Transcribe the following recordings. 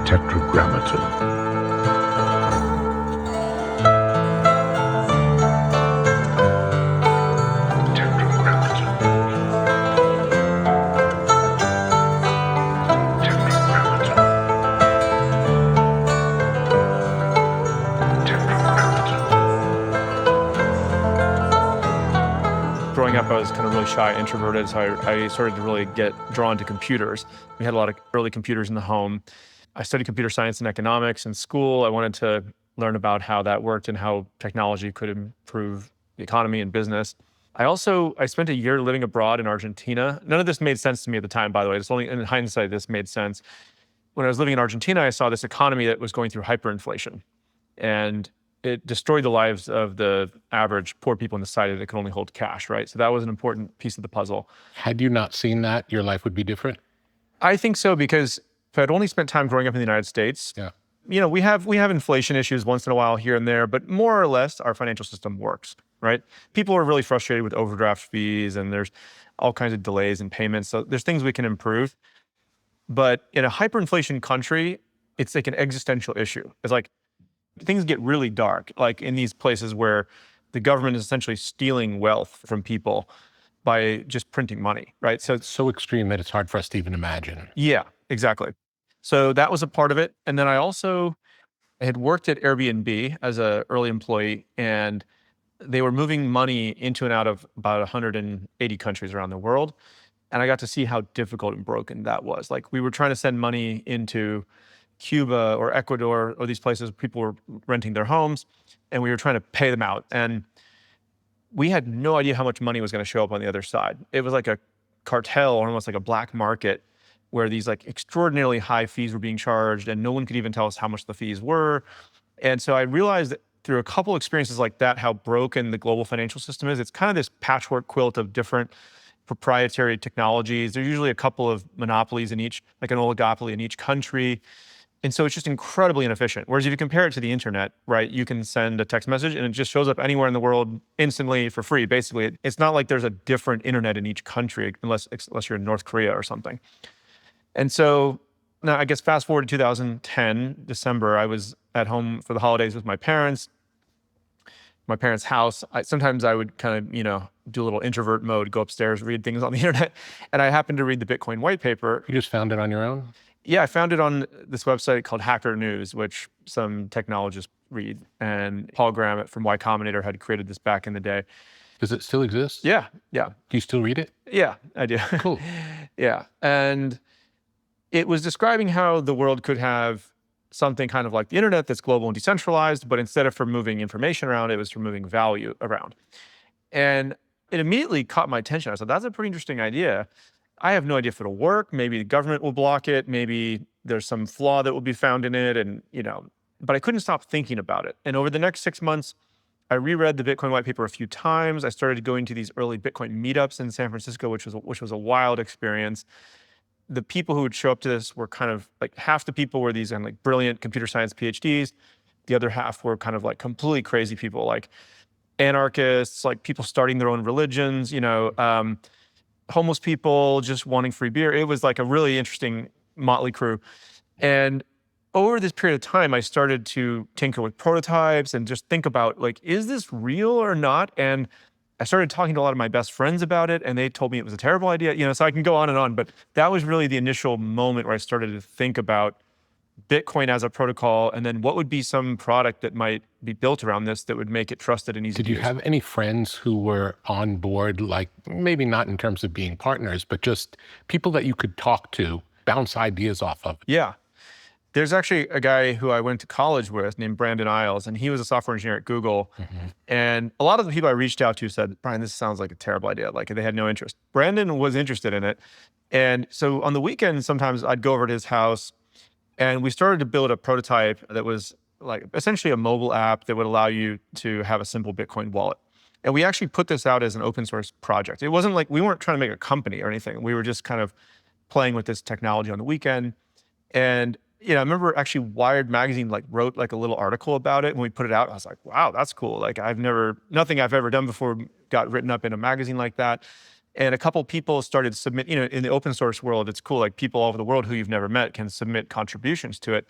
Tetragrammaton. Growing up, I was kind of really shy, introverted, so I started to really get drawn to computers. We had a lot of early computers in the home. I studied computer science and economics in school. I wanted to learn about how that worked and how technology could improve the economy and business. I spent a year living abroad in Argentina. None of this made sense to me at the time, by the way. It's only in hindsight this made sense. When I was living in Argentina, I saw this economy that was going through hyperinflation. And it destroyed the lives of the average poor people in the society that could only hold cash, right? So that was an important piece of the puzzle. Had you not seen that, your life would be different? I think so, because if I'd only spent time growing up in the United States, we have inflation issues once in a while here and there, but more or less our financial system works, right? People are really frustrated with overdraft fees and there's all kinds of delays in payments. So there's things we can improve. But in a hyperinflation country, it's like an existential issue. It's like, things get really dark, like in these places where the government is essentially stealing wealth from people by just printing money, right? So it's so extreme that it's hard for us to even imagine. Yeah, exactly. So that was a part of it. And then I had worked at Airbnb as an early employee, and they were moving money into and out of about 180 countries around the world. And I got to see how difficult and broken that was. Like, we were trying to send money into Cuba or Ecuador or these places, people were renting their homes, and we were trying to pay them out. And we had no idea how much money was going to show up on the other side. It was like a cartel, or almost like a black market, where these like extraordinarily high fees were being charged, and no one could even tell us how much the fees were. And so I realized that through a couple experiences like that, how broken the global financial system is. It's kind of this patchwork quilt of different proprietary technologies. There's usually a couple of monopolies in each, like an oligopoly in each country. And so it's just incredibly inefficient. Whereas if you compare it to the internet, right, you can send a text message and it just shows up anywhere in the world instantly for free. Basically, it's not like there's a different internet in each country, unless you're in North Korea or something. And so now, I guess fast forward to 2010, December, I was at home for the holidays with my parents' house. Sometimes I would kind of, do a little introvert mode, go upstairs, read things on the internet. And I happened to read the Bitcoin white paper. You just found it on your own? Yeah, I found it on this website called Hacker News, which some technologists read. And Paul Graham from Y Combinator had created this back in the day. Does it still exist? Yeah. Do you still read it? Yeah, I do. Cool. Yeah. And it was describing how the world could have something kind of like the internet that's global and decentralized, but instead of for moving information around, it was for moving value around. And it immediately caught my attention. I said, that's a pretty interesting idea. I have no idea if it'll work. Maybe the government will block it. Maybe there's some flaw that will be found in it. And, but I couldn't stop thinking about it. And over the next 6 months, I reread the Bitcoin white paper a few times. I started going to these early Bitcoin meetups in San Francisco, which was a wild experience. The people who would show up to this were kind of like, half the people were these kind of like brilliant computer science PhDs. The other half were kind of like completely crazy people, like anarchists, like people starting their own religions, homeless people just wanting free beer. It was like a really interesting motley crew. And over this period of time, I started to tinker with prototypes and just think about, like, is this real or not? And I started talking to a lot of my best friends about it, and they told me it was a terrible idea. So I can go on, but that was really the initial moment where I started to think about Bitcoin as a protocol, and then what would be some product that might be built around this that would make it trusted and easy to use. Did you have any friends who were on board, like maybe not in terms of being partners, but just people that you could talk to, bounce ideas off of? Yeah. There's actually a guy who I went to college with named Brandon Isles, and he was a software engineer at Google. Mm-hmm. And a lot of the people I reached out to said, Brian, this sounds like a terrible idea. Like, they had no interest. Brandon was interested in it. And so on the weekends, sometimes I'd go over to his house, and we started to build a prototype that was like essentially a mobile app that would allow you to have a simple Bitcoin wallet. And we actually put this out as an open source project. It wasn't like, we weren't trying to make a company or anything. We were just kind of playing with this technology on the weekend. And I remember actually Wired magazine wrote like a little article about it. When we put it out, I was like, wow, that's cool. Like, nothing I've ever done before got written up in a magazine like that. And a couple people started to submit, in the open source world, it's cool. Like people all over the world who you've never met can submit contributions to it.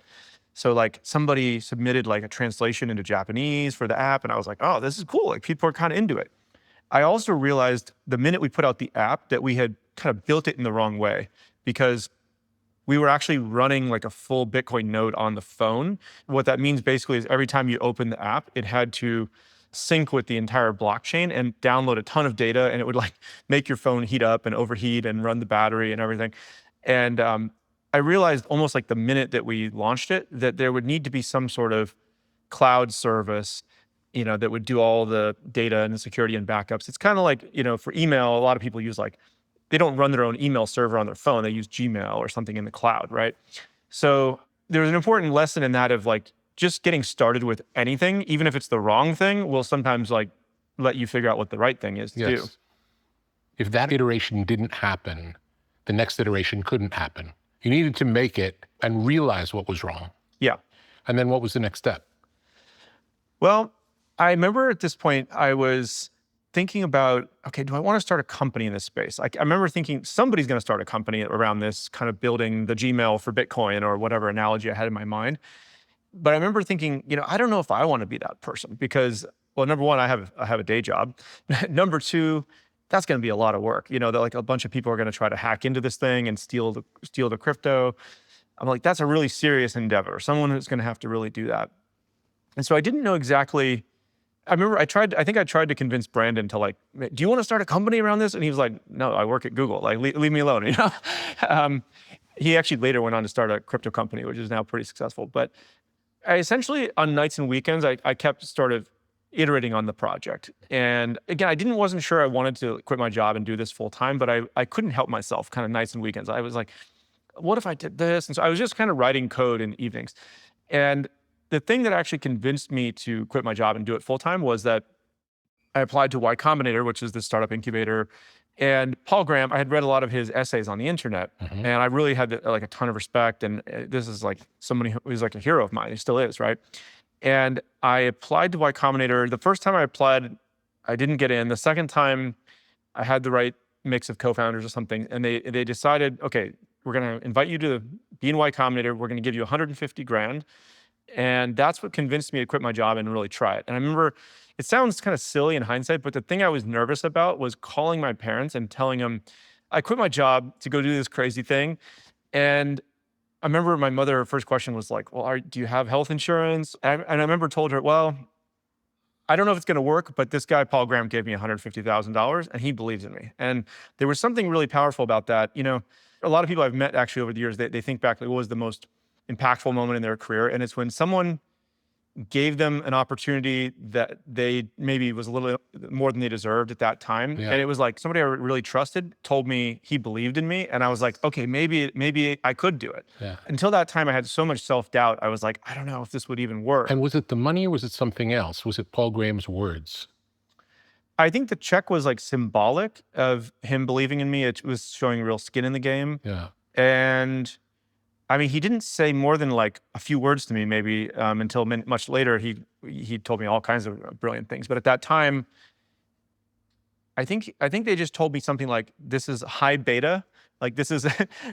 So like somebody submitted like a translation into Japanese for the app. And I was like, oh, this is cool. Like people are kind of into it. I also realized the minute we put out the app that we had kind of built it in the wrong way, because we were actually running like a full Bitcoin node on the phone. What that means basically is every time you open the app, it had to sync with the entire blockchain and download a ton of data, and it would like make your phone heat up and overheat and run the battery and everything. And I realized almost like the minute that we launched it that there would need to be some sort of cloud service, that would do all the data and the security and backups. It's kind of like, for email, a lot of people use like, they don't run their own email server on their phone. They use Gmail or something in the cloud, right? So there's an important lesson in that of like, just getting started with anything, even if it's the wrong thing, will sometimes like let you figure out what the right thing is to do. If that iteration didn't happen, the next iteration couldn't happen. You needed to make it and realize what was wrong. Yeah. And then what was the next step? Well, I remember at this point, I was thinking about, okay, do I want to start a company in this space? I remember thinking somebody's going to start a company around this, kind of building the Gmail for Bitcoin or whatever analogy I had in my mind. But I remember thinking, I don't know if I want to be that person because, well, number one, I have a day job. Number two, that's going to be a lot of work. That like a bunch of people are going to try to hack into this thing and steal the crypto. I'm like, that's a really serious endeavor. Someone who's going to have to really do that. And so I didn't know exactly. I remember I think I tried to convince Brandon to like, do you want to start a company around this? And he was like, no, I work at Google. Like, leave me alone. He actually later went on to start a crypto company, which is now pretty successful. But I essentially, on nights and weekends, I kept sort of iterating on the project. And again, wasn't sure I wanted to quit my job and do this full time, but I couldn't help myself kind of nights and weekends. I was like, what if I did this? And so I was just kind of writing code in evenings. And the thing that actually convinced me to quit my job and do it full time was that I applied to Y Combinator, which is the startup incubator. And Paul Graham, I had read a lot of his essays on the internet, and I really had like a ton of respect. And this is like somebody who's like a hero of mine. He still is, right? And I applied to Y Combinator. The first time I applied, I didn't get in. The second time, I had the right mix of co-founders or something, and they decided, okay, we're going to invite you to be in Y Combinator. We're going to give you 150 grand. And that's what convinced me to quit my job and really try it. And I remember, it sounds kind of silly in hindsight, but the thing I was nervous about was calling my parents and telling them, I quit my job to go do this crazy thing. And I remember my mother, her first question was like, well, do you have health insurance? And I remember told her, well, I don't know if it's going to work, but this guy, Paul Graham, gave me $150,000 and he believes in me. And there was something really powerful about that. A lot of people I've met actually over the years, they think back, like, what was the most impactful moment in their career? And it's when someone gave them an opportunity that they maybe was a little more than they deserved at that time. Yeah. And it was like somebody I really trusted told me he believed in me. And I was like, okay, maybe I could do it. Yeah. Until that time, I had so much self-doubt. I was like, I don't know if this would even work. And was it the money or was it something else? Was it Paul Graham's words? I think the check was like symbolic of him believing in me. It was showing real skin in the game. Yeah. And I mean, he didn't say more than like a few words to me, maybe until much later. He told me all kinds of brilliant things. But at that time, I think they just told me something like, "This is high beta. Like this is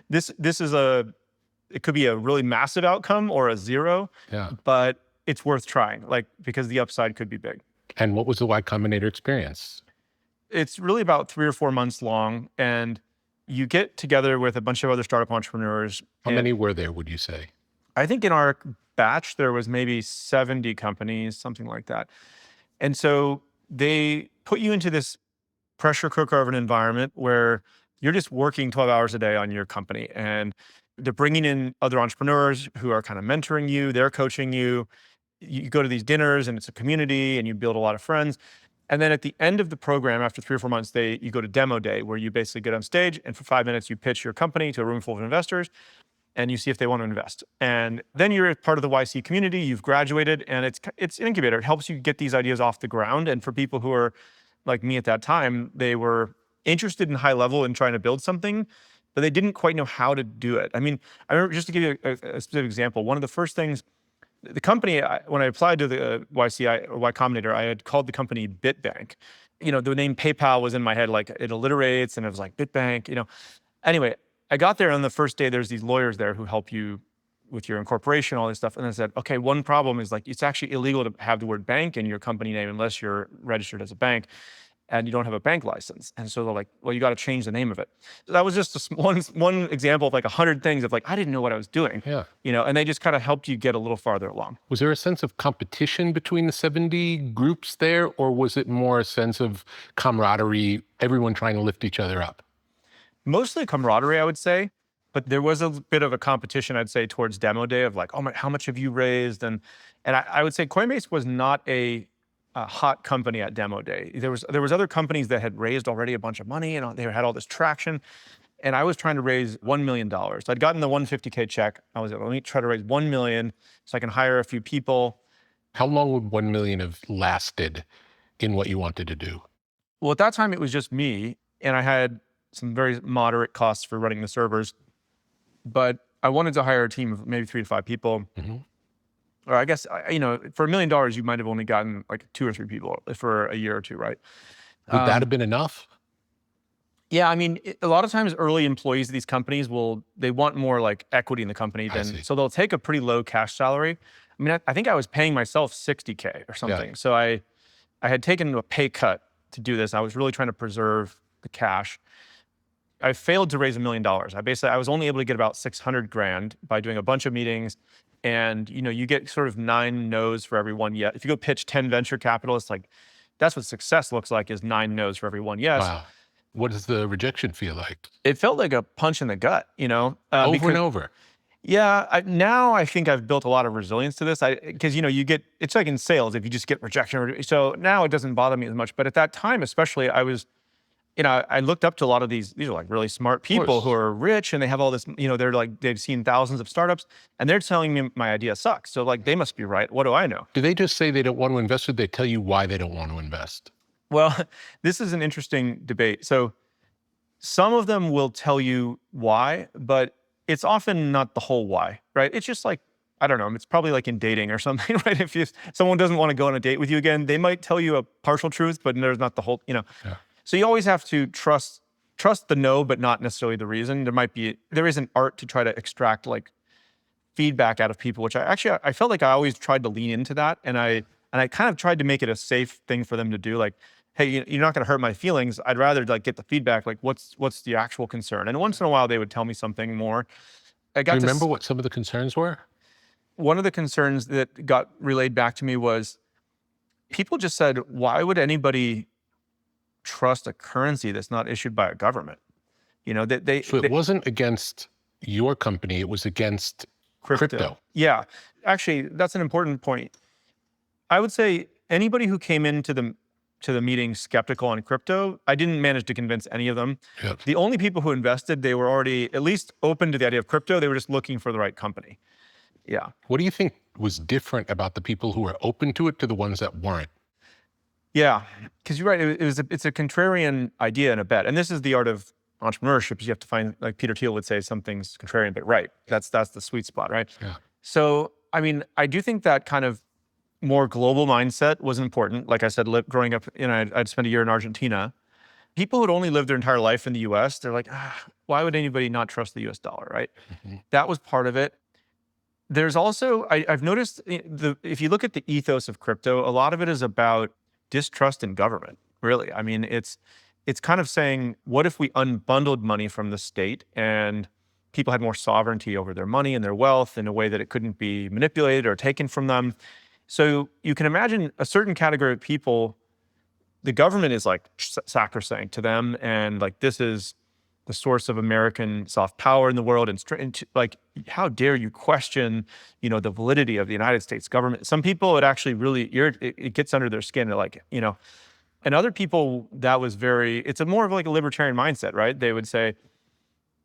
this is it could be a really massive outcome or a zero. Yeah. But it's worth trying, like because the upside could be big." And what was the Y Combinator experience? It's really about 3 or 4 months long, and you get together with a bunch of other startup entrepreneurs. How many were there, would you say? I think in our batch, there was maybe 70 companies, something like that. And so they put you into this pressure cooker of an environment where you're just working 12 hours a day on your company. And they're bringing in other entrepreneurs who are kind of mentoring you. They're coaching you. You go to these dinners and it's a community and you build a lot of friends. And then at the end of the program, after 3 or 4 months, you go to demo day, where you basically get on stage and for 5 minutes, you pitch your company to a room full of investors and you see if they want to invest. And then you're part of the YC community, you've graduated, and it's an incubator. It helps you get these ideas off the ground. And for people who are like me at that time, they were interested in high level and trying to build something, but they didn't quite know how to do it. I mean, I remember, just to give you a specific example, one of the first things, the company, when I applied to the Y Combinator, I had called the company BitBank. the name PayPal was in my head, like it alliterates, and it was like BitBank. Anyway, I got there on the first day. There's these lawyers there who help you with your incorporation, all this stuff. And I said, okay, one problem is like, it's actually illegal to have the word bank in your company name unless you're registered as a bank and you don't have a bank license. And so they're like, well, you got to change the name of it. So that was just one example of like 100 things of like, I didn't know what I was doing, Yeah. and they just kind of helped you get a little farther along. Was there a sense of competition between the 70 groups there, or was it more a sense of camaraderie, everyone trying to lift each other up? Mostly camaraderie, I would say, but there was a bit of a competition, I'd say, towards demo day of like, oh my, how much have you raised? And I would say Coinbase was not a hot company at demo day. There was other companies that had raised already a bunch of money and they had all this traction. And I was trying to raise $1 million. I'd gotten the 150K check. I was like, let me try to raise 1 million so I can hire a few people. How long would 1 million have lasted in what you wanted to do? Well, at that time it was just me, and I had some very moderate costs for running the servers. But I wanted to hire a team of maybe 3 to 5 people. Or I guess, for $1 million, you might have only gotten like 2 or 3 people for a year or 2, right? Would that have been enough? Yeah, I mean, a lot of times early employees of these companies they want more like equity in the company so they'll take a pretty low cash salary. I mean, I think I was paying myself $60K or something. Yeah. So I had taken a pay cut to do this. I was really trying to preserve the cash. I failed to raise $1 million. I was only able to get about 600 grand by doing a bunch of meetings. And, you get sort of 9 no's for every 1 yes. If you go pitch 10 venture capitalists, like that's what success looks like, is 9 no's for every 1 yes. Wow. What does the rejection feel like? It felt like a punch in the gut, Over and over. Yeah. Now I think I've built a lot of resilience to this. Because, it's like in sales, if you just get rejection. So now it doesn't bother me as much. But at that time, especially, I was, I looked up to a lot of these are like really smart people who are rich and they have all this, they're like, they've seen thousands of startups and they're telling me my idea sucks. So like, they must be right. What do I know? Do they just say they don't want to invest, or they tell you why they don't want to invest? Well, this is an interesting debate. So some of them will tell you why, but it's often not the whole why, right? It's just like, I don't know, it's probably like in dating or something, right? If someone doesn't want to go on a date with you again, they might tell you a partial truth, but there's not the whole, Yeah. So you always have to trust the no, but not necessarily the reason. There is an art to try to extract like feedback out of people, which I felt like I always tried to lean into that. And I kind of tried to make it a safe thing for them to do. Like, hey, you're not going to hurt my feelings. I'd rather like get the feedback, like what's the actual concern? And once in a while they would tell me something more. Do you remember what some of the concerns were? One of the concerns that got relayed back to me was people just said, why would anybody trust a currency that's not issued by a government? So it wasn't against your company, it was against crypto. Yeah, actually, that's an important point. I would say anybody who came into the meeting skeptical on crypto, I didn't manage to convince any of them. Yep. The only people who invested, they were already at least open to the idea of crypto. They were just looking for the right company. Yeah. What do you think was different about the people who were open to it to the ones that weren't? Yeah, because you're right. It's a contrarian idea and a bet, and this is the art of entrepreneurship. Is you have to find, like Peter Thiel would say, something's contrarian but right. That's the sweet spot, right? Yeah. So I mean, I do think that kind of more global mindset was important. Like I said, growing up, I'd spent a year in Argentina. People who'd only lived their entire life in the U.S., they're like, why would anybody not trust the U.S. dollar, right? Mm-hmm. That was part of it. There's also, I've noticed, if you look at the ethos of crypto, a lot of it is about distrust in government, really. I mean, it's kind of saying, what if we unbundled money from the state and people had more sovereignty over their money and their wealth in a way that it couldn't be manipulated or taken from them? So you can imagine a certain category of people, the government is like sacrosanct to them, and like this is the source of American soft power in the world, and like, how dare you question, the validity of the United States government? Some people, it actually really it gets under their skin. They're like, and other people, it's a more of like a libertarian mindset, right? They would say,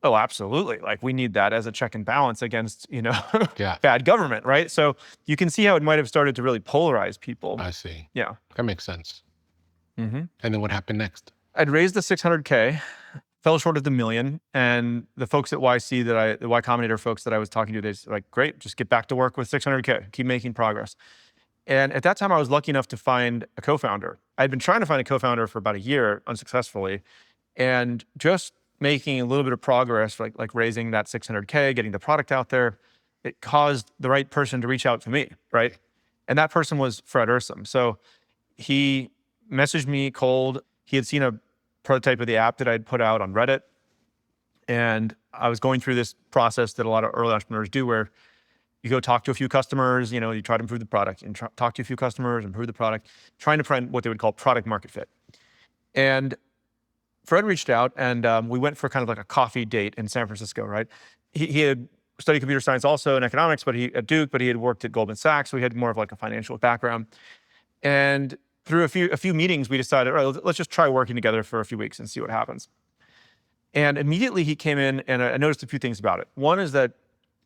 oh, absolutely, like we need that as a check and balance against, Yeah. bad government, right? So you can see how it might have started to really polarize people. I see. Yeah, that makes sense. Mm-hmm. And then what happened next? I'd raised the 600K. Fell short of the $1 million, and the folks at YC the Y Combinator folks that I was talking to, they're like, great, just get back to work with 600K, keep making progress. And at that time, I was lucky enough to find a co-founder. I'd been trying to find a co-founder for about a year unsuccessfully, and just making a little bit of progress, like raising that 600K, getting the product out there, it caused the right person to reach out to me, right? And that person was Fred Ursum. So he messaged me cold. He had seen a prototype of the app that I'd put out on Reddit. And I was going through this process that a lot of early entrepreneurs do, where you go talk to a few customers, you try to improve the product, and talk to a few customers, improve the product, trying to find what they would call product market fit. And Fred reached out, and we went for kind of like a coffee date in San Francisco, right? He had studied computer science also and economics, but at Duke, but he had worked at Goldman Sachs, so he had more of like a financial background. And through a few meetings, we decided, all right, let's just try working together for a few weeks and see what happens. And immediately he came in, and I noticed a few things about it. One is that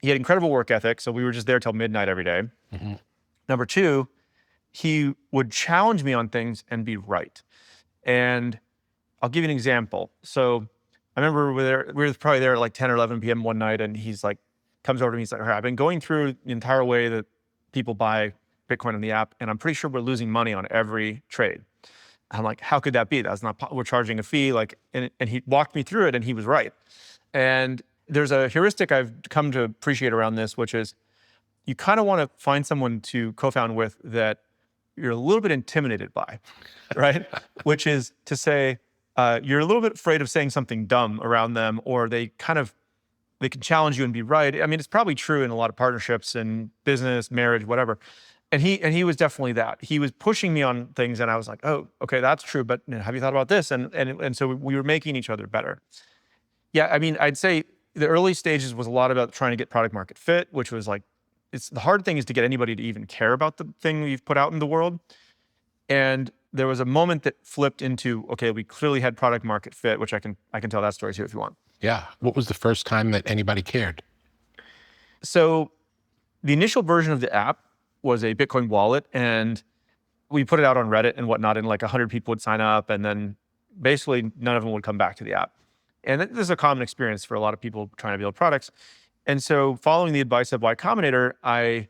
he had incredible work ethic, so we were just there till midnight every day. Mm-hmm. Number two, he would challenge me on things and be right. And I'll give you an example. So I remember we were probably there at like 10 or 11 p.m. one night, and he's like, comes over to me, he's like, all right, I've been going through the entire way that people buy Bitcoin on the app, and I'm pretty sure we're losing money on every trade. I'm like, how could that be? That's not, we're charging a fee. And he walked me through it, and he was right. And there's a heuristic I've come to appreciate around this, which is you kind of want to find someone to co-found with that you're a little bit intimidated by, right? Which is to say, you're a little bit afraid of saying something dumb around them, or they can challenge you and be right. I mean, it's probably true in a lot of partnerships and business, marriage, whatever. And he was definitely that. He was pushing me on things, and I was like, oh, okay, that's true, but have you thought about this? And so we were making each other better. Yeah, I mean, I'd say the early stages was a lot about trying to get product market fit, which was like, the hard thing is to get anybody to even care about the thing you've put out in the world. And there was a moment that flipped into, okay, we clearly had product market fit, which I can tell that story too if you want. Yeah. What was the first time that anybody cared? So the initial version of the app was a Bitcoin wallet, and we put it out on Reddit and whatnot, and like 100 people would sign up, and then basically none of them would come back to the app. And this is a common experience for a lot of people trying to build products. And so following the advice of Y Combinator, I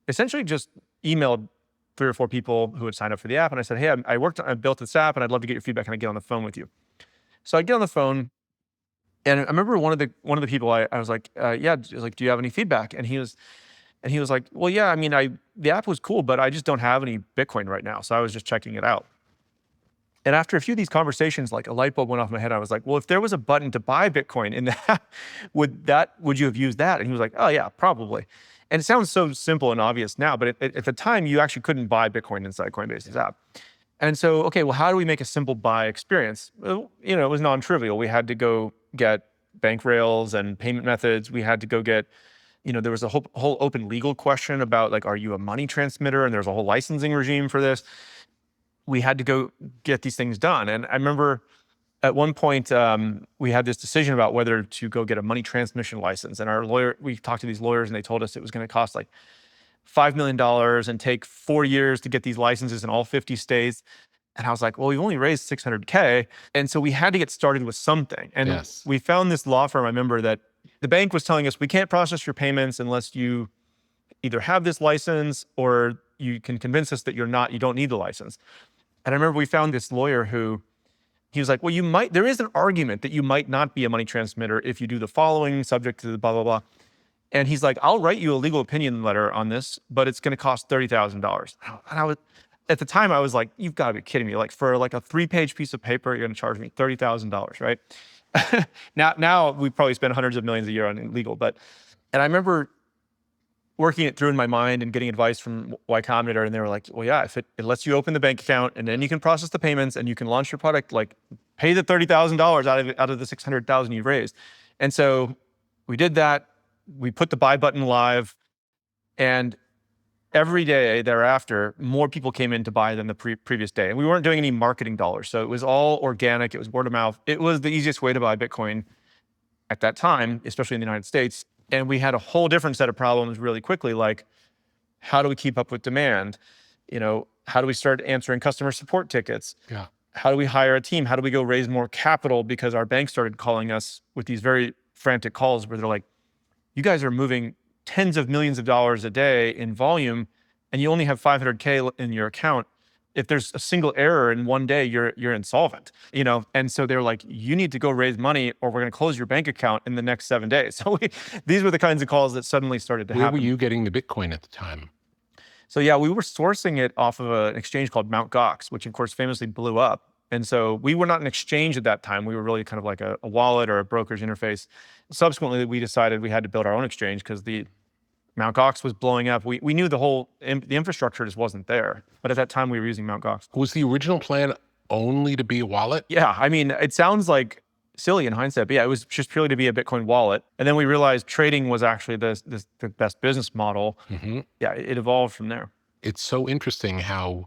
essentially just emailed 3 or 4 people who had signed up for the app. And I said, hey, I built this app, and I'd love to get your feedback. Can I get on the phone with you? So I get on the phone, and I remember one of the people I was like, yeah, I was like, do you have any feedback? And he was like, well, yeah, I mean, the app was cool, but I just don't have any Bitcoin right now. So I was just checking it out. And after a few of these conversations, like a light bulb went off in my head. I was like, well, if there was a button to buy Bitcoin in the app, would you have used that? And he was like, oh yeah, probably. And it sounds so simple and obvious now, but at the time you actually couldn't buy Bitcoin inside Coinbase's app. And so, okay, well, how do we make a simple buy experience? Well, it was non-trivial. We had to go get bank rails and payment methods. We had to go get, there was a whole open legal question about like, are you a money transmitter? And there's a whole licensing regime for this. We had to go get these things done. And I remember at one point, we had this decision about whether to go get a money transmission license. And we talked to these lawyers, and they told us it was going to cost like $5 million and take 4 years to get these licenses in all 50 states. And I was like, well, we've only raised 600K. And so we had to get started with something. And yes, we found this law firm. I remember that the bank was telling us, we can't process your payments unless you either have this license or you can convince us that you don't need the license. And I remember we found this lawyer he was like, well, there is an argument that you might not be a money transmitter if you do the following, subject to the blah, blah, blah. And he's like, I'll write you a legal opinion letter on this, but it's going to cost $30,000. And at the time I was like, you've got to be kidding me. Like for like a 3-page piece of paper, you're going to charge me $30,000, right? now we probably spend hundreds of millions a year on legal, and I remember working it through in my mind and getting advice from Y Combinator, and they were like, well, yeah, if it lets you open the bank account, and then you can process the payments, and you can launch your product, like pay the $30,000 out of the $600,000 you've raised. And so we did that. We put the buy button live, and every day thereafter, more people came in to buy than the previous day. And we weren't doing any marketing dollars. So it was all organic. It was word of mouth. It was the easiest way to buy Bitcoin at that time, especially in the United States. And we had a whole different set of problems really quickly, like how do we keep up with demand? How do we start answering customer support tickets? Yeah. How do we hire a team? How do we go raise more capital? Because our bank started calling us with these very frantic calls where they're like, you guys are moving tens of millions of dollars a day in volume, and you only have 500K in your account, if there's a single error in one day, you're insolvent, And so they're like, you need to go raise money or we're going to close your bank account in the next 7 days. So these were the kinds of calls that suddenly started to happen. Where were you getting the Bitcoin at the time? So yeah, we were sourcing it off of an exchange called Mt. Gox, which of course famously blew up. And so we were not an exchange at that time. We were really kind of like a wallet or a brokerage interface. Subsequently, we decided we had to build our own exchange because the Mt. Gox was blowing up. We knew the infrastructure just wasn't there. But at that time, we were using Mt. Gox. Was the original plan only to be a wallet? Yeah, I mean, it sounds like silly in hindsight, but yeah, it was just purely to be a Bitcoin wallet. And then we realized trading was actually the best business model. Yeah, it evolved from there. It's so interesting how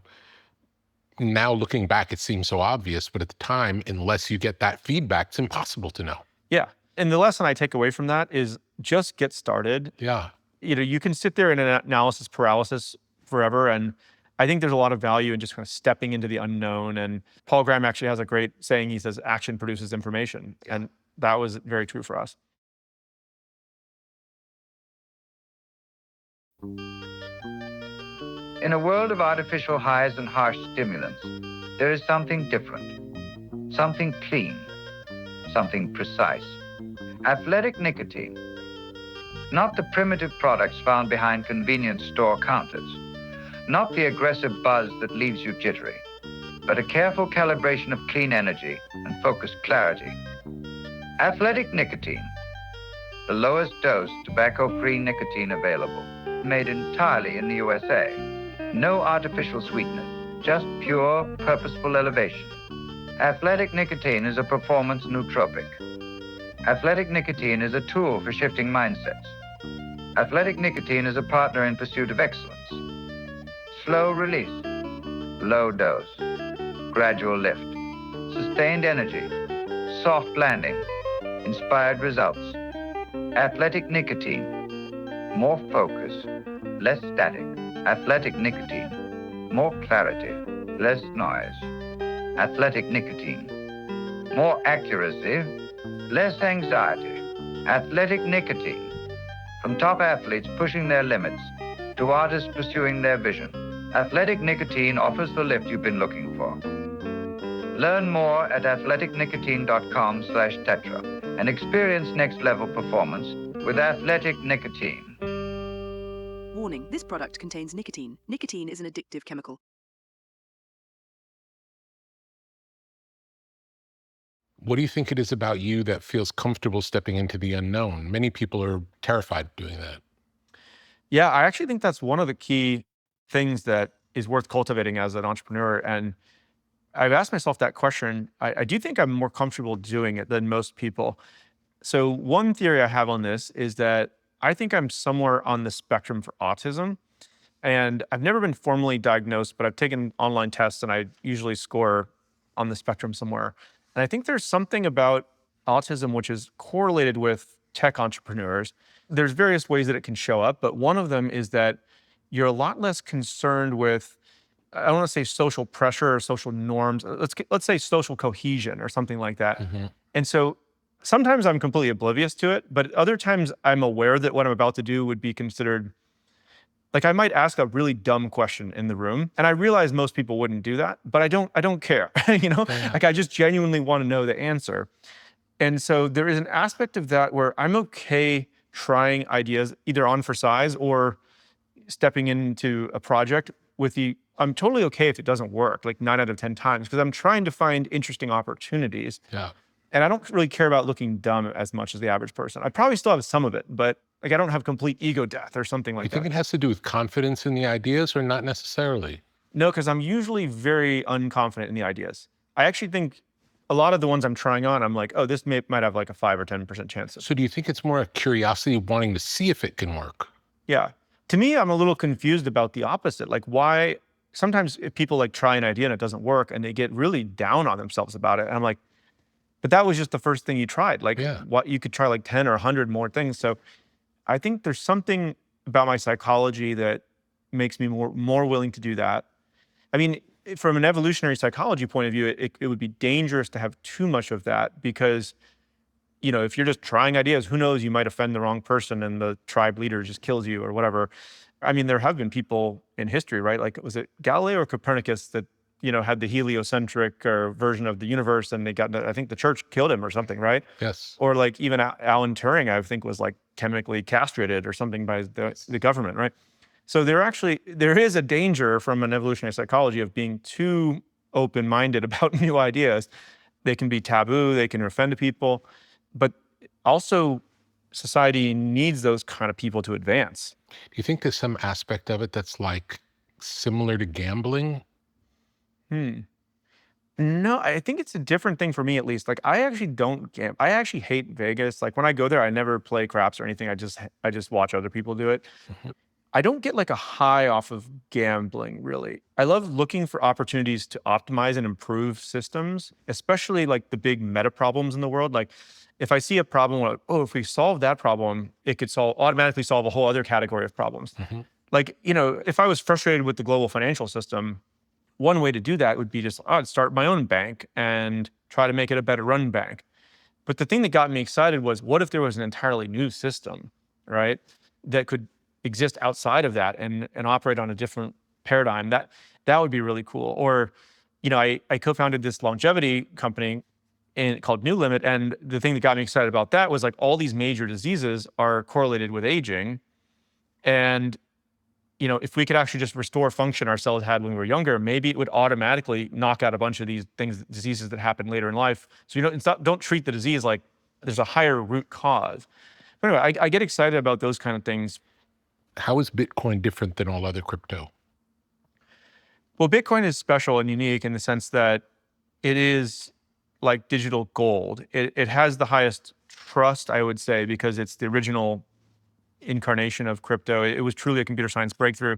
now looking back, it seems so obvious, but at the time, unless you get that feedback, it's impossible to know. Yeah. And the lesson I take away from that is just get started. Yeah. You can sit there in an analysis paralysis forever. And I think there's a lot of value in just kind of stepping into the unknown. And Paul Graham actually has a great saying. He says, action produces information. And that was very true for us. In a world of artificial highs and harsh stimulants, there is something different, something clean, something precise. Athletic nicotine. Not the primitive products found behind convenience store counters. Not the aggressive buzz that leaves you jittery, but a careful calibration of clean energy and focused clarity. Athletic nicotine. The lowest dose tobacco-free nicotine available, made entirely in the USA. No artificial sweetener, just pure, purposeful elevation. Athletic nicotine is a performance nootropic. Athletic nicotine is a tool for shifting mindsets. Athletic nicotine is a partner in pursuit of excellence. Slow release, low dose, gradual lift, sustained energy, soft landing, inspired results. Athletic nicotine, more focus, less static. Athletic nicotine, more clarity, less noise. Athletic nicotine, more accuracy, less anxiety. Athletic nicotine, from top athletes pushing their limits to artists pursuing their vision. Athletic nicotine offers the lift you've been looking for. Learn more at athleticnicotine.com/tetra and experience next level performance with Athletic Nicotine. Warning, this product contains nicotine. Nicotine is an addictive chemical. What do you think it is about you that feels comfortable stepping into the unknown? Many people are terrified of doing that. Yeah, I actually think that's one of the key things that is worth cultivating as an entrepreneur. And I've asked myself that question. I do think I'm more comfortable doing it than most people. So one theory I have on this is that I think I'm somewhere on the spectrum for autism. And I've never been formally diagnosed, but I've taken online tests and I usually score on the spectrum somewhere. And I think there's something about autism which is correlated with tech entrepreneurs. There's various ways that it can show up, but one of them is that you're a lot less concerned with, I don't want to say social pressure or social norms. Let's say social cohesion or something like that. And so sometimes I'm completely oblivious to it, but other times I'm aware that what I'm about to do would be considered, like I might ask a really dumb question in the room, and I realize most people wouldn't do that, but I don't care, Like I just genuinely want to know the answer. And so there is an aspect of that where I'm okay trying ideas either on for size or stepping into a project with I'm totally okay if it doesn't work, like 9 out of 10 times, because I'm trying to find interesting opportunities. Yeah. And I don't really care about looking dumb as much as the average person. I probably still have some of it, but like I don't have complete ego death or something like that. You think it has to do with confidence in the ideas or not necessarily? No, because I'm usually very unconfident in the ideas. I actually think a lot of the ones I'm trying on, I'm like, oh, this might have like a 5 or 10% chance. So do you think it's more a curiosity wanting to see if it can work? Yeah. To me, I'm a little confused about the opposite. Like why, sometimes if people like try an idea and it doesn't work and they get really down on themselves about it. And I'm like, but that was just the first thing you tried. Like what you could try like 10 or 100 more things. So I think there's something about my psychology that makes me more willing to do that. I mean, from an evolutionary psychology point of view, it would be dangerous to have too much of that because if you're just trying ideas, who knows, you might offend the wrong person and the tribe leader just kills you or whatever. I mean, there have been people in history, right? Like, was it Galileo or Copernicus that, had the heliocentric version of the universe, and I think the church killed him or something, right? Yes. Or like even Alan Turing, I think, was like chemically castrated or something by the government, right? So there is a danger from an evolutionary psychology of being too open-minded about new ideas. They can be taboo, they can offend people, but also society needs those kind of people to advance. Do you think there's some aspect of it that's like similar to gambling? No, I think it's a different thing for me, at least. Like, I actually don't gamble. I actually hate Vegas. Like, when I go there, I never play craps or anything. I just watch other people do it. Mhm. I don't get like a high off of gambling, really. I love looking for opportunities to optimize and improve systems, especially like the big meta problems in the world. Like, if I see a problem, like, oh, if we solve that problem, it could automatically solve a whole other category of problems. Mhm. Like, if I was frustrated with the global financial system, one way to do that would be just, I'd start my own bank and try to make it a better run bank. But the thing that got me excited was, what if there was an entirely new system, right, that could exist outside of that and operate on a different paradigm? That would be really cool. Or, I co-founded this longevity company called NewLimit, and the thing that got me excited about that was like all these major diseases are correlated with aging, and if we could actually just restore function our cells had when we were younger, maybe it would automatically knock out a bunch of these diseases that happen later in life. So, don't treat the disease like there's a higher root cause. But anyway, I get excited about those kind of things. How is Bitcoin different than all other crypto? Well, Bitcoin is special and unique in the sense that it is like digital gold. It has the highest trust, I would say, because it's the original incarnation of crypto. It was truly a computer science breakthrough.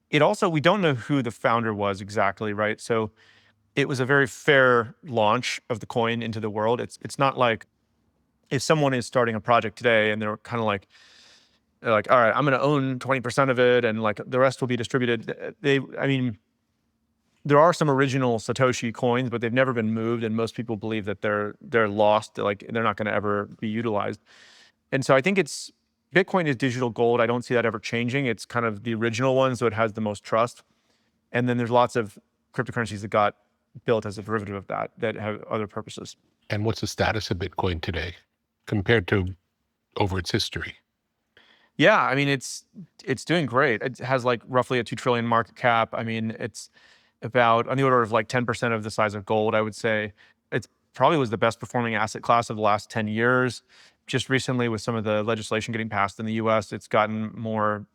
It also, we don't know who the founder was exactly, right? So it was a very fair launch of the coin into the world. It's not like if someone is starting a project today and they're kind of like, all right, I'm going to own 20% of it and like the rest will be distributed. There are some original Satoshi coins, but they've never been moved, and most people believe that they're lost, like they're not going to ever be utilized. And so I think Bitcoin is digital gold. I don't see that ever changing. It's kind of the original one, so it has the most trust. And then there's lots of cryptocurrencies that got built as a derivative of that have other purposes. And what's the status of Bitcoin today compared to over its history? Yeah, I mean, it's doing great. It has like roughly a 2 trillion market cap. I mean, it's about on the order of like 10% of the size of gold, I would say. It probably was the best performing asset class of the last 10 years. Just recently, with some of the legislation getting passed in the US, it's gotten more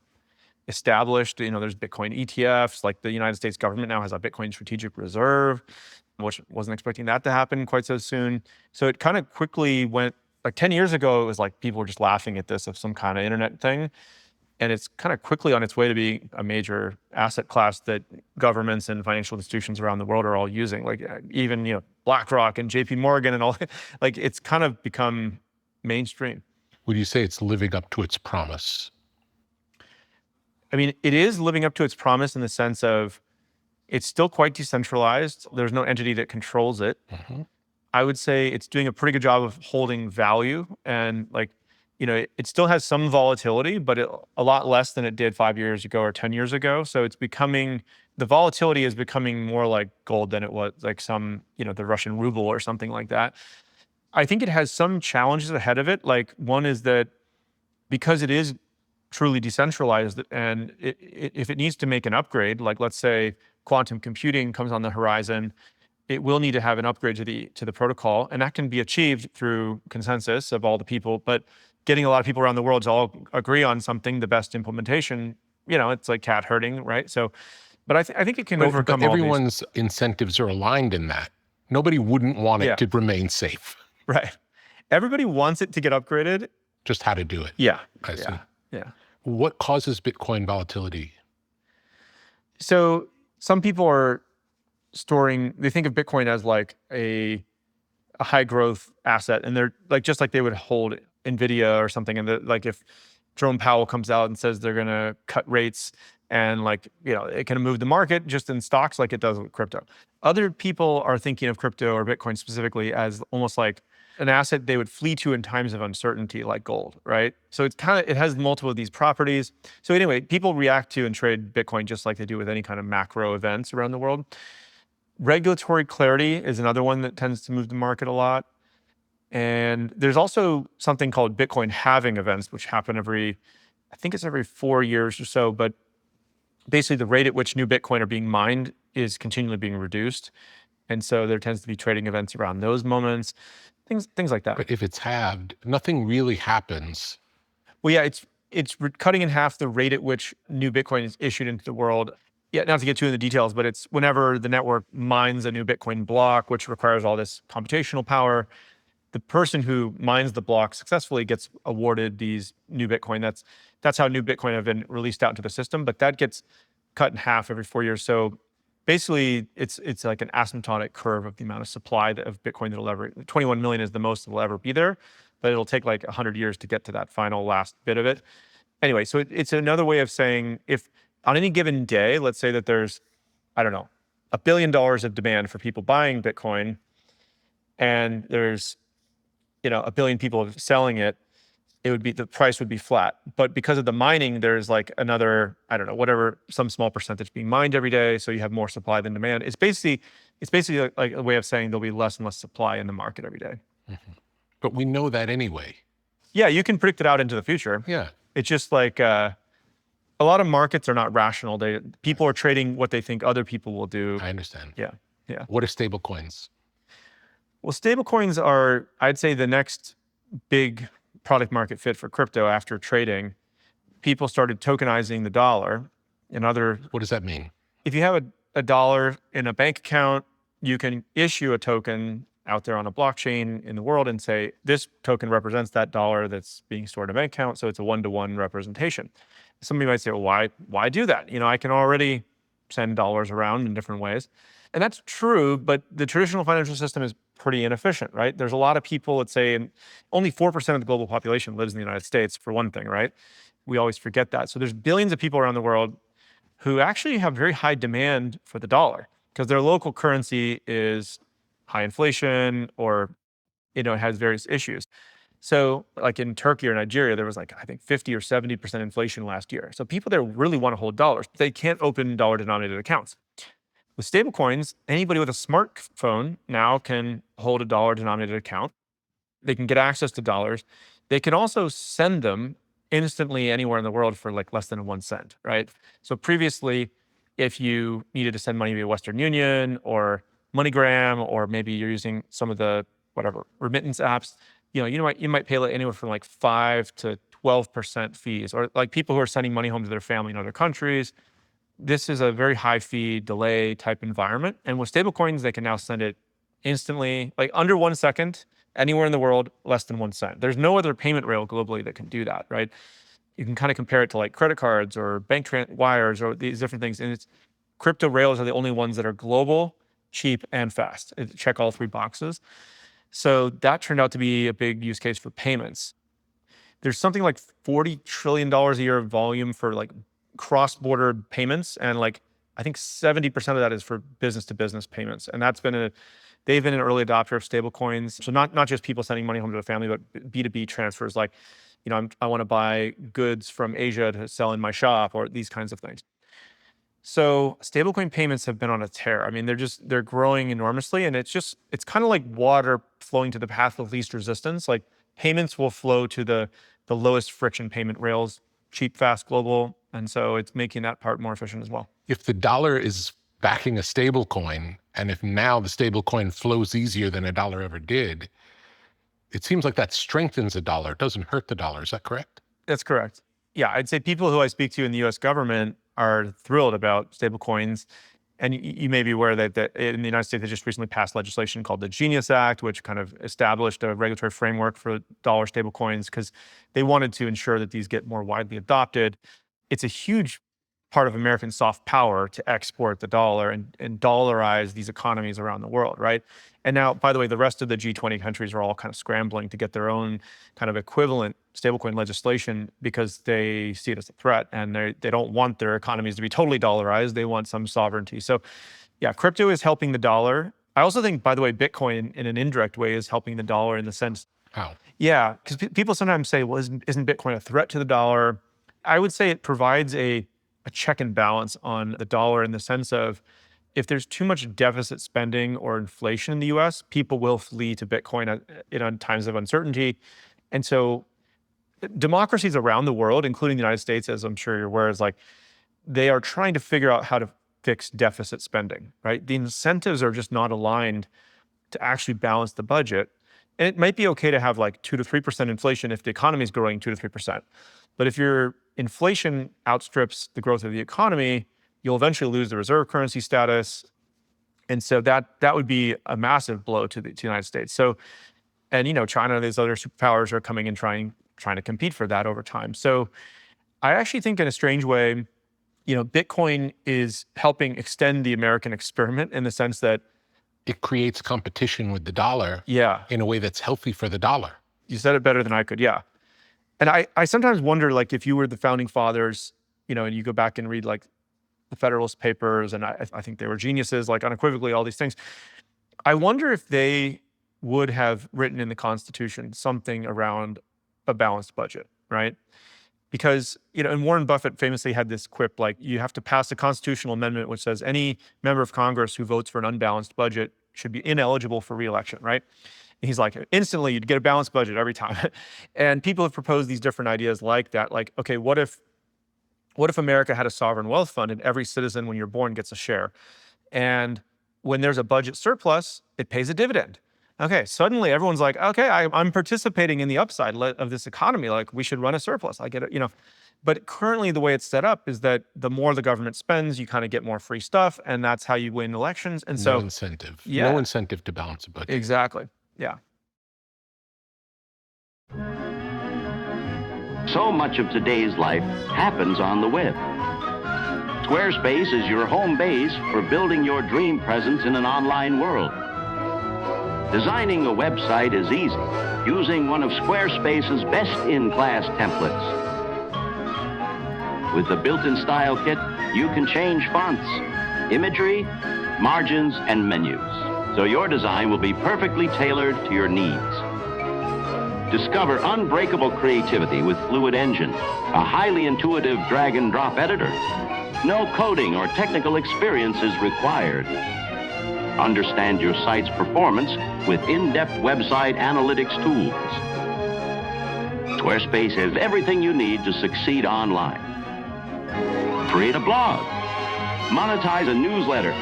established. There's Bitcoin ETFs, like the United States government now has a Bitcoin strategic reserve, which wasn't expecting that to happen quite so soon. So it kind of quickly went, like 10 years ago, it was like people were just laughing at this of some kind of internet thing. And it's kind of quickly on its way to being a major asset class that governments and financial institutions around the world are all using. Like even, BlackRock and JP Morgan and all, like it's kind of become mainstream. Would you say it's living up to its promise? I mean, it is living up to its promise in the sense of it's still quite decentralized. There's no entity that controls it. Mm-hmm. I would say it's doing a pretty good job of holding value, and like, it still has some volatility, but a lot less than it did 5 years ago or 10 years ago. So the volatility is becoming more like gold than it was like the Russian ruble or something like that. I think it has some challenges ahead of it. Like, one is that because it is truly decentralized, and if it needs to make an upgrade, like let's say quantum computing comes on the horizon, it will need to have an upgrade to the protocol, and that can be achieved through consensus of all the people. But getting a lot of people around the world to all agree on something, the best implementation, it's like cat herding, right? So, but I think it can overcome but all these. Everyone's incentives are aligned in that. Nobody wouldn't want it to remain safe. Right. Everybody wants it to get upgraded. Just how to do it. Yeah. I see. Yeah. What causes Bitcoin volatility? So some people are they think of Bitcoin as like a high growth asset, and they're like, just like they would hold NVIDIA or something. And like if Jerome Powell comes out and says they're going to cut rates, and like, it can move the market just in stocks like it does with crypto. Other people are thinking of crypto or Bitcoin specifically as almost like an asset they would flee to in times of uncertainty, like gold, right? So it has multiple of these properties. So anyway, people react to and trade Bitcoin just like they do with any kind of macro events around the world. Regulatory clarity is another one that tends to move the market a lot. And there's also something called Bitcoin halving events, which happen I think it's every 4 years or so, but basically the rate at which new Bitcoin are being mined is continually being reduced. And so there tends to be trading events around those moments, things like that. But if it's halved, nothing really happens. Well, yeah, it's cutting in half the rate at which new Bitcoin is issued into the world. Yeah, not to get too into the details, but it's whenever the network mines a new Bitcoin block, which requires all this computational power, the person who mines the block successfully gets awarded these new Bitcoin. That's how new Bitcoin have been released out into the system, but that gets cut in half every 4 years. So basically, it's like an asymptotic curve of the amount of supply of Bitcoin that'll ever, 21 million is the most that will ever be there, but it'll take like 100 years to get to that final last bit of it. Anyway, so it's another way of saying if on any given day, let's say that there's, I don't know, $1 billion of demand for people buying Bitcoin, and there's, 1 billion people selling it, the price would be flat. But because of the mining, there's like another, I don't know, whatever, some small percentage being mined every day. So you have more supply than demand. It's basically like a way of saying there'll be less and less supply in the market every day. Mm-hmm. But we know that anyway. Yeah, you can predict it out into the future. Yeah. It's just like a lot of markets are not rational. People are trading what they think other people will do. I understand. Yeah. What are stable coins? Well, stablecoins are, I'd say, the next big product market fit for crypto after trading. People started tokenizing the dollar and other. What does that mean? If you have a dollar in a bank account, you can issue a token out there on a blockchain in the world and say, this token represents that dollar that's being stored in a bank account. So it's a one-to-one representation. Somebody might say, well, why do that? I can already send dollars around in different ways. And that's true, but the traditional financial system is pretty inefficient, right? There's a lot of people, let's say, and only 4% of the global population lives in the United States, for one thing, right? We always forget that. So there's billions of people around the world who actually have very high demand for the dollar because their local currency is high inflation or, it has various issues. So like in Turkey or Nigeria, there was like, I think 50 or 70% inflation last year. So people there really want to hold dollars, but they can't open dollar denominated accounts. With stablecoins, anybody with a smartphone now can hold a dollar denominated account. They can get access to dollars. They can also send them instantly anywhere in the world for like less than 1 cent, right? So previously, if you needed to send money via Western Union or MoneyGram, or maybe you're using some of the remittance apps, you might pay anywhere from like 5 to 12% fees, or like people who are sending money home to their family in other countries. This is a very high fee delay type environment. And with stablecoins, they can now send it instantly, like under 1 second, anywhere in the world, less than 1 cent. There's no other payment rail globally that can do that, right? You can kind of compare it to like credit cards or bank wires or these different things. And crypto rails are the only ones that are global, cheap, and fast. It check all 3 boxes. So that turned out to be a big use case for payments. There's something like $40 trillion a year of volume for like cross-border payments, and like I think 70% of that is for business-to-business payments, and they've been an early adopter of stablecoins. So not just people sending money home to the family, but B2B transfers, like I want to buy goods from Asia to sell in my shop, or these kinds of things. So stablecoin payments have been on a tear. I mean, they're growing enormously, and it's kind of like water flowing to the path of least resistance. Like payments will flow to the lowest friction payment rails, cheap, fast, global. And so it's making that part more efficient as well. If the dollar is backing a stable coin, and if now the stable coin flows easier than a dollar ever did, it seems like that strengthens the dollar. It doesn't hurt the dollar. Is that correct? That's correct. Yeah, I'd say people who I speak to in the US government are thrilled about stablecoins. And you may be aware that in the United States, they just recently passed legislation called the Genius Act, which kind of established a regulatory framework for dollar stablecoins because they wanted to ensure that these get more widely adopted. It's a huge part of American soft power to export the dollar and dollarize these economies around the world, right? And now, by the way, the rest of the G20 countries are all kind of scrambling to get their own kind of equivalent stablecoin legislation because they see it as a threat, and they don't want their economies to be totally dollarized. They want some sovereignty. So yeah, crypto is helping the dollar. I also think, by the way, Bitcoin in an indirect way is helping the dollar in the sense. How? Yeah, because people sometimes say, well, isn't Bitcoin a threat to the dollar? I would say it provides a check and balance on the dollar in the sense of if there's too much deficit spending or inflation in the US, people will flee to Bitcoin in times of uncertainty. And so democracies around the world, including the United States, as I'm sure you're aware, is like they are trying to figure out how to fix deficit spending, right? The incentives are just not aligned to actually balance the budget. And it might be okay to have like 2 to 3% inflation if the economy is growing 2 to 3%. But if your inflation outstrips the growth of the economy, you'll eventually lose the reserve currency status. And so that would be a massive blow to the United States. So, and China and these other superpowers are coming and trying to compete for that over time. So I actually think in a strange way, Bitcoin is helping extend the American experiment in the sense that It creates competition with the dollar yeah, in a way that's healthy for the dollar. you said it better than I could. Yeah. And I sometimes wonder, like, if you were the founding fathers, and you go back and read like the Federalist Papers, and I think they were geniuses, like unequivocally, all these things. I wonder if they would have written in the Constitution something around a balanced budget, right? Because, and Warren Buffett famously had this quip, like, you have to pass a constitutional amendment which says any member of Congress who votes for an unbalanced budget should be ineligible for re-election, right? And he's like, instantly you'd get a balanced budget every time. And people have proposed these different ideas like that. Like, okay, what if America had a sovereign wealth fund and every citizen when you're born gets a share? And when there's a budget surplus, it pays a dividend. Okay, suddenly everyone's like, okay, I'm participating in the upside of this economy. Like, we should run a surplus. I get it, But currently the way it's set up is that the more the government spends, you kind of get more free stuff, and that's how you win elections. And so No incentive. Yeah. No incentive to balance a budget. Exactly. Yeah. So much of today's life happens on the web. Squarespace is your home base for building your dream presence in an online world. Designing a website is easy, using one of Squarespace's best-in-class templates. With the built-in style kit, you can change fonts, imagery, margins, and menus, so your design will be perfectly tailored to your needs. Discover unbreakable creativity with Fluid Engine, a highly intuitive drag-and-drop editor. No coding or technical experience is required. Understand your site's performance with in-depth website analytics tools. Squarespace has everything you need to succeed online. Create a blog, monetize a newsletter,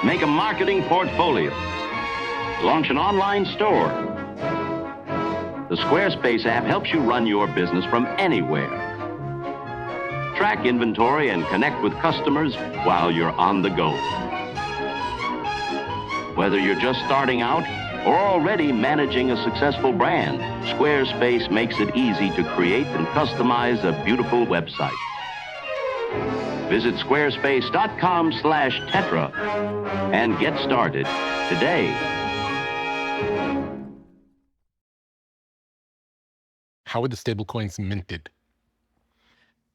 make a marketing portfolio, launch an online store. The Squarespace app helps you run your business from anywhere. Track inventory and connect with customers while you're on the go. Whether you're just starting out or already managing a successful brand, Squarespace makes it easy to create and customize a beautiful website. Visit squarespace.com/Tetra and get started today. How are the stablecoins minted?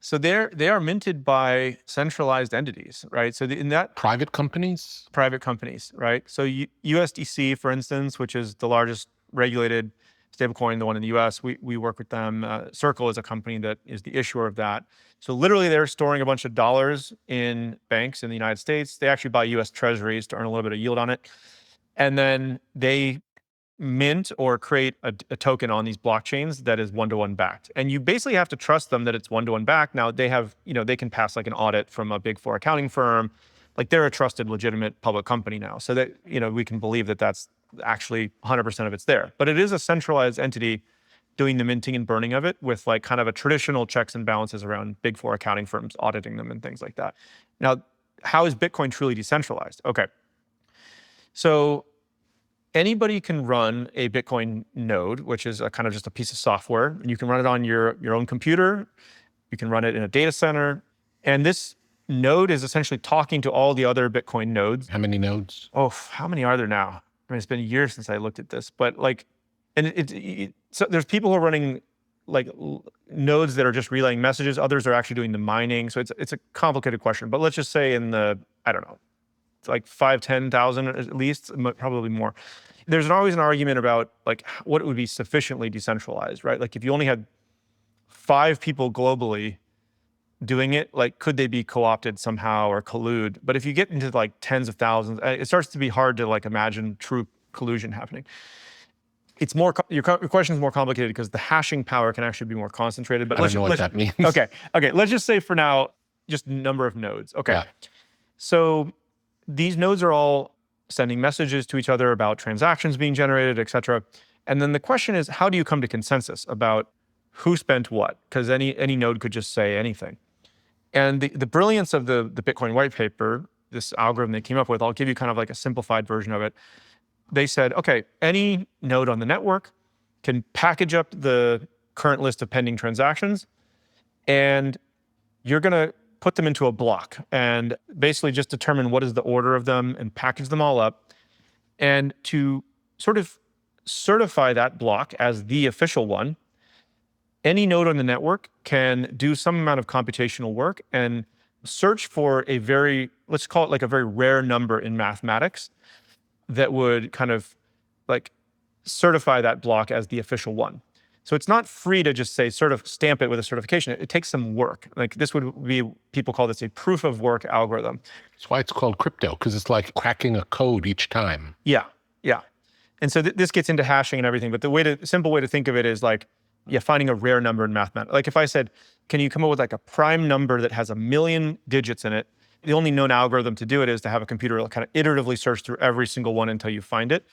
So they are minted by centralized entities, right? So in that Private companies? private companies, right? So USDC, for instance, which is the largest regulated stablecoin, the one in the US, we work with them. Circle is a company that is the issuer of that. So literally they're storing a bunch of dollars in banks in the United States. They actually buy US treasuries to earn a little bit of yield on it. And then they mint or create a token on these blockchains that is one-to-one backed. And you basically have to trust them that it's one-to-one backed. Now they have, they can pass like an audit from a big four accounting firm. Like, they're a trusted, legitimate public company now. So that, we can believe that that's actually 100% of it's there. But it is a centralized entity doing the minting and burning of it with like kind of a traditional checks and balances around big four accounting firms auditing them and things like that. Now, how is Bitcoin truly decentralized? Okay. So anybody can run a Bitcoin node, which is a kind of just a piece of software. And you can run it on your own computer. You can run it in a data center. And this node is essentially talking to all the other Bitcoin nodes. How many nodes? Oh, how many are there now? I mean, it's been years since I looked at this, but like, and so there's people who are running like nodes that are just relaying messages. Others are actually doing the mining. So it's a complicated question, but let's just say in the, I don't know, It's like 10,000 at least, probably more. There's always an argument about like what would be sufficiently decentralized, right? Like if you only had 5 people globally doing it, like could they be co-opted somehow or collude? But if you get into like tens of thousands, it starts to be hard to like imagine true collusion happening. It's more, your question is more complicated because the hashing power can actually be more concentrated. But I don't know what that means. Okay, let's just say for now, just number of nodes. Okay, Yeah. So these nodes are all sending messages to each other about transactions being generated, et cetera. And then the question is, how do you come to consensus about who spent what? Because any node could just say anything. And the brilliance of the Bitcoin white paper, this algorithm they came up with, I'll give you kind of like a simplified version of it. They said, okay, any node on the network can package up the current list of pending transactions, and you're going to put them into a block and basically just determine what is the order of them and package them all up. And to sort of certify that block as the official one, any node on the network can do some amount of computational work and search for a very, let's call it like a very rare number in mathematics that would kind of like certify that block as the official one. So it's not free to just say sort of stamp it with a certification. It takes some work. Like this would be, people call this a proof of work algorithm. That's why it's called crypto, because it's like cracking a code each time. Yeah. And so this gets into hashing and everything, but the simple way to think of it is like, finding a rare number in mathematics. Like if I said, can you come up with like a prime number that has 1 million digits in it? The only known algorithm to do it is to have a computer kind of iteratively search through every single one until you find it.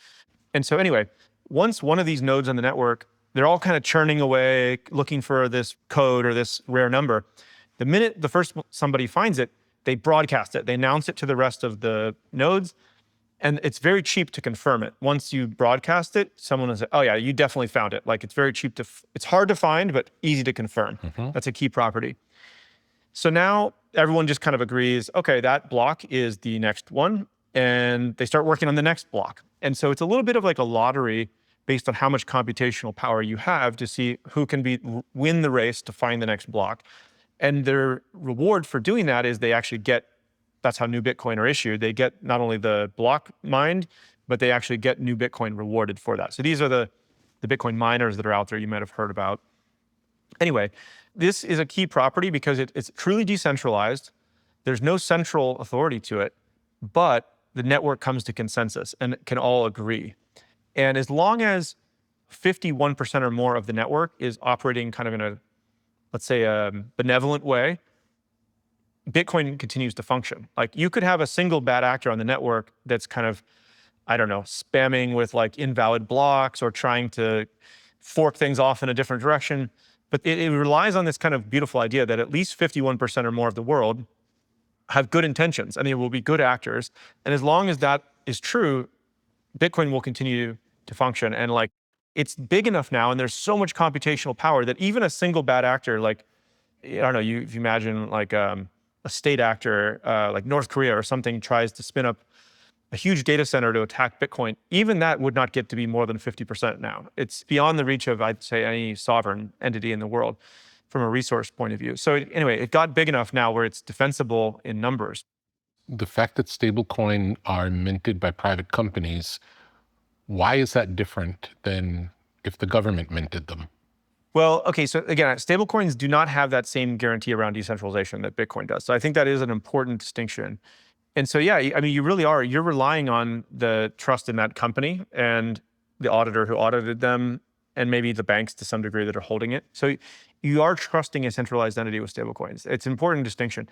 And so anyway, once one of these nodes on the network, they're all kind of churning away, looking for this code or this rare number. The minute the first somebody finds it, they broadcast it. They announce it to the rest of the nodes. And it's very cheap to confirm it. Once you broadcast it, someone will say, oh yeah, you definitely found it. Like it's very cheap it's hard to find, but easy to confirm. Mm-hmm. That's a key property. So now everyone just kind of agrees, okay, that block is the next one. And they start working on the next block. And so it's a little bit of like a lottery based on how much computational power you have to see who can win the race to find the next block. And their reward for doing that is they actually get, that's how new Bitcoin are issued. They get not only the block mined, but they actually get new Bitcoin rewarded for that. So these are the Bitcoin miners that are out there you might have heard about. Anyway, this is a key property because it's truly decentralized. There's no central authority to it, but the network comes to consensus and can all agree. And as long as 51% or more of the network is operating kind of in a, let's say, a benevolent way, Bitcoin continues to function. Like you could have a single bad actor on the network that's kind of, I don't know, spamming with like invalid blocks or trying to fork things off in a different direction. But it relies on this kind of beautiful idea that at least 51% or more of the world have good intentions and they will be good actors. And as long as that is true, Bitcoin will continue to function. And like it's big enough now and there's so much computational power that even a single bad actor, like, I don't know, if you imagine like a state actor like North Korea or something tries to spin up a huge data center to attack Bitcoin, even that would not get to be more than 50% now. It's beyond the reach of, I'd say, any sovereign entity in the world from a resource point of view. So anyway, it got big enough now where it's defensible in numbers. The fact that stablecoin are minted by private companies, why is that different than if the government minted them? Well, okay, so again, stablecoins do not have that same guarantee around decentralization that Bitcoin does. So I think that is an important distinction. And so, yeah, I mean, you're relying on the trust in that company and the auditor who audited them and maybe the banks to some degree that are holding it. So you are trusting a centralized entity with stablecoins. It's an important distinction.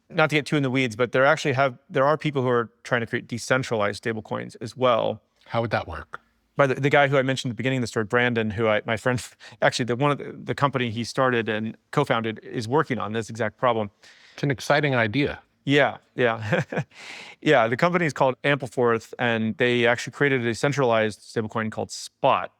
Not to get too in the weeds, but there are people who are trying to create decentralized stablecoins as well. How would that work? By the guy who I mentioned at the beginning of the story, Brandon, my friend, actually one of the company he started and co-founded is working on this exact problem. It's an exciting idea. Yeah. Yeah, the company is called Ampleforth, and they actually created a centralized stablecoin called Spot.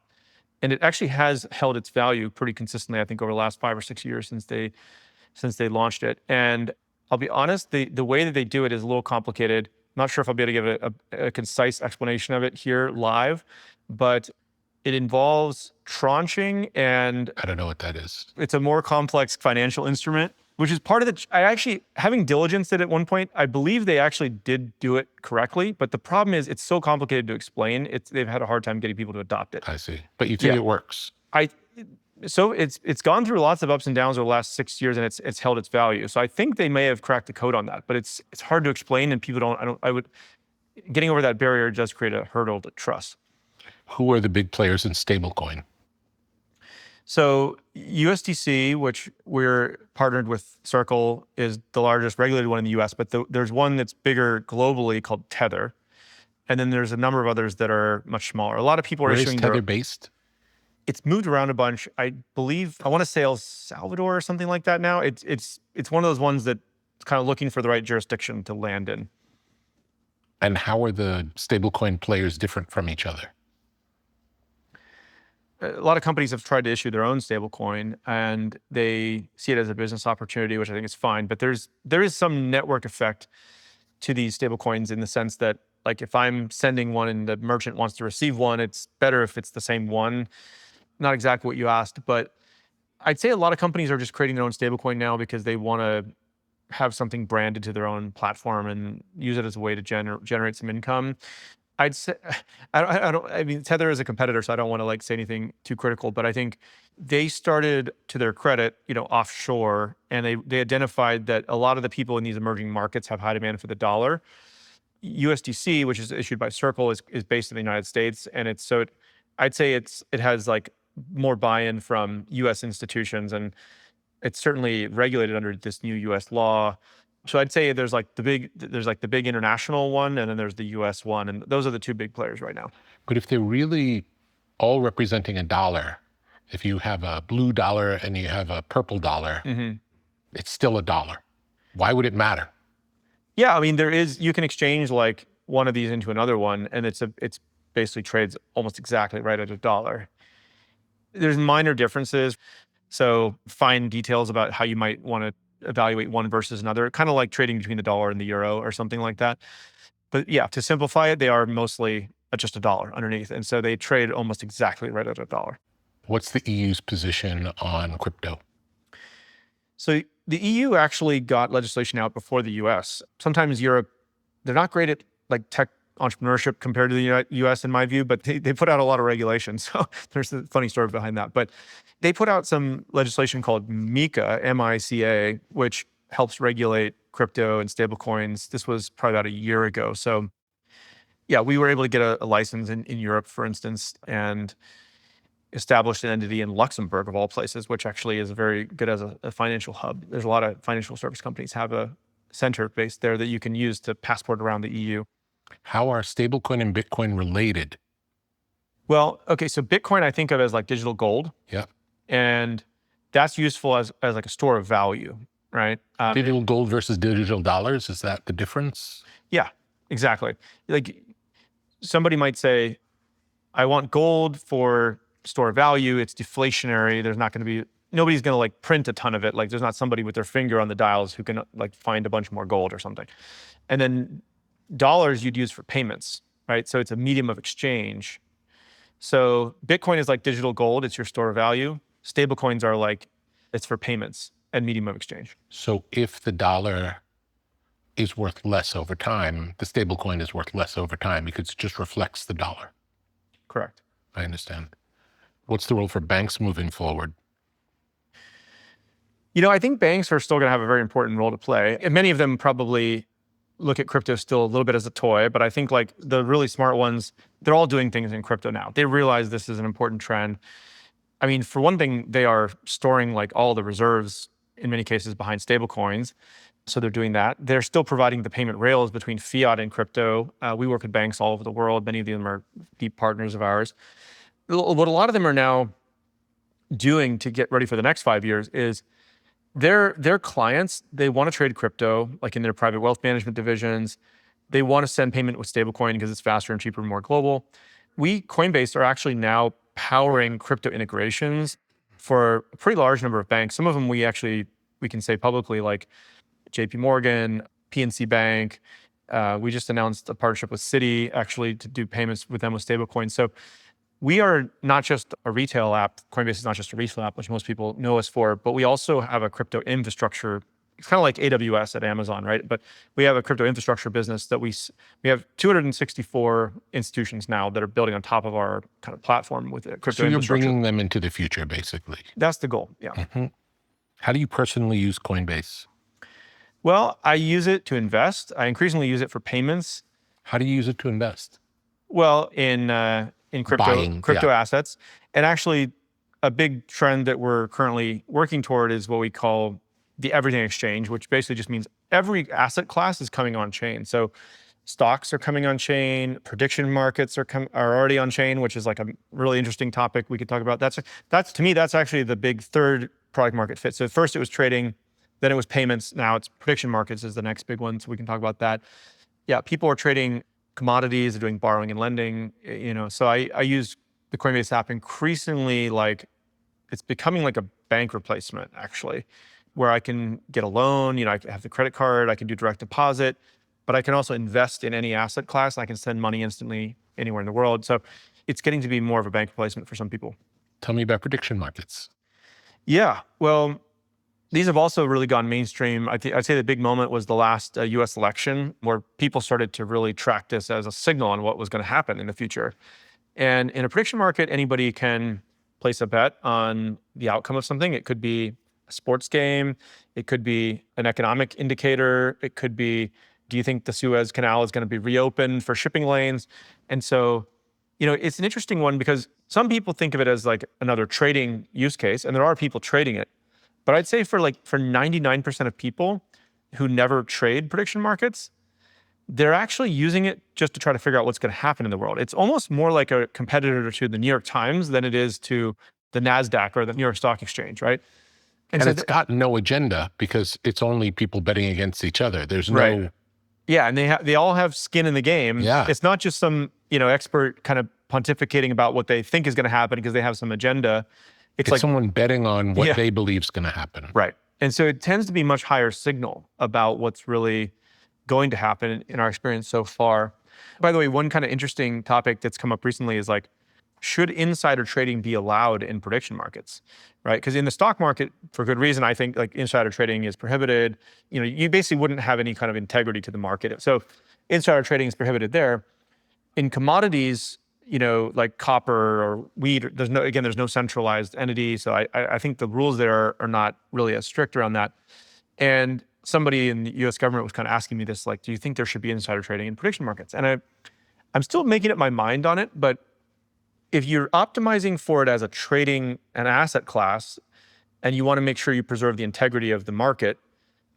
And it actually has held its value pretty consistently, I think, over the last 5 or 6 years since they launched it. And I'll be honest, the way that they do it is a little complicated. I'm not sure if I'll be able to give a concise explanation of it here live, but it involves tranching and... I don't know what that is. It's a more complex financial instrument which is part of the, I actually, having diligenced it at one point, I believe they actually did do it correctly, but the problem is it's so complicated to explain, they've had a hard time getting people to adopt it. I see. But you think it works? So it's gone through lots of ups and downs over the last 6 years, and it's held its value. So I think they may have cracked the code on that, but it's hard to explain, and people getting over that barrier does create a hurdle to trust. Who are the big players in stablecoin? So USDC, which we're partnered with Circle, is the largest regulated one in the US, but there's one that's bigger globally called Tether. And then there's a number of others that are much smaller. A lot of people are issuing Where is Tether based? It's moved around a bunch. I believe, I want to say El Salvador or something like that now. It's one of those ones that's kind of looking for the right jurisdiction to land in. And how are the stablecoin players different from each other? A lot of companies have tried to issue their own stablecoin, and they see it as a business opportunity, which I think is fine. But there is some network effect to these stablecoins in the sense that, like, if I'm sending one and the merchant wants to receive one, it's better if it's the same one. Not exactly what you asked, but I'd say a lot of companies are just creating their own stablecoin now because they want to have something branded to their own platform and use it as a way to generate some income. I'd say, I mean, Tether is a competitor, so I don't want to say anything too critical, but I think they started, to their credit, offshore, and they identified that a lot of the people in these emerging markets have high demand for the dollar. USDC, which is issued by Circle, is based in the United States, and I'd say it has more buy-in from U.S. institutions, and it's certainly regulated under this new U.S. law. So I'd say there's the big international one, and then there's the U.S. one, and those are the two big players right now. But if they're really all representing a dollar, if you have a blue dollar and you have a purple dollar, it's still a dollar. Why would it matter? Yeah, I mean, you can exchange one of these into another one, and it's basically trades almost exactly right at a dollar. There's minor differences, so fine details about how you might want to evaluate one versus another, kind of like trading between the dollar and the euro or something like that. But yeah, to simplify it, they are mostly just a dollar underneath, and so they trade almost exactly right at a dollar. What's the EU's position on crypto? So the EU actually got legislation out before the US. Sometimes Europe, they're not great at tech entrepreneurship compared to the US in my view, but they put out a lot of regulations. So there's a funny story behind that. But they put out some legislation called MiCA, M-I-C-A, which helps regulate crypto and stablecoins. This was probably about a year ago. So yeah, we were able to get a license in Europe, for instance, and established an entity in Luxembourg, of all places, which actually is very good as a financial hub. There's a lot of financial service companies have a center based there that you can use to passport around the EU. How are stablecoin and Bitcoin related? Well, okay, so Bitcoin I think of as digital gold. Yeah. And that's useful as a store of value, right? Digital gold versus digital dollars, is that the difference? Yeah, exactly. Somebody might say, I want gold for store of value, it's deflationary, nobody's going to print a ton of it. There's not somebody with their finger on the dials who can find a bunch more gold or something. And then dollars you'd use for payments, right? So it's a medium of exchange. So Bitcoin is like digital gold, it's your store of value. Stablecoins are it's for payments and medium of exchange. So if the dollar is worth less over time, the stablecoin is worth less over time because it just reflects the dollar. Correct. I understand. What's the role for banks moving forward? I think banks are still going to have a very important role to play. And many of them probably look at crypto still a little bit as a toy, but I think the really smart ones, they're all doing things in crypto now. They realize this is an important trend. I mean, for one thing, they are storing all the reserves in many cases behind stablecoins. So they're doing that. They're still providing the payment rails between fiat and crypto. We work with banks all over the world. Many of them are deep partners of ours. What a lot of them are now doing to get ready for the next 5 years is their clients, they want to trade crypto, in their private wealth management divisions. They want to send payment with stablecoin because it's faster and cheaper and more global. We, Coinbase, are actually now powering crypto integrations for a pretty large number of banks. Some of them we can say publicly, like JP Morgan, PNC Bank. We just announced a partnership with Citi actually to do payments with them with stablecoins. So we are not just a retail app. Coinbase is not just a retail app, which most people know us for, but we also have a crypto infrastructure it's kind of like AWS at Amazon, right? But we have a crypto infrastructure business that we have 264 institutions now that are building on top of our kind of platform with crypto So you're infrastructure. bringing them into the future, basically. That's the goal, yeah. Mm-hmm. How do you personally use Coinbase? Well, I use it to invest. I increasingly use it for payments. How do you use it to invest? Well, in crypto assets. And actually, a big trend that we're currently working toward is what we call the everything exchange, which basically just means every asset class is coming on chain. So stocks are coming on chain, prediction markets are already on chain, which is like a really interesting topic we could talk about. That's to me, that's actually the big third product market fit. So first it was trading, then it was payments. Now it's prediction markets is the next big one. So we can talk about that. Yeah, people are trading commodities, they're doing borrowing and lending, so I use the Coinbase app increasingly like it's becoming like a bank replacement actually, where I can get a loan, I have the credit card, I can do direct deposit, but I can also invest in any asset class. I can send money instantly anywhere in the world. So it's getting to be more of a bank replacement for some people. Tell me about prediction markets. Yeah, well, these have also really gone mainstream. I'd say the big moment was the last US election where people started to really track this as a signal on what was going to happen in the future. And in a prediction market, anybody can place a bet on the outcome of something. It could be a sports game. It could be an economic indicator. It could be, do you think the Suez Canal is going to be reopened for shipping lanes? And so, it's an interesting one because some people think of it as like another trading use case, and there are people trading it. But I'd say for 99% of people who never trade prediction markets, they're actually using it just to try to figure out what's going to happen in the world. It's almost more like a competitor to the New York Times than it is to the Nasdaq or the New York Stock Exchange, right? And so it's got no agenda because it's only people betting against each other. There's no... Right. Yeah, and they all have skin in the game. Yeah. It's not just some, expert kind of pontificating about what they think is going to happen because they have some agenda. It's like someone betting on what they believe is going to happen. Right. And so it tends to be much higher signal about what's really going to happen in our experience so far. By the way, one kind of interesting topic that's come up recently is like, should insider trading be allowed in prediction markets, right? Because in the stock market, for good reason, I think like insider trading is prohibited. You basically wouldn't have any kind of integrity to the market. So insider trading is prohibited there. In commodities, like copper or wheat, there's no centralized entity. So I think the rules there are not really as strict around that. And somebody in the US government was kind of asking me this, like, do you think there should be insider trading in prediction markets? And I'm still making up my mind on it, but if you're optimizing for it as an asset class, and you want to make sure you preserve the integrity of the market,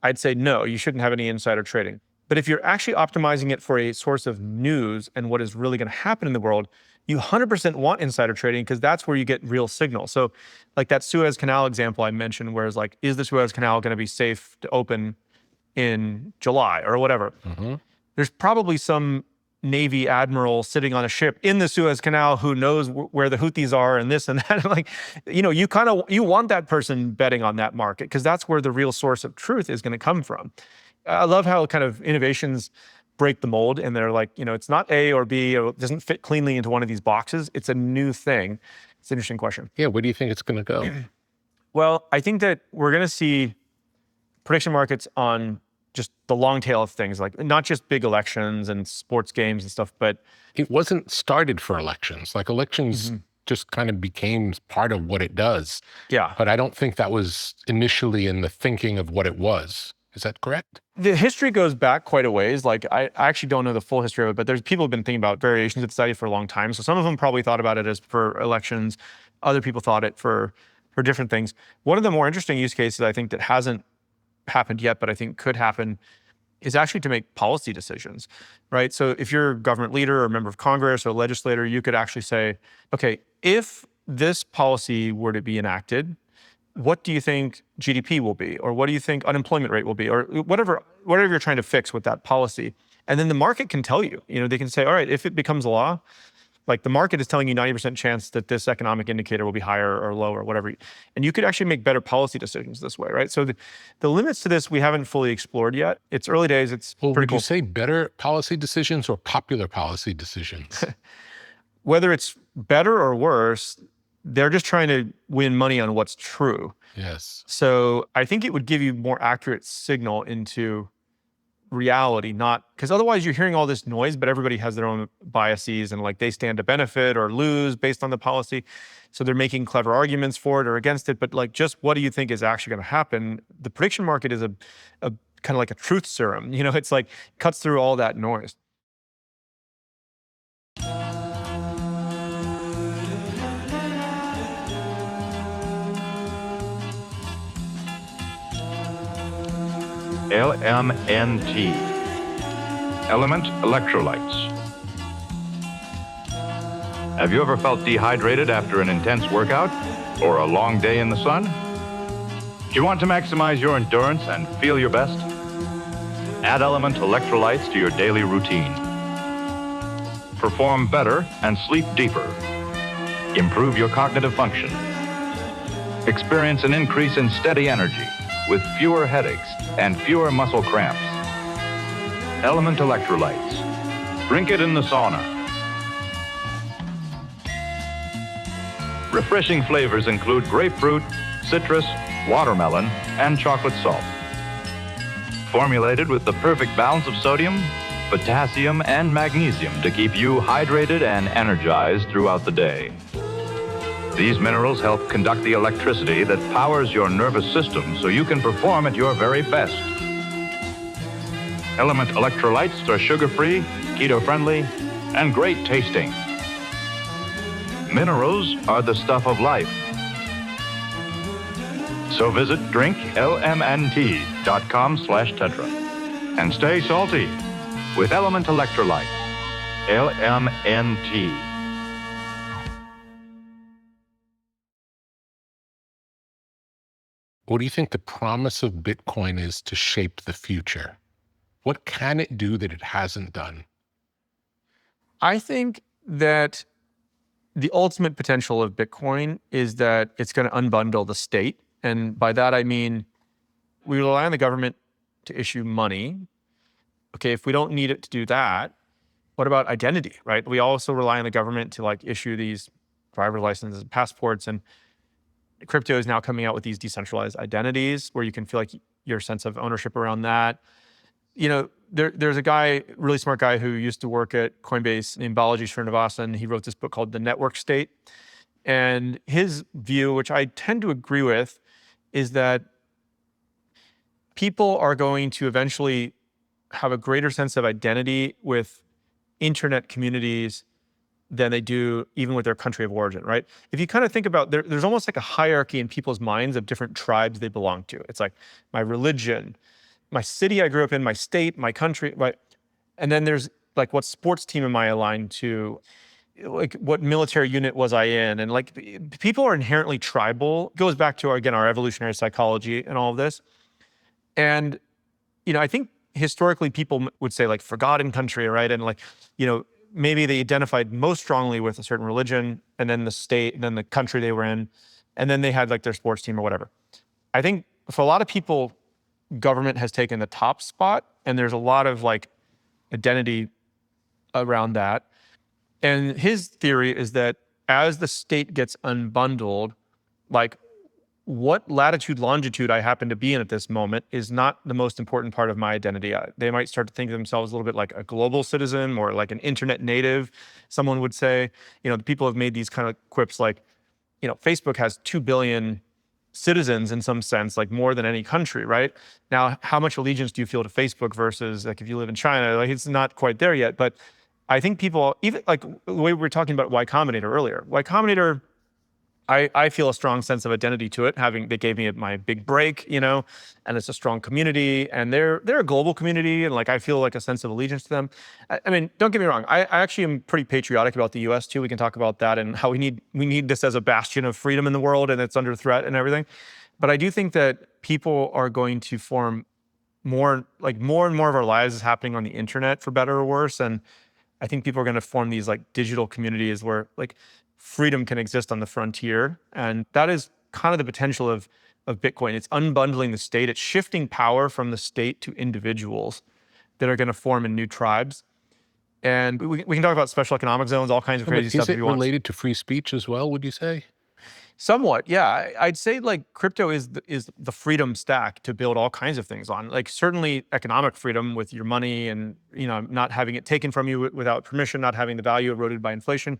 I'd say no, you shouldn't have any insider trading. But if you're actually optimizing it for a source of news and what is really going to happen in the world, you 100% want insider trading because that's where you get real signal. So like that Suez Canal example I mentioned, where it's like, is the Suez Canal going to be safe to open in July or whatever? Mm-hmm. There's probably some Navy admiral sitting on a ship in the Suez Canal who knows where the Houthis are and this and that. Like, you want that person betting on that market because that's where the real source of truth is going to come from. I love how kind of innovations break the mold and they're like, it's not A or B, or it doesn't fit cleanly into one of these boxes. It's a new thing. It's an interesting question. Yeah, where do you think it's going to go? Well, I think that we're going to see prediction markets on just the long tail of things, like not just big elections and sports games and stuff, but... It wasn't started for elections. Like elections just kind of became part of what it does. Yeah. But I don't think that was initially in the thinking of what it was. Is that correct? The history goes back quite a ways. Like I actually don't know the full history of it, but there's people have been thinking about variations of the study for a long time. So some of them probably thought about it as for elections. Other people thought it for different things. One of the more interesting use cases I think that hasn't happened yet, but I think could happen, is actually to make policy decisions, right? So if you're a government leader or a member of Congress or a legislator, you could actually say, okay, if this policy were to be enacted, what do you think GDP will be? Or what do you think unemployment rate will be? Or whatever you're trying to fix with that policy. And then the market can tell you, they can say, all right, if it becomes a law, like the market is telling you 90% chance that this economic indicator will be higher or lower, or whatever. And you could actually make better policy decisions this way, right? So the limits to this we haven't fully explored yet. It's early days, it's pretty would cool. You say better policy decisions or popular policy decisions? Whether it's better or worse, they're just trying to win money on what's true. Yes. So I think it would give you more accurate signal into reality, not because otherwise you're hearing all this noise, but everybody has their own biases and like they stand to benefit or lose based on the policy. So they're making clever arguments for it or against it. But like, just what do you think is actually going to happen? The prediction market is a kind of like a truth serum. You know, it's like cuts through all that noise. LMNT, element electrolytes. Have you ever felt dehydrated after an intense workout or a long day in the sun? Do you want to maximize your endurance and feel your best? Add element electrolytes to your daily routine. Perform better and sleep deeper. Improve your cognitive function. Experience an increase in steady energy with fewer headaches and fewer muscle cramps. Element electrolytes. Drink it in the sauna. Refreshing flavors include grapefruit, citrus, watermelon, and chocolate salt. Formulated with the perfect balance of sodium, potassium, and magnesium to keep you hydrated and energized throughout the day. These minerals help conduct the electricity that powers your nervous system so you can perform at your very best. Element electrolytes are sugar-free, keto-friendly, and great tasting. Minerals are the stuff of life. So visit drinklmnt.com/tetra and stay salty with Element Electrolytes. LMNT. What do you think the promise of Bitcoin is to shape the future? What can it do that it hasn't done? I think that the ultimate potential of Bitcoin is that it's going to unbundle the state. And by that, I mean, we rely on the government to issue money. Okay, if we don't need it to do that, what about identity, right? We also rely on the government to like issue these driver's licenses and passports, and crypto is now coming out with these decentralized identities where you can feel like your sense of ownership around that. You know, there's a guy, really smart guy who used to work at Coinbase named Balaji Srinivasan. He wrote this book called The Network State. And his view, which I tend to agree with, is that people are going to eventually have a greater sense of identity with internet communities than they do even with their country of origin, right? If you kind of think about, there's almost like a hierarchy in people's minds of different tribes they belong to. It's like my religion, my city I grew up in, my state, my country, right? And then there's like, what sports team am I aligned to? Like, what military unit was I in? And like, people are inherently tribal. It goes back to, again, our evolutionary psychology and all of this. And, you know, I think historically people would say like forgotten country, right? And like, you know, maybe they identified most strongly with a certain religion, and then the state, and then the country they were in, and then they had like their sports team or whatever. I think for a lot of people, government has taken the top spot, and there's a lot of like identity around that. And his theory is that as the state gets unbundled, like what latitude, longitude I happen to be in at this moment is not the most important part of my identity. They might start to think of themselves a little bit like a global citizen or like an internet native, someone would say. You know, the people have made these kind of quips like, you know, Facebook has 2 billion citizens in some sense, like more than any country, right? Now, how much allegiance do you feel to Facebook versus like if you live in China? Like, it's not quite there yet, but I think people, even like the way we were talking about Y Combinator earlier, Y Combinator, I feel a strong sense of identity to it. They gave me my big break, you know, and it's a strong community, and they're a global community, and like I feel like a sense of allegiance to them. I mean, don't get me wrong. I actually am pretty patriotic about the U.S. too. We can talk about that and how we need this as a bastion of freedom in the world, and it's under threat and everything. But I do think that people are going to form more and more of our lives is happening on the internet, for better or worse, and I think people are going to form these like digital communities where like freedom can exist on the frontier. And that is kind of the potential of Bitcoin. It's unbundling the state. It's shifting power from the state to individuals that are going to form in new tribes. And we can talk about special economic zones, all kinds of crazy stuff Is it if you want. related to free speech as well, would you say? Somewhat, yeah. I'd say like crypto is the freedom stack to build all kinds of things on. Like certainly economic freedom with your money and not having it taken from you without permission, not having the value eroded by inflation.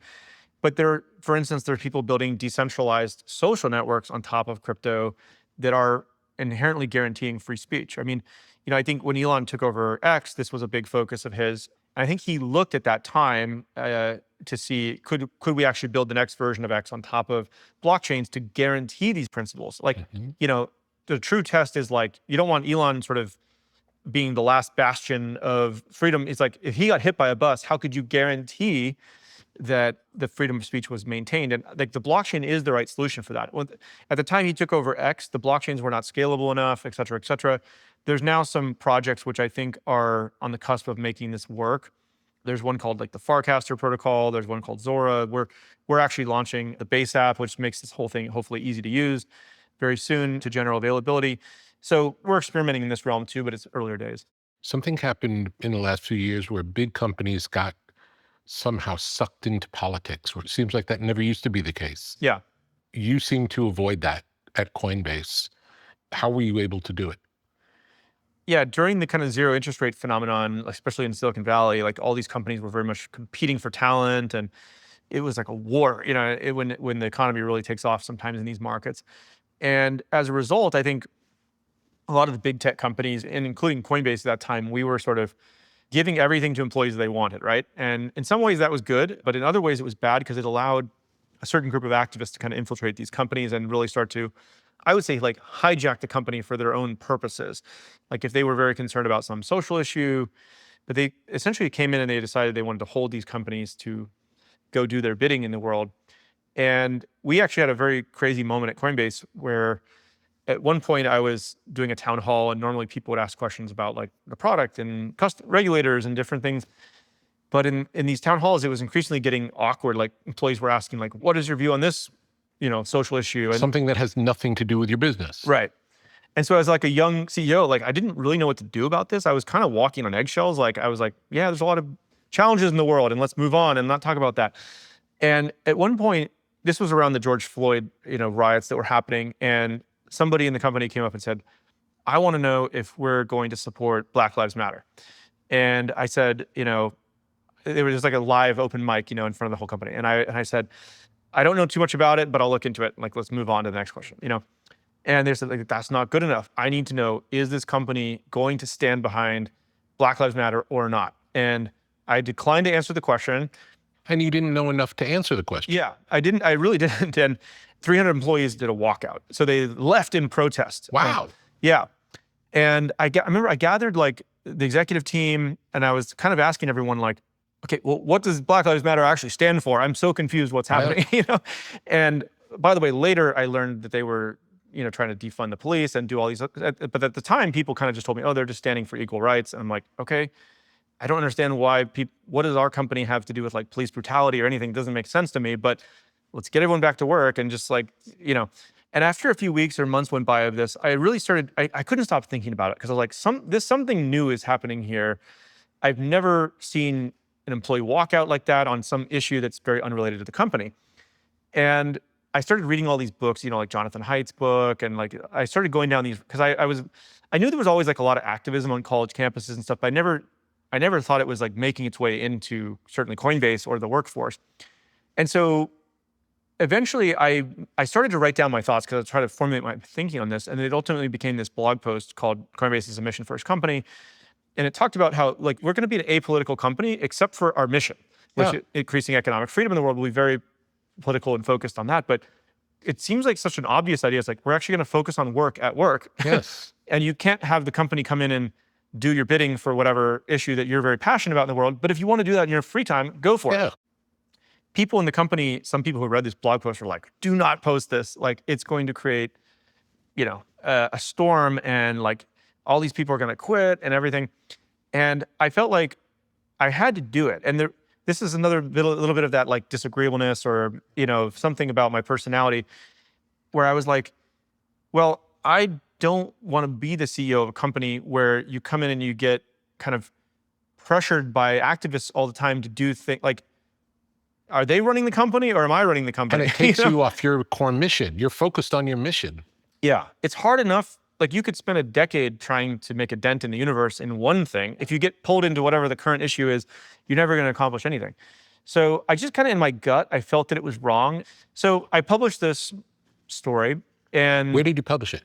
But for instance, there's people building decentralized social networks on top of crypto that are inherently guaranteeing free speech. I mean, I think when Elon took over X, this was a big focus of his. I think he looked at that time to see could we actually build the next version of X on top of blockchains to guarantee these principles. Like, the true test is like, you don't want Elon sort of being the last bastion of freedom. It's like, if he got hit by a bus, how could you guarantee that the freedom of speech was maintained? And like the blockchain is the right solution for that. At the time he took over X, the blockchains were not scalable enough, et cetera, et cetera. There's now some projects which I think are on the cusp of making this work. There's one called like the Farcaster protocol. There's one called Zora. We're actually launching the base app, which makes this whole thing hopefully easy to use very soon to general availability. So we're experimenting in this realm too, but it's earlier days. Something happened in the last few years where big companies got somehow sucked into politics, where it seems like that never used to be the case. Yeah. You seem to avoid that at Coinbase. How were you able to do it? Yeah, during the kind of zero interest rate phenomenon, especially in Silicon Valley, like all these companies were very much competing for talent, and it was like a war, when the economy really takes off sometimes in these markets. And as a result, I think a lot of the big tech companies, and including Coinbase at that time, we were sort of giving everything to employees they wanted, right? And in some ways that was good, but in other ways it was bad because it allowed a certain group of activists to kind of infiltrate these companies and really start to, I would say, like hijack the company for their own purposes. Like if they were very concerned about some social issue, but they essentially came in and they decided they wanted to hold these companies to go do their bidding in the world. And we actually had a very crazy moment at Coinbase where at one point I was doing a town hall, and normally people would ask questions about like the product and regulators and different things. But in these town halls, it was increasingly getting awkward. Like employees were asking like, what is your view on this, social issue? And something that has nothing to do with your business. right. And so as like a young CEO, like I didn't really know what to do about this. I was kind of walking on eggshells. Like I was like, yeah, there's a lot of challenges in the world and let's move on and not talk about that. And at one point, this was around the George Floyd, riots that were happening. And somebody in the company came up and said, I want to know if we're going to support Black Lives Matter. And I said, it was just like a live open mic, in front of the whole company. And I said, I don't know too much about it, but I'll look into it. Like, let's move on to the next question, And they said, like, that's not good enough. I need to know, is this company going to stand behind Black Lives Matter or not? And I declined to answer the question. And you didn't know enough to answer the question. Yeah, I really didn't. And 300 employees did a walkout. So they left in protest. Wow. Yeah. And I remember I gathered like the executive team and I was kind of asking everyone like, okay, well, what does Black Lives Matter actually stand for? I'm so confused what's happening, And by the way, later I learned that they were, trying to defund the police and do all these, but at the time people kind of just told me, oh, they're just standing for equal rights. And I'm like, okay, I don't understand why what does our company have to do with like police brutality or anything? It doesn't make sense to me, but let's get everyone back to work and just like, And after a few weeks or months went by of this, I really started, I couldn't stop thinking about it because I was like, something new is happening here. I've never seen an employee walk out like that on some issue that's very unrelated to the company. And I started reading all these books, like Jonathan Haidt's book. And like, I started going down these, because I knew there was always like a lot of activism on college campuses and stuff, but I never thought it was like making its way into certainly Coinbase or the workforce. And so eventually I started to write down my thoughts because I was trying to formulate my thinking on this. And it ultimately became this blog post called Coinbase is a Mission First Company. And it talked about how like we're going to be an apolitical company except for our mission, which increasing economic freedom in the world will be very political and focused on that. But it seems like such an obvious idea. It's like we're actually going to focus on work at work. Yes. And you can't have the company come in and do your bidding for whatever issue that you're very passionate about in the world. But if you want to do that in your free time, go for it. People in the company, some people who read this blog post were like, do not post this. Like it's going to create, a storm and like all these people are going to quit and everything. And I felt like I had to do it. And this is another little bit of that like disagreeableness or, something about my personality where I was like, well, I don't want to be the CEO of a company where you come in and you get kind of pressured by activists all the time to do things like, are they running the company or am I running the company? And it takes you off your core mission. You're focused on your mission. Yeah, it's hard enough. Like you could spend a decade trying to make a dent in the universe in one thing. If you get pulled into whatever the current issue is, you're never going to accomplish anything. So I just kind of in my gut, I felt that it was wrong. So I published this story and Where did you publish it?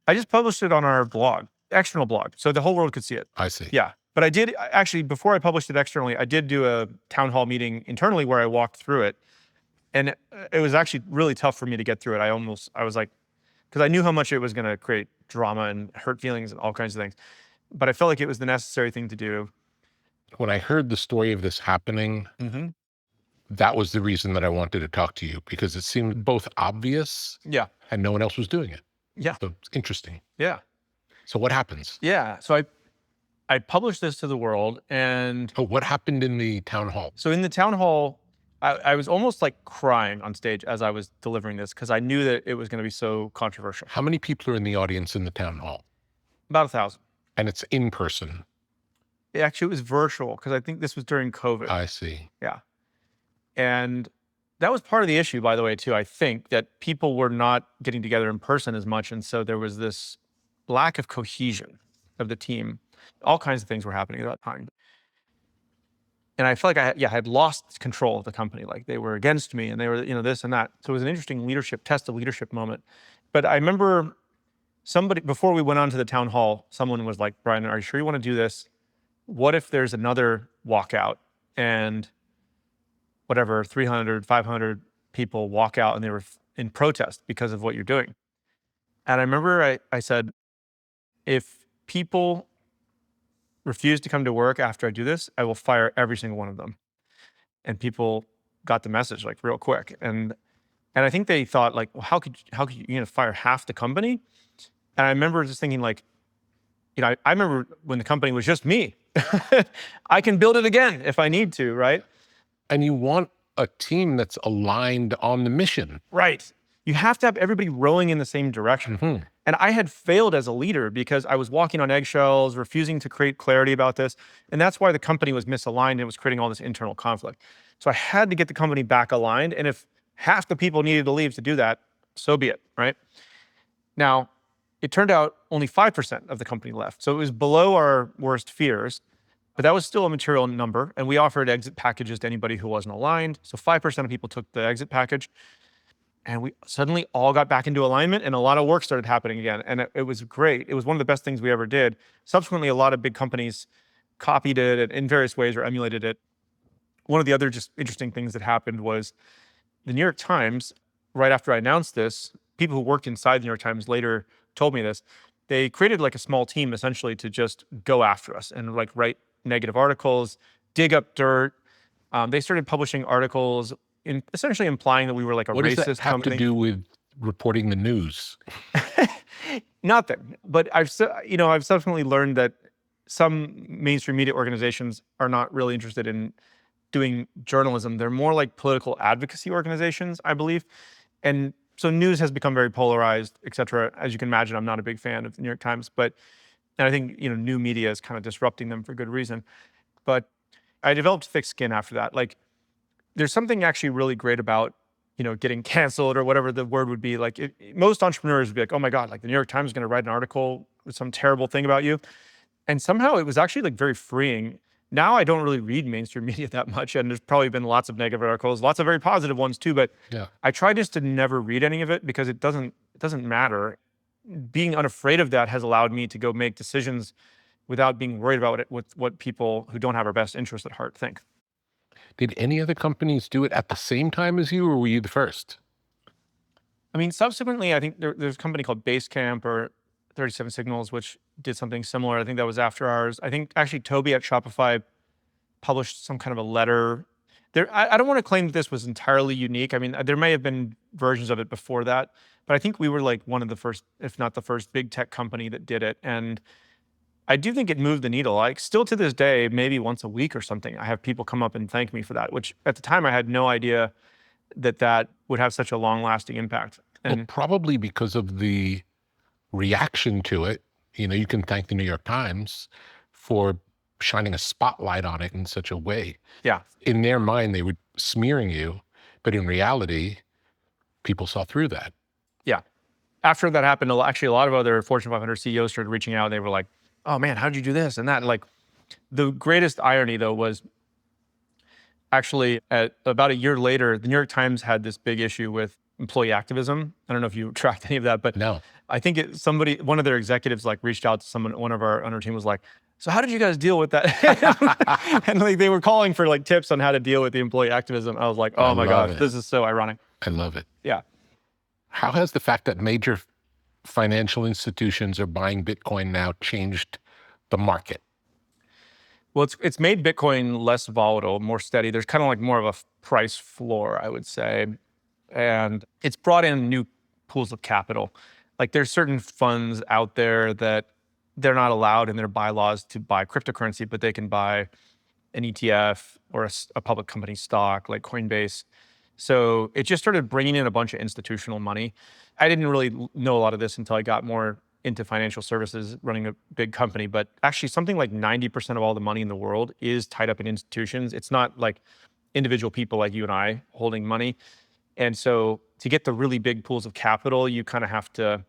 I just published it on our blog, external blog. So the whole world could see it. I see. Yeah. But I did actually, before I published it externally, I did do a town hall meeting internally where I walked through it. And it was actually really tough for me to get through it. I was like, because I knew how much it was going to create drama and hurt feelings and all kinds of things. But I felt like it was the necessary thing to do. When I heard the story of this happening, that was the reason that I wanted to talk to you, because it seemed both obvious and no one else was doing it. Yeah. So it's interesting. Yeah. So what happens? Yeah. So I published this to the world and... Oh, what happened in the town hall? So in the town hall, I was almost like crying on stage as I was delivering this because I knew that it was going to be so controversial. How many people are in the audience in the town hall? About 1,000. And it's in person? Actually, it was virtual because I think this was during COVID. I see. Yeah. And that was part of the issue, by the way, too. I think that people were not getting together in person as much. And so there was this lack of cohesion of the team. All kinds of things were happening at that time. And I felt like I had lost control of the company. Like they were against me and they were, this and that. So it was an interesting test of leadership moment. But I remember somebody, before we went on to the town hall, someone was like, Brian, are you sure you want to do this? What if there's another walkout and whatever, 300, 500 people walk out and they were in protest because of what you're doing? And I remember I said, if people refuse to come to work after I do this, I will fire every single one of them. And people got the message like real quick. And I think they thought like, well, how could you fire half the company? And I remember just thinking like, I remember when the company was just me. I can build it again if I need to, right? And you want a team that's aligned on the mission. Right. You have to have everybody rowing in the same direction. And I had failed as a leader because I was walking on eggshells, refusing to create clarity about this. And that's why the company was misaligned and it was creating all this internal conflict. So I had to get the company back aligned. And if half the people needed to leave to do that, so be it, right? Now, it turned out only 5% of the company left. So it was below our worst fears, but that was still a material number. And we offered exit packages to anybody who wasn't aligned. So 5% of people took the exit package. And we suddenly all got back into alignment and a lot of work started happening again. And it was great. It was one of the best things we ever did. Subsequently, a lot of big companies copied it and in various ways or emulated it. One of the other just interesting things that happened was the New York Times, right after I announced this, people who worked inside the New York Times later told me this. They created like a small team essentially to just go after us and like write negative articles, dig up dirt. They started publishing articles essentially implying that we were like a racist company. What does that have to do with reporting the news? Nothing. But I've subsequently learned that some mainstream media organizations are not really interested in doing journalism. They're more like political advocacy organizations, I believe. And so news has become very polarized, et cetera. As you can imagine, I'm not a big fan of the New York Times, and I think, new media is kind of disrupting them for good reason. But I developed thick skin after that. Like, there's something actually really great about, getting canceled or whatever the word would be. Like most entrepreneurs would be like, oh my God, like the New York Times is going to write an article with some terrible thing about you. And somehow it was actually like very freeing. Now I don't really read mainstream media that much. And there's probably been lots of negative articles, lots of very positive ones too. But I try just to never read any of it because it doesn't matter. Being unafraid of that has allowed me to go make decisions without being worried about it with what people who don't have our best interest at heart think. Did any other companies do it at the same time as you, or were you the first? I mean, subsequently, I think there's a company called Basecamp or 37 Signals, which did something similar. I think that was after ours. I think actually Toby at Shopify published some kind of a letter. I don't want to claim that this was entirely unique. I mean, there may have been versions of it before that, but I think we were like one of the first, if not the first, big tech company that did it. And I do think it moved the needle. Like still to this day, maybe once a week or something, I have people come up and thank me for that, which at the time I had no idea that would have such a long lasting impact. And well, probably because of the reaction to it. You can thank the New York Times for shining a spotlight on it in such a way. Yeah. In their mind, they were smearing you, but in reality, people saw through that. Yeah. After that happened, actually a lot of other Fortune 500 CEOs started reaching out. They were like, oh man, how'd you do this and that? And like the greatest irony though was actually at about a year later, the New York Times had this big issue with employee activism. I don't know if you tracked any of that, but No. I think one of their executives like reached out to someone, one of our on our team was like, so how did you guys deal with that? And like they were calling for like tips on how to deal with the employee activism. I was like, oh my gosh, this is so ironic. I love it. Yeah. How has the fact that major financial institutions are buying Bitcoin now changed the market? Well, it's made Bitcoin less volatile, more steady. There's kind of like more of a price floor, I would say. And it's brought in new pools of capital. Like there's certain funds out there that they're not allowed in their bylaws to buy cryptocurrency, but they can buy an ETF or a public company stock like Coinbase. So it just started bringing in a bunch of institutional money. I didn't really know a lot of this until I got more into financial services, running a big company, but actually something like 90% of all the money in the world is tied up in institutions. It's not like individual people like you and I holding money. And so to get the really big pools of capital, you kind of have to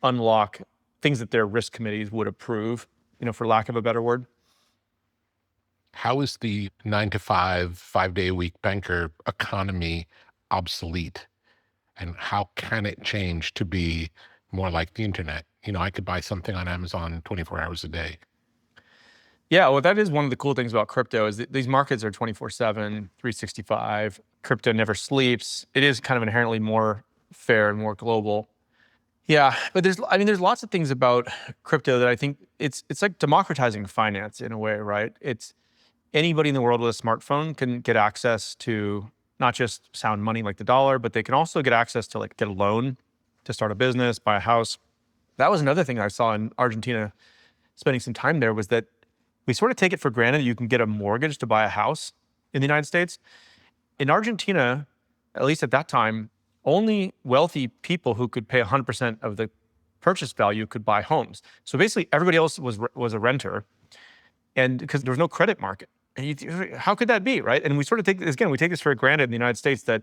unlock things that their risk committees would approve, for lack of a better word. How is the 9-to-5, 5-day-a-week banker economy obsolete? And how can it change to be more like the internet? I could buy something on Amazon 24 hours a day. Yeah, well, that is one of the cool things about crypto is that these markets are 24/7, 365. Crypto never sleeps. It is kind of inherently more fair and more global. Yeah, but there's lots of things about crypto that I think it's like democratizing finance in a way, right? It's anybody in the world with a smartphone can get access to not just sound money like the dollar, but they can also get access to like get a loan to start a business, buy a house. That was another thing I saw in Argentina, spending some time there, was that we sort of take it for granted you can get a mortgage to buy a house in the United States. In Argentina, at least at that time, only wealthy people who could pay 100% of the purchase value could buy homes. So basically everybody else was a renter, and because there was no credit market. And how could that be, right? And we sort of take this for granted in the United States that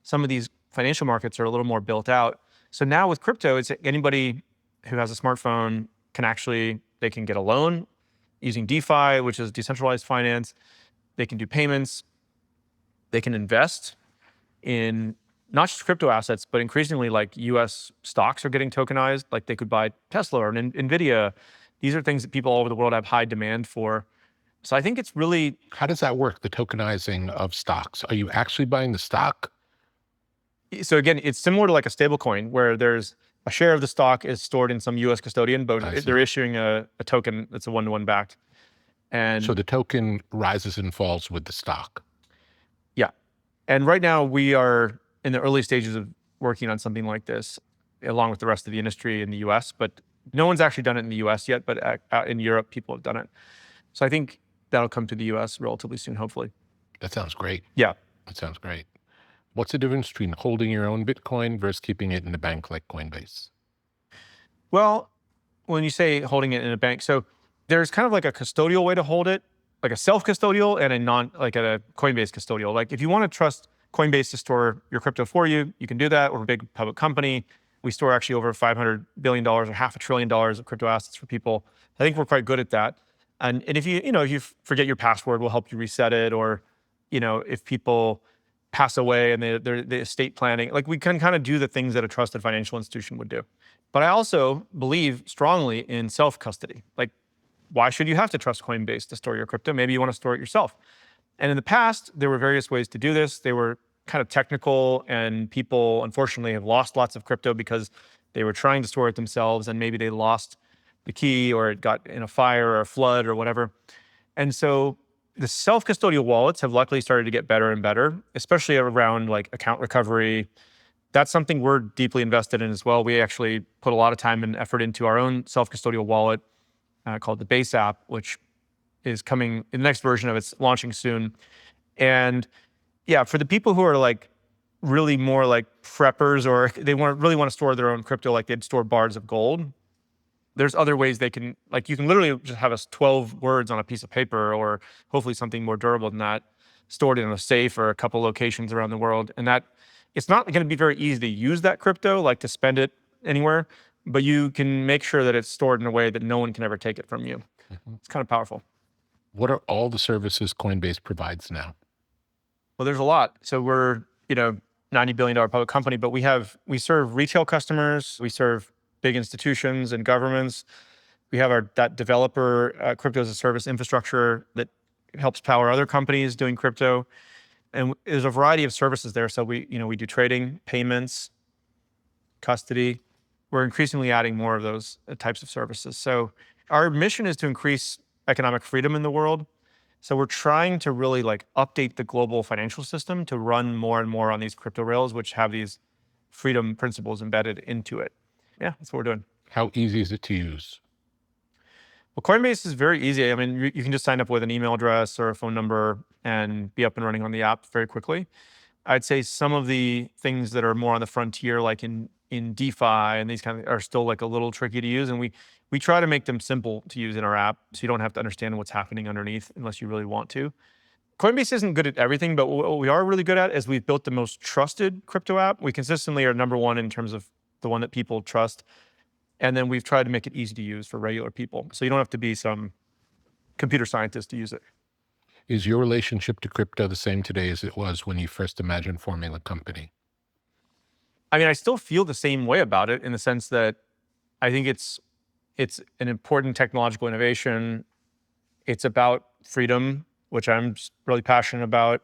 some of these financial markets are a little more built out. So now with crypto, it's anybody who has a smartphone they can get a loan using DeFi, which is decentralized finance. They can do payments. They can invest in not just crypto assets, but increasingly like US stocks are getting tokenized. Like they could buy Tesla or NVIDIA. These are things that people all over the world have high demand for. So I think it's really... How does that work, the tokenizing of stocks? Are you actually buying the stock? So again, it's similar to like a stable coin where there's a share of the stock is stored in some US custodian, but they're issuing a token that's a one-to-one backed. And so the token rises and falls with the stock. Yeah. And right now we are in the early stages of working on something like this, along with the rest of the industry in the US, but no one's actually done it in the US yet, but in Europe, people have done it. So I think that'll come to the US relatively soon, hopefully. That sounds great. Yeah. That sounds great. What's the difference between holding your own Bitcoin versus keeping it in a bank like Coinbase? Well, when you say holding it in a bank, so there's kind of like a custodial way to hold it, like a self-custodial and a Coinbase custodial. Like if you want to trust Coinbase to store your crypto for you, you can do that. We're a big public company. We store actually over $500 billion or $500 billion of crypto assets for people. I think we're quite good at that. And if you forget your password, we'll help you reset it. Or, if people pass away and the estate planning, like we can kind of do the things that a trusted financial institution would do. But I also believe strongly in self-custody. Like, why should you have to trust Coinbase to store your crypto? Maybe you want to store it yourself. And in the past, there were various ways to do this. They were kind of technical, and people, unfortunately, have lost lots of crypto because they were trying to store it themselves, and maybe they lost the key, or it got in a fire or a flood or whatever. And so the self-custodial wallets have luckily started to get better and better, especially around like account recovery. That's something we're deeply invested in as well. We actually put a lot of time and effort into our own self-custodial wallet called the Base app, which is coming in the next version of it's launching soon. And yeah, for the people who are like really more like preppers, or they really want to store their own crypto, like they'd store bars of gold, There's other ways they can, like you can literally just have us 12 words on a piece of paper, or hopefully something more durable than that, stored in a safe or a couple locations around the world. And that it's not going to be very easy to use that crypto, like to spend it anywhere, but you can make sure that it's stored in a way that no one can ever take it from you. It's kind of powerful. What are all the services Coinbase provides now? Well, there's a lot. So we're, $90 billion public company, but we serve retail customers, we serve big institutions and governments. We have that developer crypto as a service infrastructure that helps power other companies doing crypto. And there's a variety of services there. So we do trading, payments, custody. We're increasingly adding more of those types of services. So our mission is to increase economic freedom in the world. So we're trying to really update the global financial system to run more and more on these crypto rails, which have these freedom principles embedded into it. Yeah, that's what we're doing. How easy is it to use? Well, Coinbase is very easy. I mean, you can just sign up with an email address or a phone number and be up and running on the app very quickly. I'd say some of the things that are more on the frontier, like in DeFi and these kind of, are still a little tricky to use. And we try to make them simple to use in our app, so you don't have to understand what's happening underneath unless you really want to. Coinbase isn't good at everything, but what we are really good at is we've built the most trusted crypto app. We consistently are number one in terms of the one that people trust. And then we've tried to make it easy to use for regular people. So you don't have to be some computer scientist to use it. Is your relationship to crypto the same today as it was when you first imagined forming the company? I mean, I still feel the same way about it in the sense that I think it's an important technological innovation. It's about freedom, which I'm really passionate about.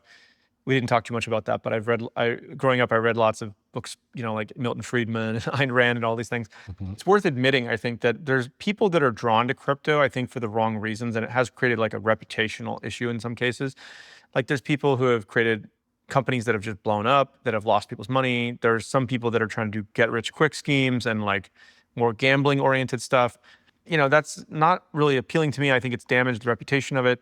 We didn't talk too much about that, but growing up, I read lots of books, like Milton Friedman and Ayn Rand and all these things. Mm-hmm. It's worth admitting, I think, that there's people that are drawn to crypto, I think, for the wrong reasons, and it has created a reputational issue in some cases. There's people who have created companies that have just blown up, that have lost people's money. There's some people that are trying to do get-rich-quick schemes and more gambling-oriented stuff. That's not really appealing to me. I think it's damaged the reputation of it.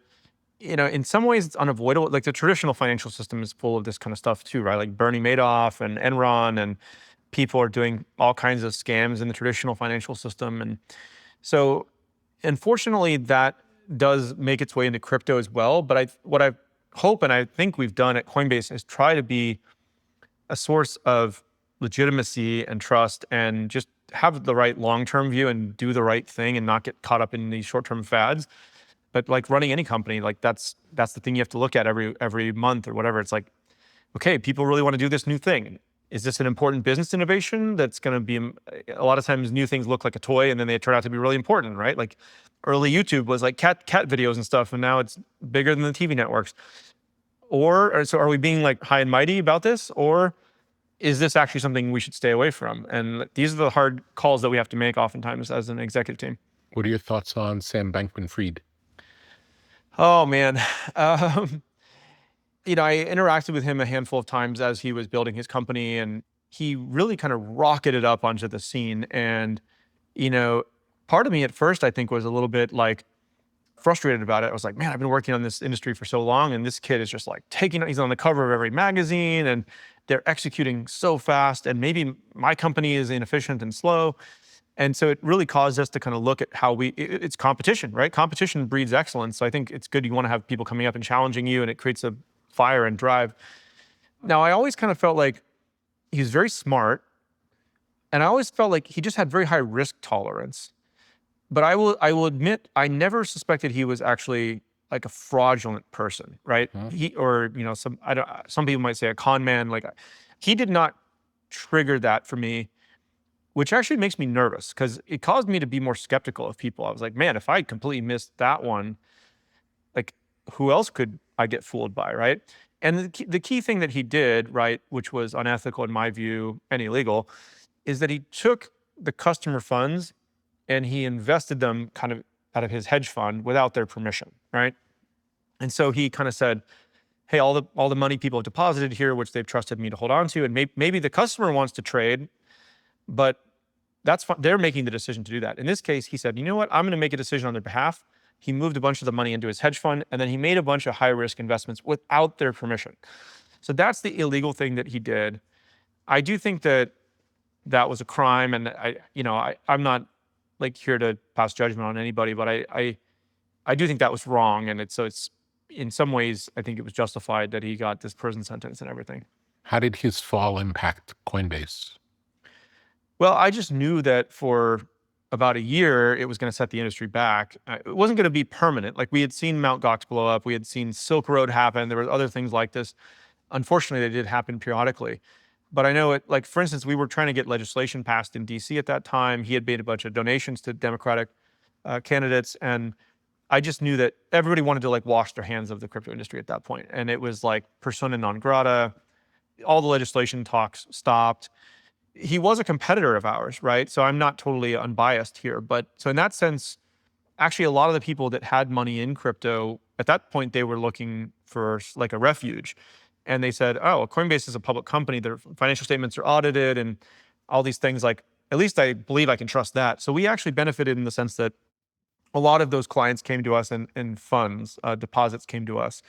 In some ways it's unavoidable. The traditional financial system is full of this kind of stuff too, right? Bernie Madoff and Enron, and people are doing all kinds of scams in the traditional financial system. And so unfortunately that does make its way into crypto as well. But what I hope and I think we've done at Coinbase is try to be a source of legitimacy and trust, and just have the right long-term view and do the right thing and not get caught up in these short-term fads. But running any company, that's the thing you have to look at every month or whatever. It's okay, people really want to do this new thing. Is this an important business innovation that's going to be, a lot of times new things look like a toy and then they turn out to be really important, right? Early YouTube was cat videos and stuff, and now it's bigger than the TV networks. So are we being high and mighty about this, or is this actually something we should stay away from? And these are the hard calls that we have to make oftentimes as an executive team. What are your thoughts on Sam Bankman-Fried? Oh, man. I interacted with him a handful of times as he was building his company, and he really kind of rocketed up onto the scene. And, part of me at first, I think, was a little bit frustrated about it. I was man, I've been working on this industry for so long, and this kid is just he's on the cover of every magazine, and they're executing so fast, and maybe my company is inefficient and slow. And so it really caused us to kind of look at how it's competition, right? Competition breeds excellence. So I think it's good. You want to have people coming up and challenging you, and it creates a fire and drive. Now, I always kind of felt he was very smart, and I always felt he just had very high risk tolerance. But I will admit, I never suspected he was actually a fraudulent person, right? Mm-hmm. Some people might say a con man. He did not trigger that for me, which actually makes me nervous because it caused me to be more skeptical of people. I was man, if I completely missed that one, who else could I get fooled by, right? And the key thing that he did, right, which was unethical in my view and illegal, is that he took the customer funds and he invested them kind of out of his hedge fund without their permission, right? And so he kind of said, hey, all the money people have deposited here, which they've trusted me to hold on to, and maybe the customer wants to trade, but that's fine. They're making the decision to do that. In this case, he said, you know what? I'm going to make a decision on their behalf. He moved a bunch of the money into his hedge fund, and then he made a bunch of high-risk investments without their permission. So that's the illegal thing that he did. I do think that was a crime, and I'm not like here to pass judgment on anybody, but I do think that was wrong. And it's in some ways, I think it was justified that he got this prison sentence and everything. How did his fall impact Coinbase? Well, I just knew that for about a year, it was going to set the industry back. It wasn't going to be permanent. Like we had seen Mt. Gox blow up. We had seen Silk Road happen. There were other things like this. Unfortunately, they did happen periodically. But I know it, like, for instance, we were trying to get legislation passed in DC at that time. He had made a bunch of donations to Democratic candidates. And I just knew that everybody wanted to like wash their hands of the crypto industry at that point. And it was like persona non grata. All the legislation talks stopped. He was a competitor of ours, right? So I'm not totally unbiased here. But so in that sense, actually a lot of the people that had money in crypto, at that point, they were looking for like a refuge. And they said, oh, Coinbase is a public company. Their financial statements are audited and all these things. Like, at least I believe I can trust that. So we actually benefited in the sense that a lot of those clients came to us and funds, deposits came to us.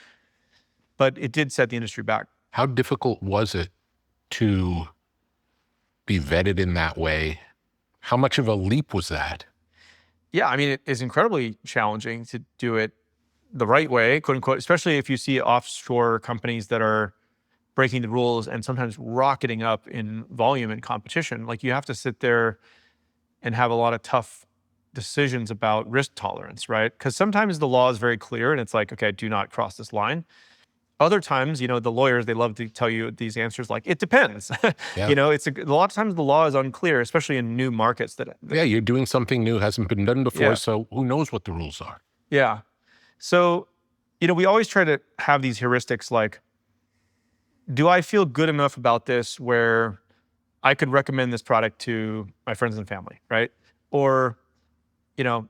But it did set the industry back. How difficult was it to be vetted in that way? How much of a leap was that? Yeah, I mean, it is incredibly challenging to do it the right way, quote unquote, especially if you see offshore companies that are breaking the rules and sometimes rocketing up in volume and competition. Like you have to sit there and have a lot of tough decisions about risk tolerance, right? Because sometimes the law is very clear and it's like, okay, do not cross this line. Other times, you know, the lawyers, they love to tell you these answers like, it depends. Yeah. You know, a lot of times the law is unclear, especially in new markets Yeah, you're doing something new, hasn't been done before, Yeah. so who knows what the rules are? Yeah. So, you know, we always try to have these heuristics like, do I feel good enough about this where I could recommend this product to my friends and family, right? Or, you know,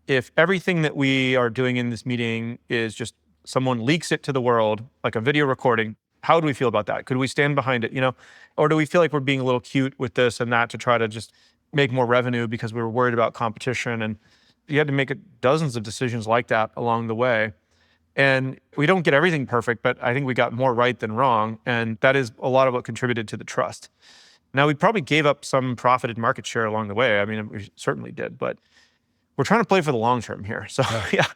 if everything that we are doing in this meeting is just someone leaks it to the world, like a video recording, how do we feel about that? Could we stand behind it, you know? Or do we feel like we're being a little cute with this and that to try to just make more revenue because we were worried about competition? And you had to make dozens of decisions like that along the way. And we don't get everything perfect, but I think we got more right than wrong. And that is a lot of what contributed to the trust. Now, we probably gave up some profited market share along the way. I mean, we certainly did, but we're trying to play for the long term here. So, yeah.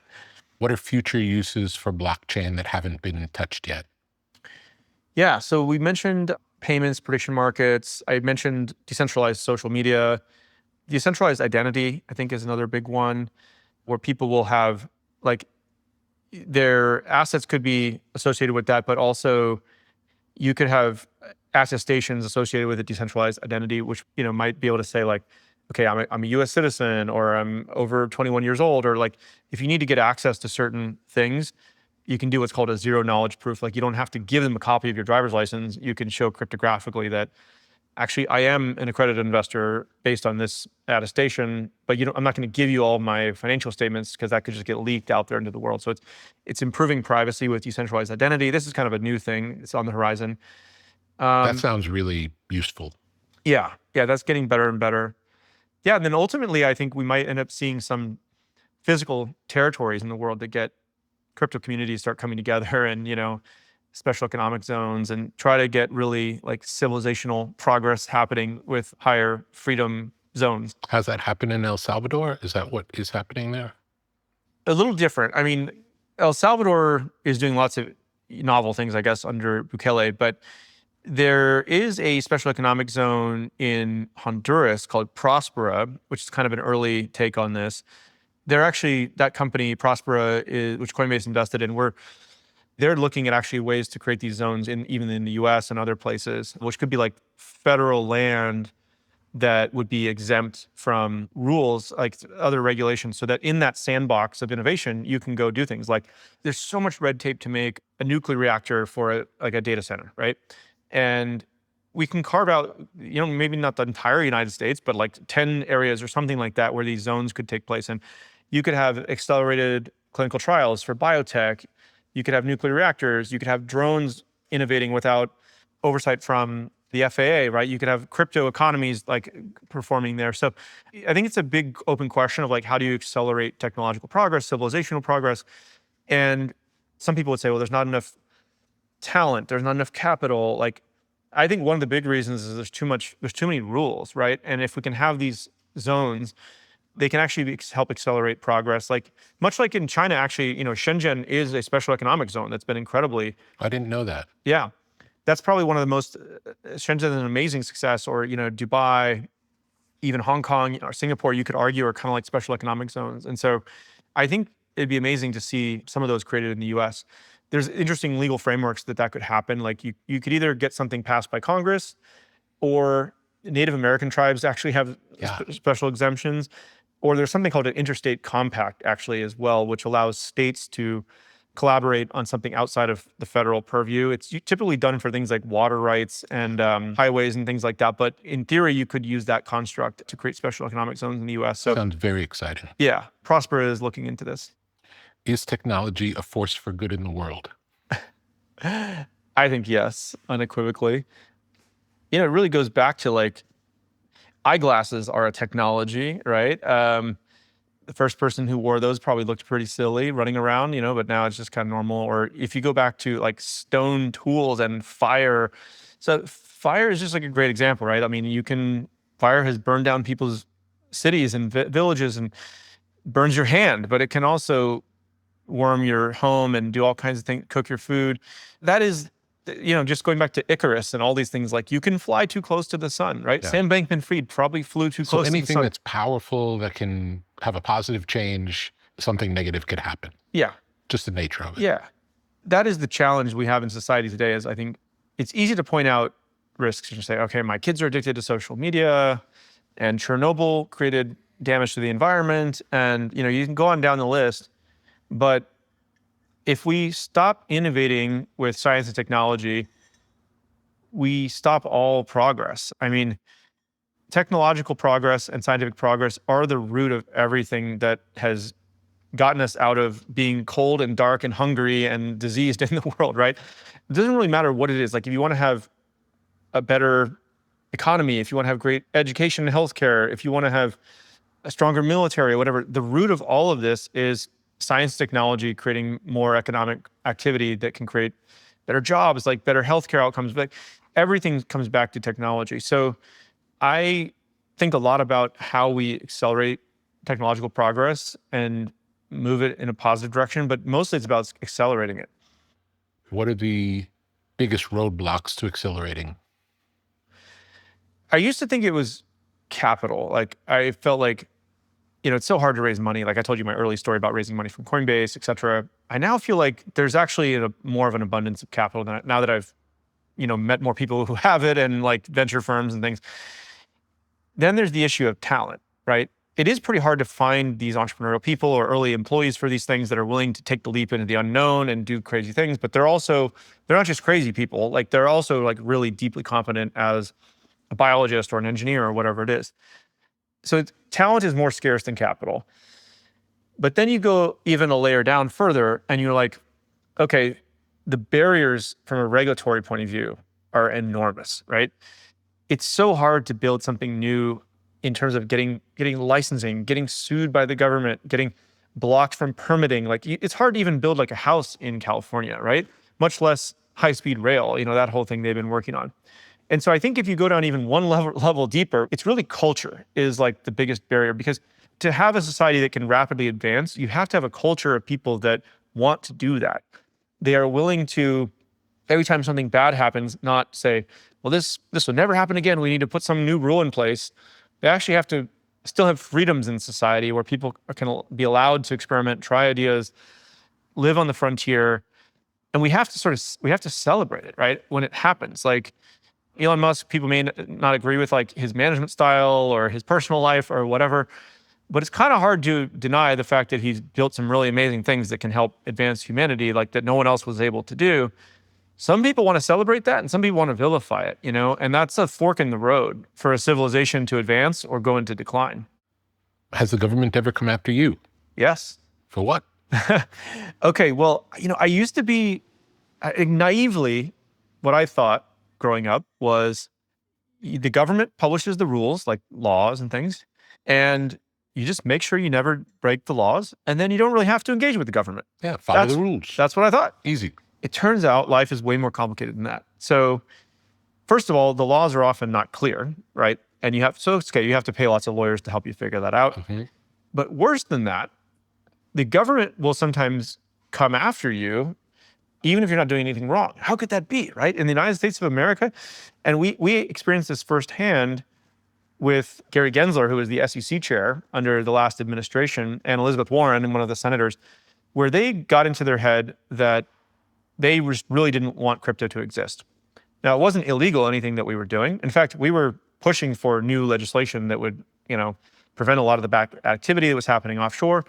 What are future uses for blockchain that haven't been touched yet? Yeah, so we mentioned payments, prediction markets. I mentioned decentralized social media. Decentralized identity, I think, is another big one where people will have, like, their assets could be associated with that, but also you could have attestations associated with a decentralized identity, which, you know, might be able to say like, okay, I'm a US citizen, or I'm over 21 years old, or like, if you need to get access to certain things, you can do what's called a zero knowledge proof. Like you don't have to give them a copy of your driver's license. You can show cryptographically that actually I am an accredited investor based on this attestation, but I'm not going to give you all my financial statements because that could just get leaked out there into the world. So it's improving privacy with decentralized identity. This is kind of a new thing. It's on the horizon. That sounds really useful. Yeah, that's getting better and better. Yeah, and then ultimately, I think we might end up seeing some physical territories in the world that get crypto communities start coming together and, special economic zones and try to get really like civilizational progress happening with higher freedom zones. Has that happened in El Salvador? Is that what is happening there? A little different. I mean, El Salvador is doing lots of novel things, I guess, under Bukele, but there is a special economic zone in Honduras called Prospera, which is kind of an early take on this. They're actually, that company, Prospera, which Coinbase invested in, they're looking at actually ways to create these zones even in the US and other places, which could be like federal land that would be exempt from rules, like other regulations, so that in that sandbox of innovation, you can go do things. Like there's so much red tape to make a nuclear reactor for a data center, right? And we can carve out, maybe not the entire United States, but like 10 areas or something like that where these zones could take place. And you could have accelerated clinical trials for biotech. You could have nuclear reactors. You could have drones innovating without oversight from the FAA, right? You could have crypto economies like performing there. So I think it's a big open question of like, how do you accelerate technological progress, civilizational progress? And some people would say, well, there's not enough talent, there's not enough capital. Like, I think one of the big reasons is there's too many rules, right? And if we can have these zones they can actually help accelerate progress. Like much like in China, actually, Shenzhen is a special economic zone that's been incredibly. I didn't know that. Yeah, that's probably one of the most. Shenzhen is an amazing success, or Dubai, even Hong Kong or Singapore. You could argue are kind of like special economic zones, and so I think it'd be amazing to see some of those created in the U.S. There's interesting legal frameworks that could happen. Like you could either get something passed by Congress, or Native American tribes actually have special exemptions, or there's something called an interstate compact actually as well, which allows states to collaborate on something outside of the federal purview. It's typically done for things like water rights and highways and things like that. But in theory, you could use that construct to create special economic zones in the U.S. So sounds very exciting. Yeah, Prosper is looking into this. Is technology a force for good in the world? I think yes, unequivocally. It really goes back to like eyeglasses are a technology, right? The first person who wore those probably looked pretty silly running around, but now it's just kind of normal. Or if you go back to like stone tools and fire. So fire is just like a great example, right? I mean, fire has burned down people's cities and villages and burns your hand, but it can also warm your home and do all kinds of things, cook your food. That is, just going back to Icarus and all these things, like you can fly too close to the sun, right? Yeah. Sam Bankman-Fried probably flew too close to the sun. So anything that's powerful, that can have a positive change, something negative could happen. Yeah. Just the nature of it. Yeah. That is the challenge we have in society today, is I think it's easy to point out risks and say, okay, my kids are addicted to social media and Chernobyl created damage to the environment. And, you can go on down the list. But if we stop innovating with science and technology, we stop all progress. I mean, technological progress and scientific progress are the root of everything that has gotten us out of being cold and dark and hungry and diseased in the world, right? It doesn't really matter what it is. Like if you want to have a better economy, if you want to have great education and healthcare, if you want to have a stronger military or whatever, the root of all of this is science, technology, creating more economic activity that can create better jobs, like better healthcare outcomes. But everything comes back to technology. So I think a lot about how we accelerate technological progress and move it in a positive direction, but mostly it's about accelerating it. What are the biggest roadblocks to accelerating? I used to think it was capital. Like I felt like, it's so hard to raise money. Like I told you my early story about raising money from Coinbase, et cetera. I now feel like there's actually more of an abundance of capital now that I've, met more people who have it and like venture firms and things. Then there's the issue of talent, right? It is pretty hard to find these entrepreneurial people or early employees for these things that are willing to take the leap into the unknown and do crazy things. But they're not just crazy people. Like they're also like really deeply competent as a biologist or an engineer or whatever it is. So talent is more scarce than capital. But then you go even a layer down further and you're like, okay, the barriers from a regulatory point of view are enormous, right? It's so hard to build something new in terms of getting licensing, getting sued by the government, getting blocked from permitting. Like it's hard to even build like a house in California, right? Much less high-speed rail, that whole thing they've been working on. And so I think if you go down even one level deeper, it's really culture is like the biggest barrier, because to have a society that can rapidly advance, you have to have a culture of people that want to do that. They are willing to, every time something bad happens, not say, well, this will never happen again. We need to put some new rule in place. They actually have to still have freedoms in society where people can be allowed to experiment, try ideas, live on the frontier. And we have to celebrate it, right? When it happens. Like Elon Musk, people may not agree with like his management style or his personal life or whatever, but it's kind of hard to deny the fact that he's built some really amazing things that can help advance humanity, like that no one else was able to do. Some people want to celebrate that and some people want to vilify it, and that's a fork in the road for a civilization to advance or go into decline. Has the government ever come after you? Yes. For what? Okay, well, I used to be naively, what I thought growing up was the government publishes the rules, like laws and things, and you just make sure you never break the laws, and then you don't really have to engage with the government. Yeah, follow the rules. That's what I thought. Easy. It turns out life is way more complicated than that. So first of all, the laws are often not clear, right? And you have to pay lots of lawyers to help you figure that out. Mm-hmm. But worse than that, the government will sometimes come after you, even if you're not doing anything wrong. How could that be, right? In the United States of America, and we experienced this firsthand with Gary Gensler, who was the SEC chair under the last administration, and Elizabeth Warren, and one of the senators, where they got into their head that they really didn't want crypto to exist. Now, it wasn't illegal, anything that we were doing. In fact, we were pushing for new legislation that would, prevent a lot of the back activity that was happening offshore.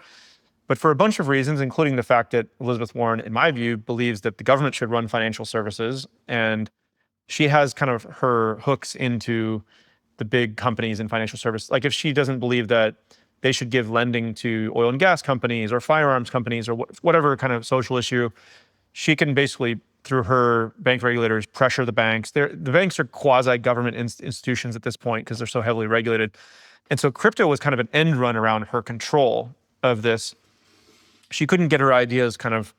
But for a bunch of reasons, including the fact that Elizabeth Warren, in my view, believes that the government should run financial services, and she has kind of her hooks into the big companies in financial services. Like if she doesn't believe that they should give lending to oil and gas companies or firearms companies or whatever kind of social issue, she can basically, through her bank regulators, pressure the banks. The banks are quasi-government institutions at this point because they're so heavily regulated. And so crypto was kind of an end run around her control of this. She couldn't get her ideas kind of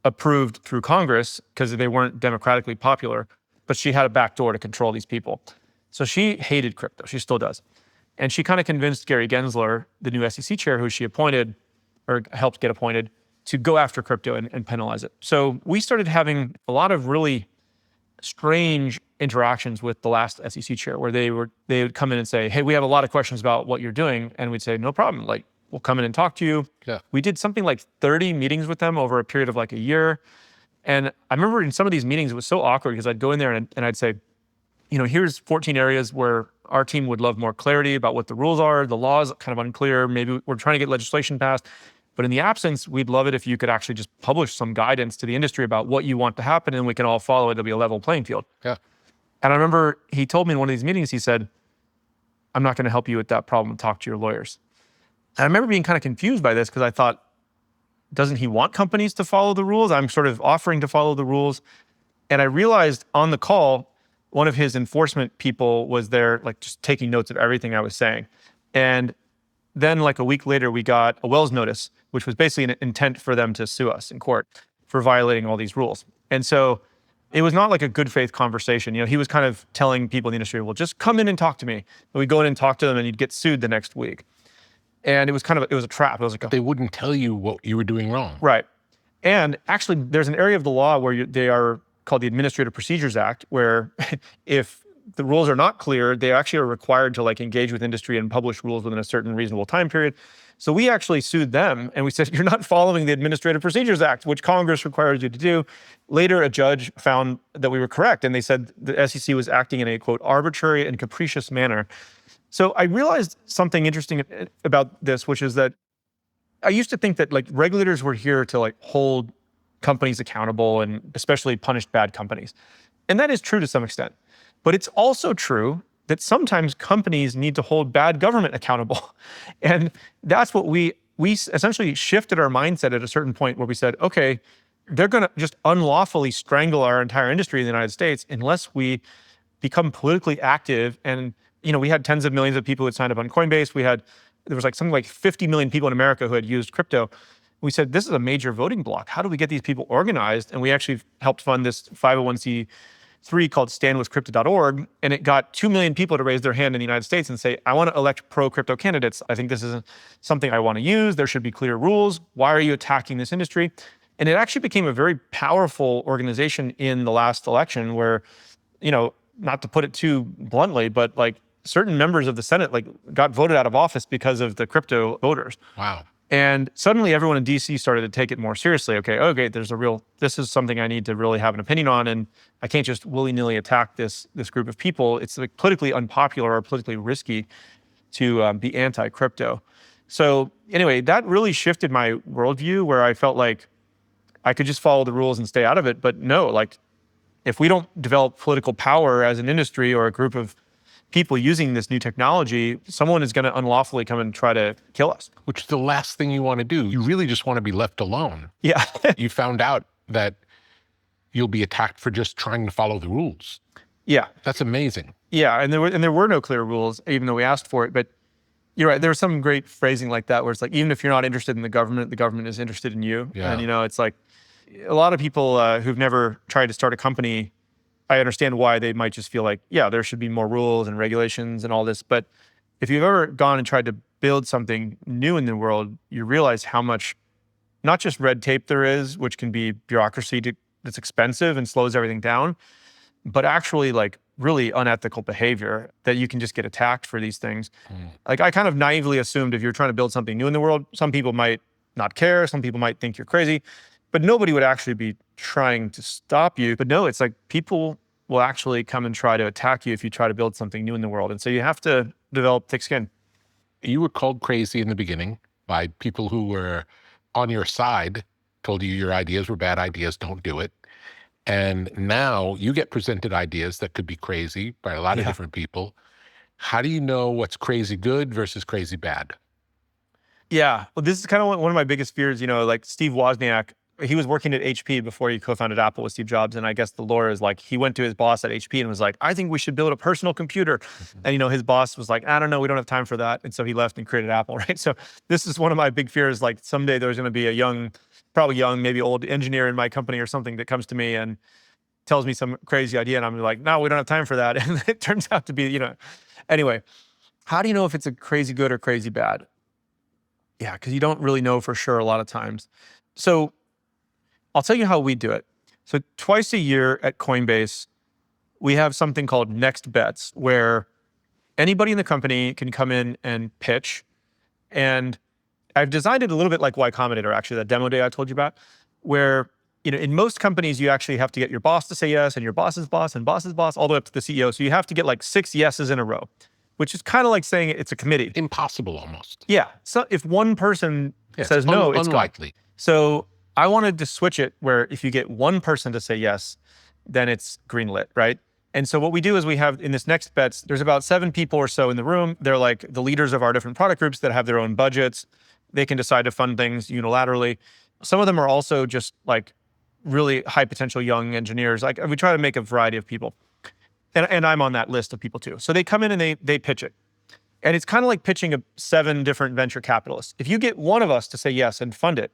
approved through Congress because they weren't democratically popular, but she had a backdoor to control these people. So she hated crypto. She still does. And she kind of convinced Gary Gensler, the new SEC chair, who she appointed or helped get appointed, to go after crypto and penalize it. So we started having a lot of really strange interactions with the last SEC chair, where they would come in and say, "Hey, we have a lot of questions about what you're doing," and we'd say, "No problem. Like, we'll come in and talk to you." Yeah. We did something like 30 meetings with them over a period of like a year. And I remember in some of these meetings, it was so awkward because I'd go in there and I'd say, here's 14 areas where our team would love more clarity about what the rules are. The law is kind of unclear. Maybe we're trying to get legislation passed. But in the absence, we'd love it if you could actually just publish some guidance to the industry about what you want to happen, and we can all follow it. There'll be a level playing field. Yeah. And I remember he told me in one of these meetings, he said, "I'm not going to help you with that problem. Talk to your lawyers." And I remember being kind of confused by this because I thought, doesn't he want companies to follow the rules? I'm sort of offering to follow the rules. And I realized on the call, one of his enforcement people was there, like just taking notes of everything I was saying. And then like a week later, we got a Wells notice, which was basically an intent for them to sue us in court for violating all these rules. And so it was not like a good faith conversation. He was kind of telling people in the industry, well, just come in and talk to me. And we'd go in and talk to them and you'd get sued the next week. And it was it was a trap. It was like They wouldn't tell you what you were doing wrong. Right. And actually, there's an area of the law where they are called the Administrative Procedures Act, where if the rules are not clear, they actually are required to like engage with industry and publish rules within a certain reasonable time period. So we actually sued them and we said, you're not following the Administrative Procedures Act, which Congress requires you to do. Later, a judge found that we were correct. And they said the SEC was acting in a, quote, arbitrary and capricious manner. So I realized something interesting about this, which is that I used to think that like regulators were here to like hold companies accountable and especially punish bad companies. And that is true to some extent. But it's also true that sometimes companies need to hold bad government accountable. And that's what we essentially shifted our mindset at a certain point where we said, okay, they're going to just unlawfully strangle our entire industry in the United States unless we become politically active. And, we had tens of millions of people who had signed up on Coinbase. There was like something like 50 million people in America who had used crypto. We said, this is a major voting block. How do we get these people organized? And we actually helped fund this 501c3 called standwithcrypto.org. And it got 2 million people to raise their hand in the United States and say, I want to elect pro-crypto candidates. I think this is something I want to use. There should be clear rules. Why are you attacking this industry? And it actually became a very powerful organization in the last election where, not to put it too bluntly, but like certain members of the Senate got voted out of office because of the crypto voters. Wow. And suddenly everyone in DC started to take it more seriously. Okay, this is something I need to really have an opinion on, and I can't just willy-nilly attack this group of people. It's like politically unpopular or politically risky to be anti-crypto. So anyway, that really shifted my worldview where I felt like I could just follow the rules and stay out of it. But no, if we don't develop political power as an industry or a group of people using this new technology, someone is going to unlawfully come and try to kill us. Which is the last thing you want to do. You really just want to be left alone. Yeah. You found out that you'll be attacked for just trying to follow the rules. Yeah. That's amazing. Yeah, and there were no clear rules, even though we asked for it. But you're right, there was some great phrasing like that where it's like, even if you're not interested in the government is interested in you. Yeah. And it's like a lot of people who've never tried to start a company, I understand why they might just feel like, yeah, there should be more rules and regulations and all this. But if you've ever gone and tried to build something new in the world, you realize how much, not just red tape there is, which can be bureaucracy that's expensive and slows everything down, but actually like really unethical behavior that you can just get attacked for these things. Like I kind of naively assumed if you're trying to build something new in the world, some people might not care, some people might think you're crazy, but nobody would actually be trying to stop you. But no, it's like people will actually come and try to attack you if you try to build something new in the world. And so you have to develop thick skin. You were called crazy in the beginning by people who were on your side, told you your ideas were bad ideas, don't do it. And now you get presented ideas that could be crazy by a lot of different people. How do you know what's crazy good versus crazy bad? Yeah, well, this is kind of one of my biggest fears, like Steve Wozniak, he was working at HP before he co-founded Apple with Steve Jobs. And I guess the lore is like, he went to his boss at HP and was like, I think we should build a personal computer. And, his boss was like, I don't know, we don't have time for that. And so he left and created Apple, right? So this is one of my big fears. Like someday there's going to be a probably young, maybe old engineer in my company or something that comes to me and tells me some crazy idea. And I'm like, no, we don't have time for that. And it turns out to be, anyway, how do you know if it's a crazy good or crazy bad? Yeah, because you don't really know for sure a lot of times. So I'll tell you how we do it. So twice a year at Coinbase, we have something called Next Bets, where anybody in the company can come in and pitch. And I've designed it a little bit like Y Combinator, actually, that demo day I told you about, where in most companies, you actually have to get your boss to say yes, and your boss's boss, and boss's boss, all the way up to the CEO. So you have to get like 6 yeses in a row, which is kind of like saying it's a committee. Impossible almost. Yeah. So if one person says no, it's unlikely. gone. So I wanted to switch it where if you get one person to say yes, then it's greenlit, right? And so what we do is we have in this Next Bets, there's about 7 people or so in the room. They're like the leaders of our different product groups that have their own budgets. They can decide to fund things unilaterally. Some of them are also just like really high potential young engineers. Like we try to make a variety of people. And I'm on that list of people too. So they come in and they pitch it. And it's kind of like pitching 7 different venture capitalists. If you get one of us to say yes and fund it,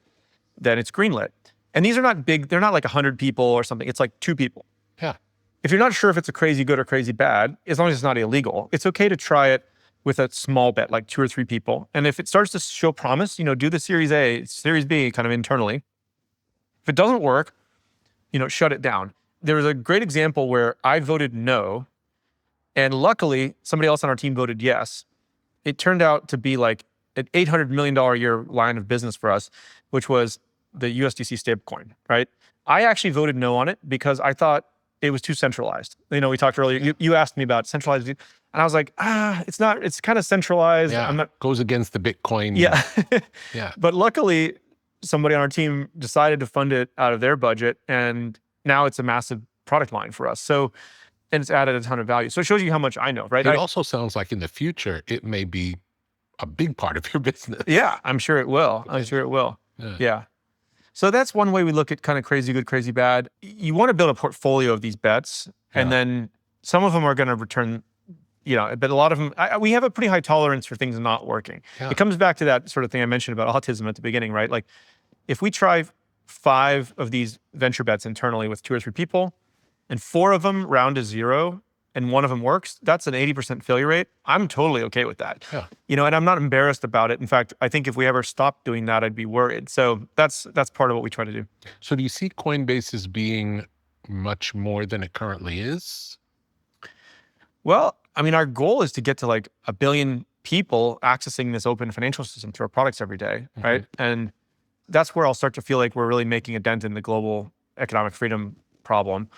then it's greenlit. And these are not big, they're not like 100 people or something. It's like 2 people. Yeah. If you're not sure if it's a crazy good or crazy bad, as long as it's not illegal, it's okay to try it with a small bet, like 2 or 3 people. And if it starts to show promise, do the Series A, Series B kind of internally. If it doesn't work, shut it down. There was a great example where I voted no, and luckily somebody else on our team voted yes. It turned out to be like an $800 million a year line of business for us, which was the USDC stablecoin, right? I actually voted no on it because I thought it was too centralized. We talked earlier, you asked me about centralized, and I was like, it's not, it's kind of centralized. Yeah, goes against the Bitcoin. Yeah. Yeah. But luckily, somebody on our team decided to fund it out of their budget, and now it's a massive product line for us. So, and it's added a ton of value. So it shows you how much I know, right? It also sounds like in the future, it may be a big part of your business. Yeah, I'm sure it will. I'm sure it will. Yeah. So that's one way we look at kind of crazy good, crazy bad. You want to build a portfolio of these bets, and then some of them are going to return, but a lot of them, we have a pretty high tolerance for things not working. Yeah. It comes back to that sort of thing I mentioned about autism at the beginning, right? Like if we try 5 of these venture bets internally with 2 or 3 people, and 4 of them round to 0, and 1 of them works, that's an 80% failure rate. I'm totally okay with that. Yeah. And I'm not embarrassed about it. In fact, I think if we ever stopped doing that, I'd be worried. So that's part of what we try to do. So do you see Coinbase as being much more than it currently is? Well, our goal is to get to like 1 billion people accessing this open financial system through our products every day, right? And that's where I'll start to feel like we're really making a dent in the global economic freedom problem.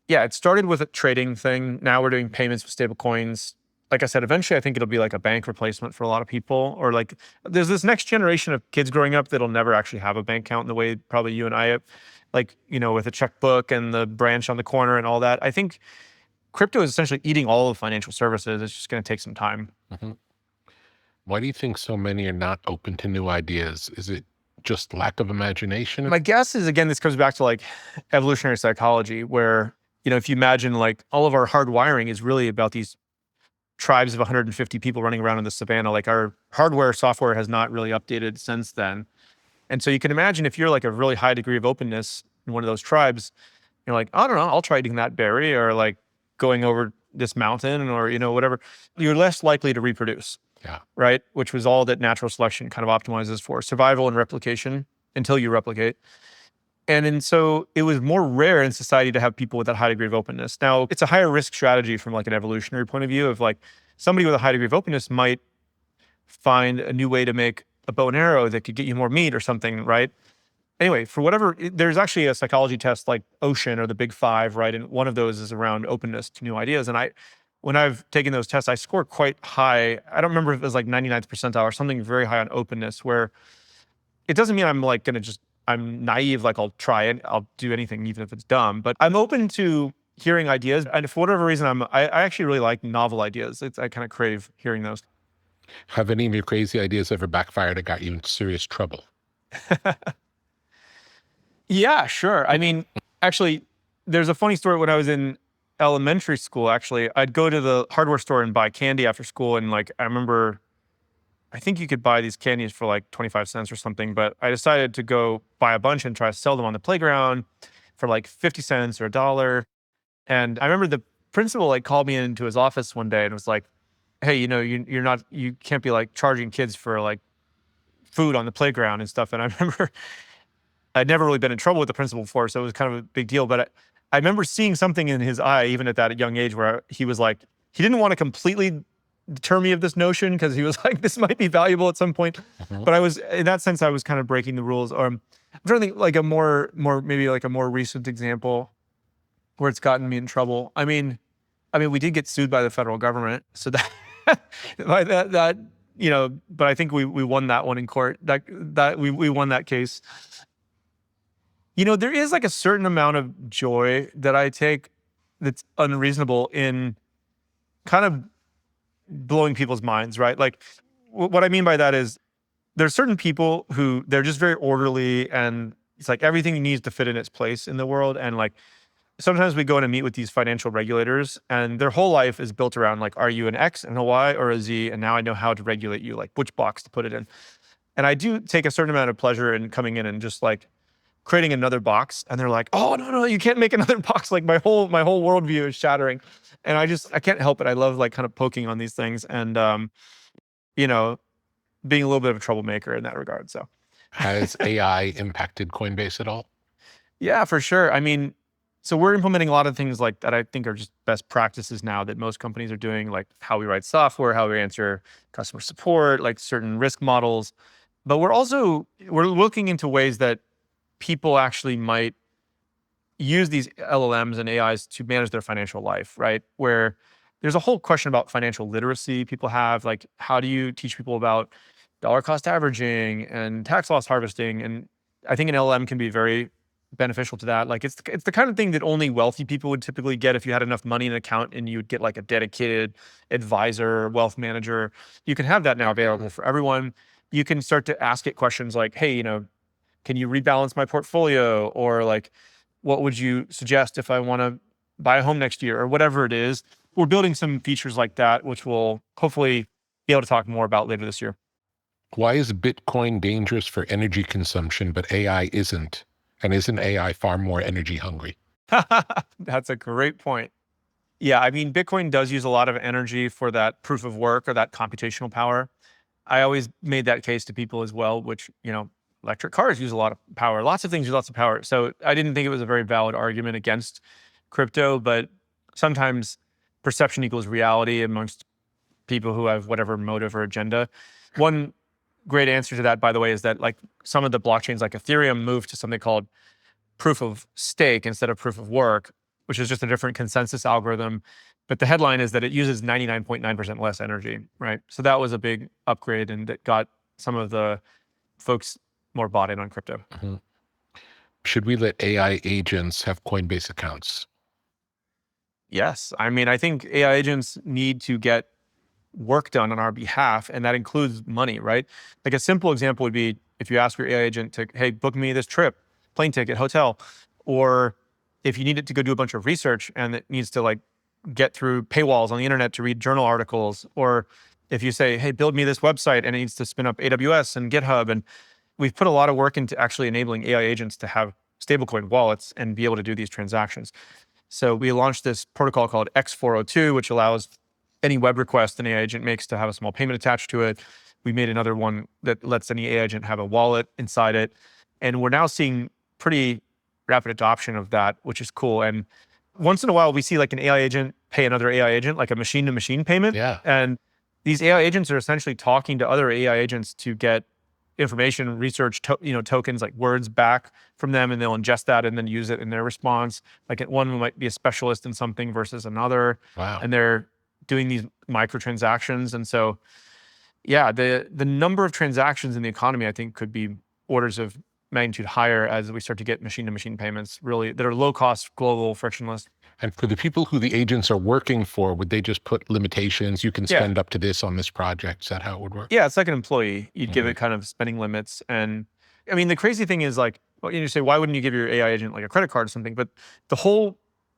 Yeah, it started with a trading thing. Now we're doing payments with stable coins. Like I said, eventually I think it'll be like a bank replacement for a lot of people. Or like there's this next generation of kids growing up that'll never actually have a bank account in the way probably you and I have, like, with a checkbook and the branch on the corner and all that. I think crypto is essentially eating all of financial services. It's just going to take some time. Why do you think so many are not open to new ideas? Is it just lack of imagination? My guess is, again, this comes back to like evolutionary psychology, where, if you imagine like all of our hardwiring is really about these tribes of 150 people running around in the savannah. Like our hardware, software has not really updated since then. And so you can imagine if you're like a really high degree of openness in one of those tribes, you're like, I don't know, I'll try eating that berry, or like going over this mountain, or, whatever. You're less likely to reproduce. Yeah. right? Which was all that natural selection kind of optimizes for, survival and replication until you replicate. And so it was more rare in society to have people with that high degree of openness. Now, it's a higher risk strategy from like an evolutionary point of view of like somebody with a high degree of openness might find a new way to make a bow and arrow that could get you more meat or something, right? Anyway, for whatever, there's actually a psychology test like Ocean or the Big Five, right? And one of those is around openness to new ideas. And when I've taken those tests, I score quite high. I don't remember if it was like 99th percentile or something very high on openness, where it doesn't mean I'm like going to I'm naive, like I'll try it, I'll do anything, even if it's dumb. But I'm open to hearing ideas. And for whatever reason, I actually really like novel ideas. I kind of crave hearing those. Have any of your crazy ideas ever backfired or got you in serious trouble? Yeah, sure. I mean, actually, there's a funny story. When I was in elementary school, actually, I'd go to the hardware store and buy candy after school. And like, I remember, I think you could buy these candies for like 25 cents or something, but I decided to go buy a bunch and try to sell them on the playground for like 50 cents or $1. And I remember the principal like called me into his office one day and was like, hey, you can't be like charging kids for like food on the playground and stuff. And I remember I'd never really been in trouble with the principal before, so it was kind of a big deal. But I remember seeing something in his eye, even at that young age, where he was like, he didn't want to completely deter me of this notion because he was like, this might be valuable at some point. Mhm. But in that sense, I was kind of breaking the rules. I'm trying to think like maybe like a more recent example where it's gotten me in trouble. I mean, we did get sued by the federal government, so that but I think we won that one in court. That we won that case. There is like a certain amount of joy that I take that's unreasonable in kind of blowing people's minds, right? Like what I mean by that is there's certain people who they're just very orderly and it's like everything needs to fit in its place in the world. And like sometimes we go in and meet with these financial regulators and their whole life is built around like, are you an X and a Y or a Z? And now I know how to regulate you, like which box to put it in. And I do take a certain amount of pleasure in coming in and just like creating another box, and they're like, "Oh no, you can't make another box." Like my whole worldview is shattering, and I can't help it. I love like kind of poking on these things, and being a little bit of a troublemaker in that regard. So, Has AI impacted Coinbase at all? yeah, for sure. I mean, so we're implementing a lot of things like that I think are just best practices now that most companies are doing, like how we write software, how we answer customer support, like certain risk models. But we're looking into ways that people actually might use these LLMs and AIs to manage their financial life, right? Where there's a whole question about financial literacy people have, like how do you teach people about dollar cost averaging and tax loss harvesting? And I think an LLM can be very beneficial to that. Like it's the kind of thing that only wealthy people would typically get if you had enough money in an account and you'd get like a dedicated advisor, wealth manager. You can have that now available for everyone. You can start to ask it questions like, hey, can you rebalance my portfolio? Or like, what would you suggest if I want to buy a home next year or whatever it is? We're building some features like that, which we'll hopefully be able to talk more about later this year. Why is Bitcoin dangerous for energy consumption, but AI isn't? And isn't AI far more energy hungry? That's a great point. Yeah, I mean, Bitcoin does use a lot of energy for that proof of work or that computational power. I always made that case to people as well, which, electric cars use a lot of power. Lots of things use lots of power. So I didn't think it was a very valid argument against crypto, but sometimes perception equals reality amongst people who have whatever motive or agenda. One great answer to that, by the way, is that like some of the blockchains like Ethereum moved to something called proof of stake instead of proof of work, which is just a different consensus algorithm. But the headline is that it uses 99.9% less energy, right? So that was a big upgrade and it got some of the folks more bought in on crypto. Mhm. Should we let AI agents have Coinbase accounts? Yes. I mean, I think AI agents need to get work done on our behalf, and that includes money, right? Like a simple example would be if you ask your AI agent to, hey, book me this trip, plane ticket, hotel, or if you need it to go do a bunch of research and it needs to like get through paywalls on the internet to read journal articles, or if you say, hey, build me this website and it needs to spin up AWS and GitHub. And we've put a lot of work into actually enabling AI agents to have stablecoin wallets and be able to do these transactions. So we launched this protocol called X402, which allows any web request an AI agent makes to have a small payment attached to it. We made another one that lets any AI agent have a wallet inside it. And we're now seeing pretty rapid adoption of that, which is cool. And once in a while, we see like an AI agent pay another AI agent, like a machine-to-machine payment. Yeah. And these AI agents are essentially talking to other AI agents to get information, research, tokens like words back from them, and they'll ingest that and then use it in their response. Like one might be a specialist in something versus another. Wow. And they're doing these microtransactions. And so, yeah, the number of transactions in the economy, I think, could be orders of magnitude higher as we start to get machine-to-machine payments, really, that are low-cost, global, frictionless. And for the people who the agents are working for, would they just put limitations? You can spend up to this on this project. Is that how it would work? Yeah, it's like an employee. You'd give it kind of spending limits. And I mean, the crazy thing is like, well, you say, why wouldn't you give your AI agent like a credit card or something? But the whole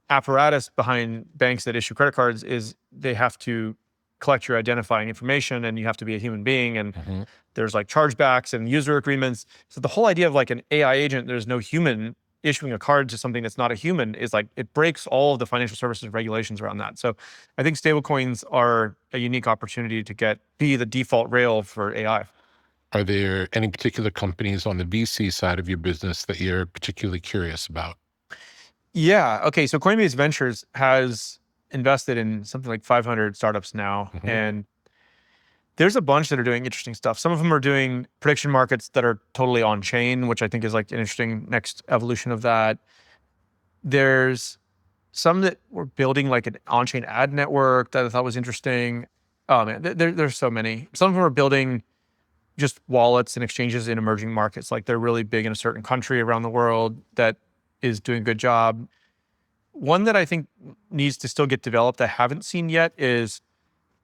apparatus behind banks that issue credit cards is they have to collect your identifying information, and you have to be a human being, and there's like chargebacks and user agreements. So the whole idea of like an AI agent, there's no human issuing a card to something that's not a human, is like, it breaks all of the financial services regulations around that. So I think stablecoins are a unique opportunity to be the default rail for AI. Are there any particular companies on the VC side of your business that you're particularly curious about? Yeah. Okay. So Coinbase Ventures has invested in something like 500 startups now. And there's a bunch that are doing interesting stuff. Some of them are doing prediction markets that are totally on chain, which I think is like an interesting next evolution of that. There's some that were building like an on-chain ad network that I thought was interesting. Oh man, there's so many. Some of them are building just wallets and exchanges in emerging markets. Like they're really big in a certain country around the world that is doing a good job. One that I think needs to still get developed, I haven't seen yet, is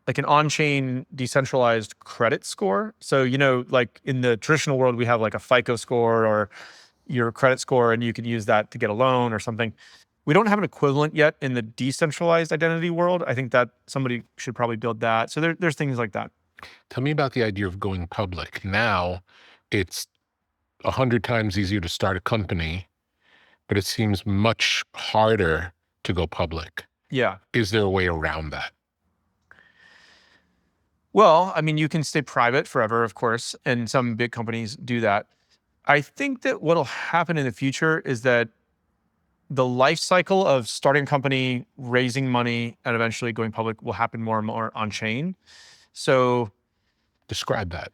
like an on-chain decentralized credit score. So, like in the traditional world, we have like a FICO score or your credit score, and you can use that to get a loan or something. We don't have an equivalent yet in the decentralized identity world. I think that somebody should probably build that. So there's things like that. Tell me about the idea of going public. Now, it's 100 times easier to start a company, but it seems much harder to go public. Yeah. Is there a way around that? Well, I mean, you can stay private forever, of course, and some big companies do that. I think that what'll happen in the future is that the life cycle of starting a company, raising money, and eventually going public will happen more and more on chain. So, describe that.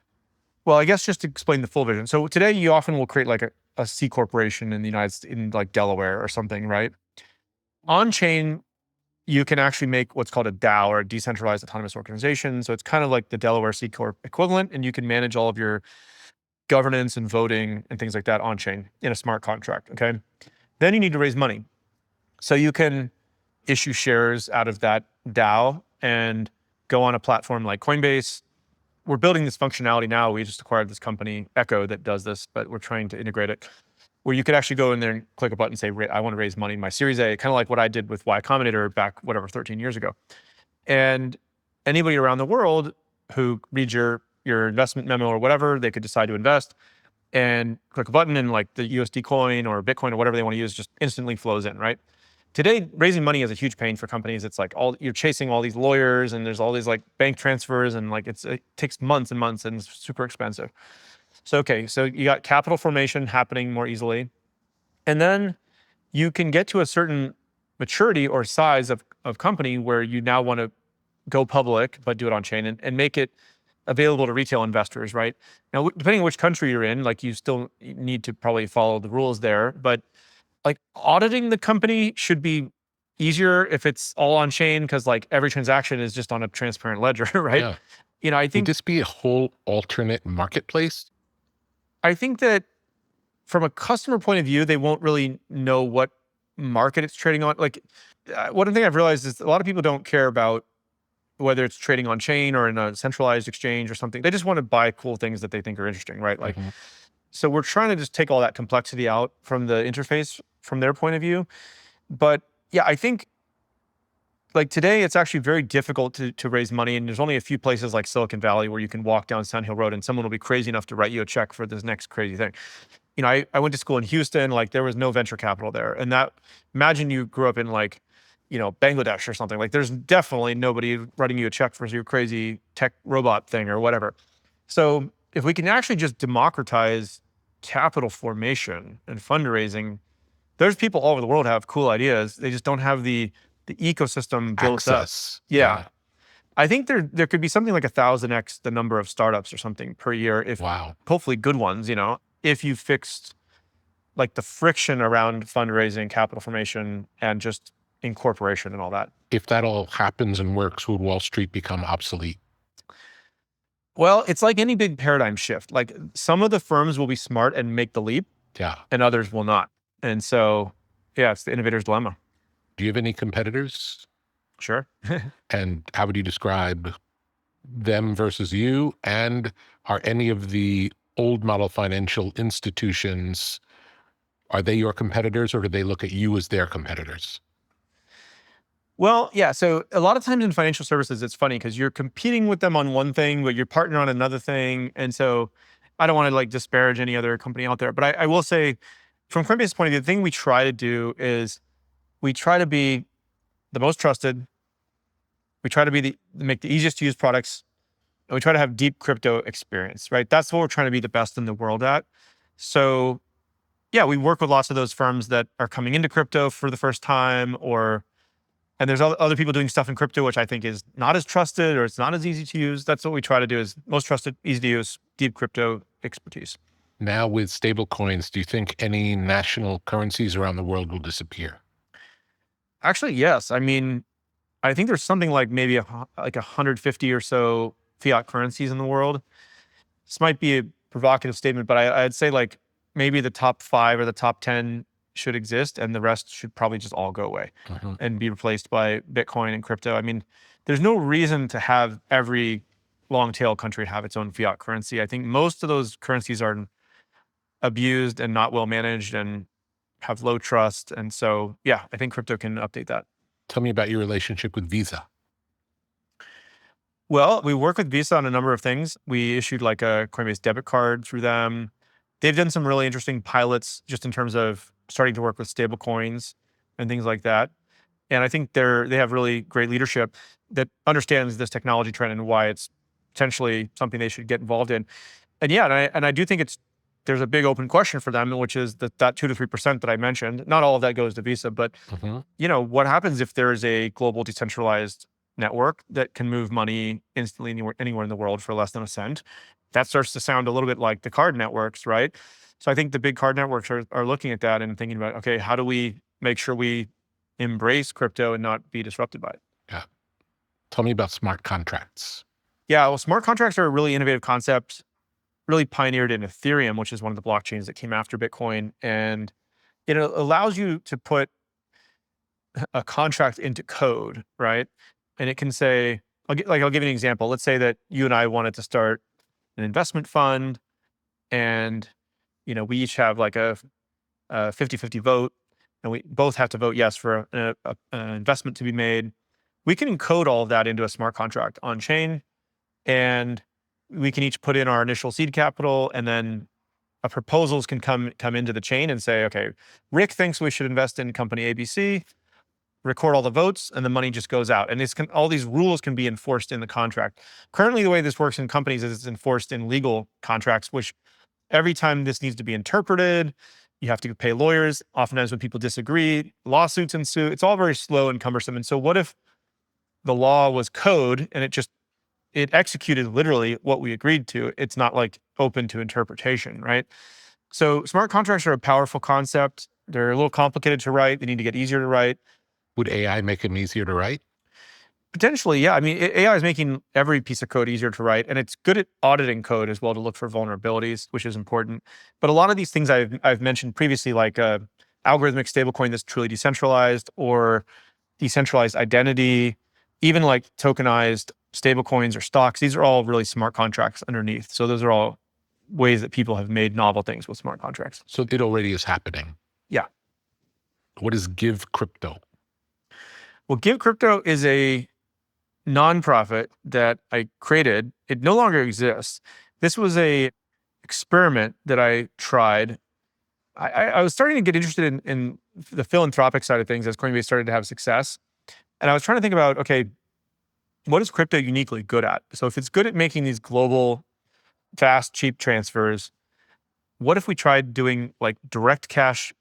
Well, I guess just to explain the full vision. So today you often will create like a C corporation in the United States, in like Delaware or something, right? On chain, you can actually make what's called a DAO, or a decentralized autonomous organization. So it's kind of like the Delaware C Corp equivalent, and you can manage all of your governance and voting and things like that on chain in a smart contract, okay? Then you need to raise money. So you can issue shares out of that DAO and go on a platform like Coinbase. We're building this functionality now. We just acquired this company, Echo, that does this, but we're trying to integrate it, where you could actually go in there and click a button and say, I want to raise money in my Series A, kind of like what I did with Y Combinator back, 13 years ago. And anybody around the world who reads your investment memo or whatever, they could decide to invest and click a button, and like the USD coin or Bitcoin or whatever they want to use just instantly flows in, right? Today, raising money is a huge pain for companies. It's like you're chasing all these lawyers, and there's all these like bank transfers, and like it takes months and months, and it's super expensive. So you got capital formation happening more easily. And then you can get to a certain maturity or size of company where you now want to go public, but do it on chain and make it available to retail investors, right? Now, depending on which country you're in, like you still need to probably follow the rules there, but like auditing the company should be easier if it's all on chain, because like every transaction is just on a transparent ledger, right? Yeah. I think would this be a whole alternate marketplace? I think that from a customer point of view, they won't really know what market it's trading on. Like one thing I've realized is a lot of people don't care about whether it's trading on chain or in a centralized exchange or something. They just want to buy cool things that they think are interesting, right? Like, so we're trying to just take all that complexity out from the interface from their point of view. But yeah, I think like today, it's actually very difficult to raise money. And there's only a few places like Silicon Valley where you can walk down Sand Hill Road and someone will be crazy enough to write you a check for this next crazy thing. I went to school in Houston, like there was no venture capital there. And imagine you grew up in like Bangladesh or something. Like there's definitely nobody writing you a check for your crazy tech robot thing or whatever. So if we can actually just democratize capital formation and fundraising, there's people all over the world who have cool ideas. They just don't have the ecosystem built Access. up. Yeah. I think there could be something like 1,000x the number of startups or something per year. If hopefully good ones, if you fixed like the friction around fundraising, capital formation, and just incorporation and all that. If that all happens and works, would Wall Street become obsolete? Well, it's like any big paradigm shift. Like some of the firms will be smart and make the leap, and others will not. And so, it's the innovator's dilemma. Do you have any competitors? Sure. And how would you describe them versus you? And are any of the old model financial institutions, are they your competitors, or do they look at you as their competitors? Well, yeah. So a lot of times in financial services, it's funny because you're competing with them on one thing, but you're partnering on another thing. And so I don't want to like disparage any other company out there, but I will say from Coinbase's point of view, the thing we try to do is we try to be the most trusted. We try to make the easiest to use products, and we try to have deep crypto experience, right? That's what we're trying to be the best in the world at. So yeah, we work with lots of those firms that are coming into crypto for the first time, and there's other people doing stuff in crypto, which I think is not as trusted or it's not as easy to use. That's what we try to do, is most trusted, easy to use, deep crypto expertise. Now with stable coins, do you think any national currencies around the world will disappear? Actually, yes. I mean, I think there's something like maybe like 150 or so fiat currencies in the world. This might be a provocative statement, but I'd say like maybe the top 5 or the top 10 should exist, and the rest should probably just all go away and be replaced by Bitcoin and crypto. I mean, there's no reason to have every long tail country have its own fiat currency. I think most of those currencies are abused and not well managed and have low trust. And so, yeah, I think crypto can update that. Tell me about your relationship with Visa. Well, we work with Visa on a number of things. We issued like a Coinbase debit card through them. They've done some really interesting pilots just in terms of starting to work with stable coins and things like that. And I think they have really great leadership that understands this technology trend and why it's potentially something they should get involved in. And yeah, and I do think there's a big open question for them, which is that 2 to 3% that I mentioned. Not all of that goes to Visa, but what happens if there is a global decentralized network that can move money instantly anywhere in the world for less than a cent? That starts to sound a little bit like the card networks, right? So I think the big card networks are looking at that and thinking about, okay, how do we make sure we embrace crypto and not be disrupted by it? Yeah. Tell me about smart contracts. Yeah, well, smart contracts are a really innovative concept, really pioneered in Ethereum, which is one of the blockchains that came after Bitcoin. And it allows you to put a contract into code, right? And it can say, I'll give you an example. Let's say that you and I wanted to start an investment fund, and we each have like a 50-50 vote, and we both have to vote yes for an investment to be made. We can encode all of that into a smart contract on chain, and we can each put in our initial seed capital, and then proposals can come into the chain and say, okay, Rick thinks we should invest in company ABC, record all the votes, and the money just goes out. And all these rules can be enforced in the contract. Currently, the way this works in companies is it's enforced in legal contracts, which every time this needs to be interpreted, you have to pay lawyers. Oftentimes when people disagree, lawsuits ensue. It's all very slow and cumbersome. And so what if the law was code and it executed literally what we agreed to? It's not like open to interpretation, right? So smart contracts are a powerful concept. They're a little complicated to write. They need to get easier to write. Would AI make them easier to write? Potentially, yeah. I mean, AI is making every piece of code easier to write, and it's good at auditing code as well to look for vulnerabilities, which is important. But a lot of these things I've mentioned previously, like algorithmic stablecoin that's truly decentralized, or decentralized identity, even like tokenized stablecoins or stocks, these are all really smart contracts underneath. So those are all ways that people have made novel things with smart contracts. So it already is happening. Yeah. What is Give Crypto? Well, Give Crypto is a nonprofit that I created. It no longer exists. This was a experiment that I tried. I was starting to get interested in the philanthropic side of things as Coinbase started to have success. And I was trying to think about, okay, what is crypto uniquely good at? So if it's good at making these global, fast, cheap transfers, what if we tried doing like direct cash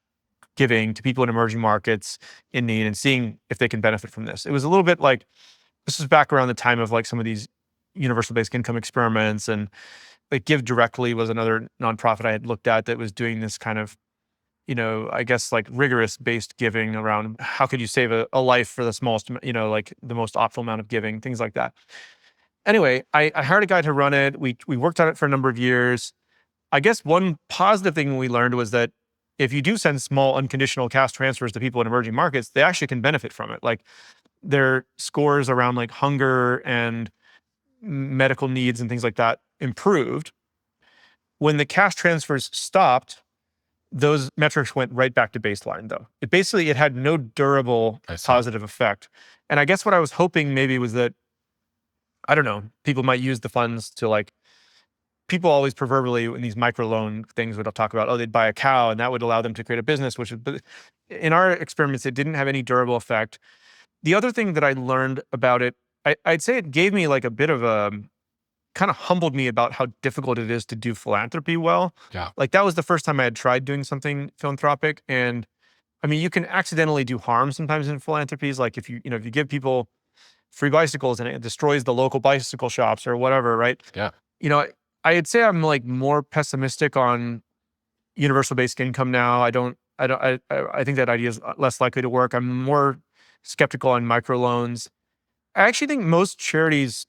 giving to people in emerging markets in need and seeing if they can benefit from this? It was a little bit like, this was back around the time of like some of these universal basic income experiments, and like Give Directly was another nonprofit I had looked at that was doing this kind of, I guess like rigorous based giving around how could you save a life for the smallest, like the most optimal amount of giving, things like that. Anyway, I hired a guy to run it. We worked on it for a number of years. I guess one positive thing we learned was that if you do send small unconditional cash transfers to people in emerging markets, they actually can benefit from it. Like their scores around like hunger and medical needs and things like that improved. When the cash transfers stopped, those metrics went right back to baseline though. It had no durable positive effect. And I guess what I was hoping maybe was that, I don't know, people might use the funds to like, people always proverbially in these microloan things would talk about, they'd buy a cow and that would allow them to create a business, but in our experiments, it didn't have any durable effect. The other thing that I learned about it, I'd say it gave me like a bit of a, kind of humbled me about how difficult it is to do philanthropy well. Yeah. Like that was the first time I had tried doing something philanthropic. And I mean, you can accidentally do harm sometimes in philanthropies. Like if you give people free bicycles and it destroys the local bicycle shops or whatever, right? Yeah. I'd say I'm like more pessimistic on universal basic income now. I think that idea is less likely to work. I'm more skeptical on microloans. I actually think most charities,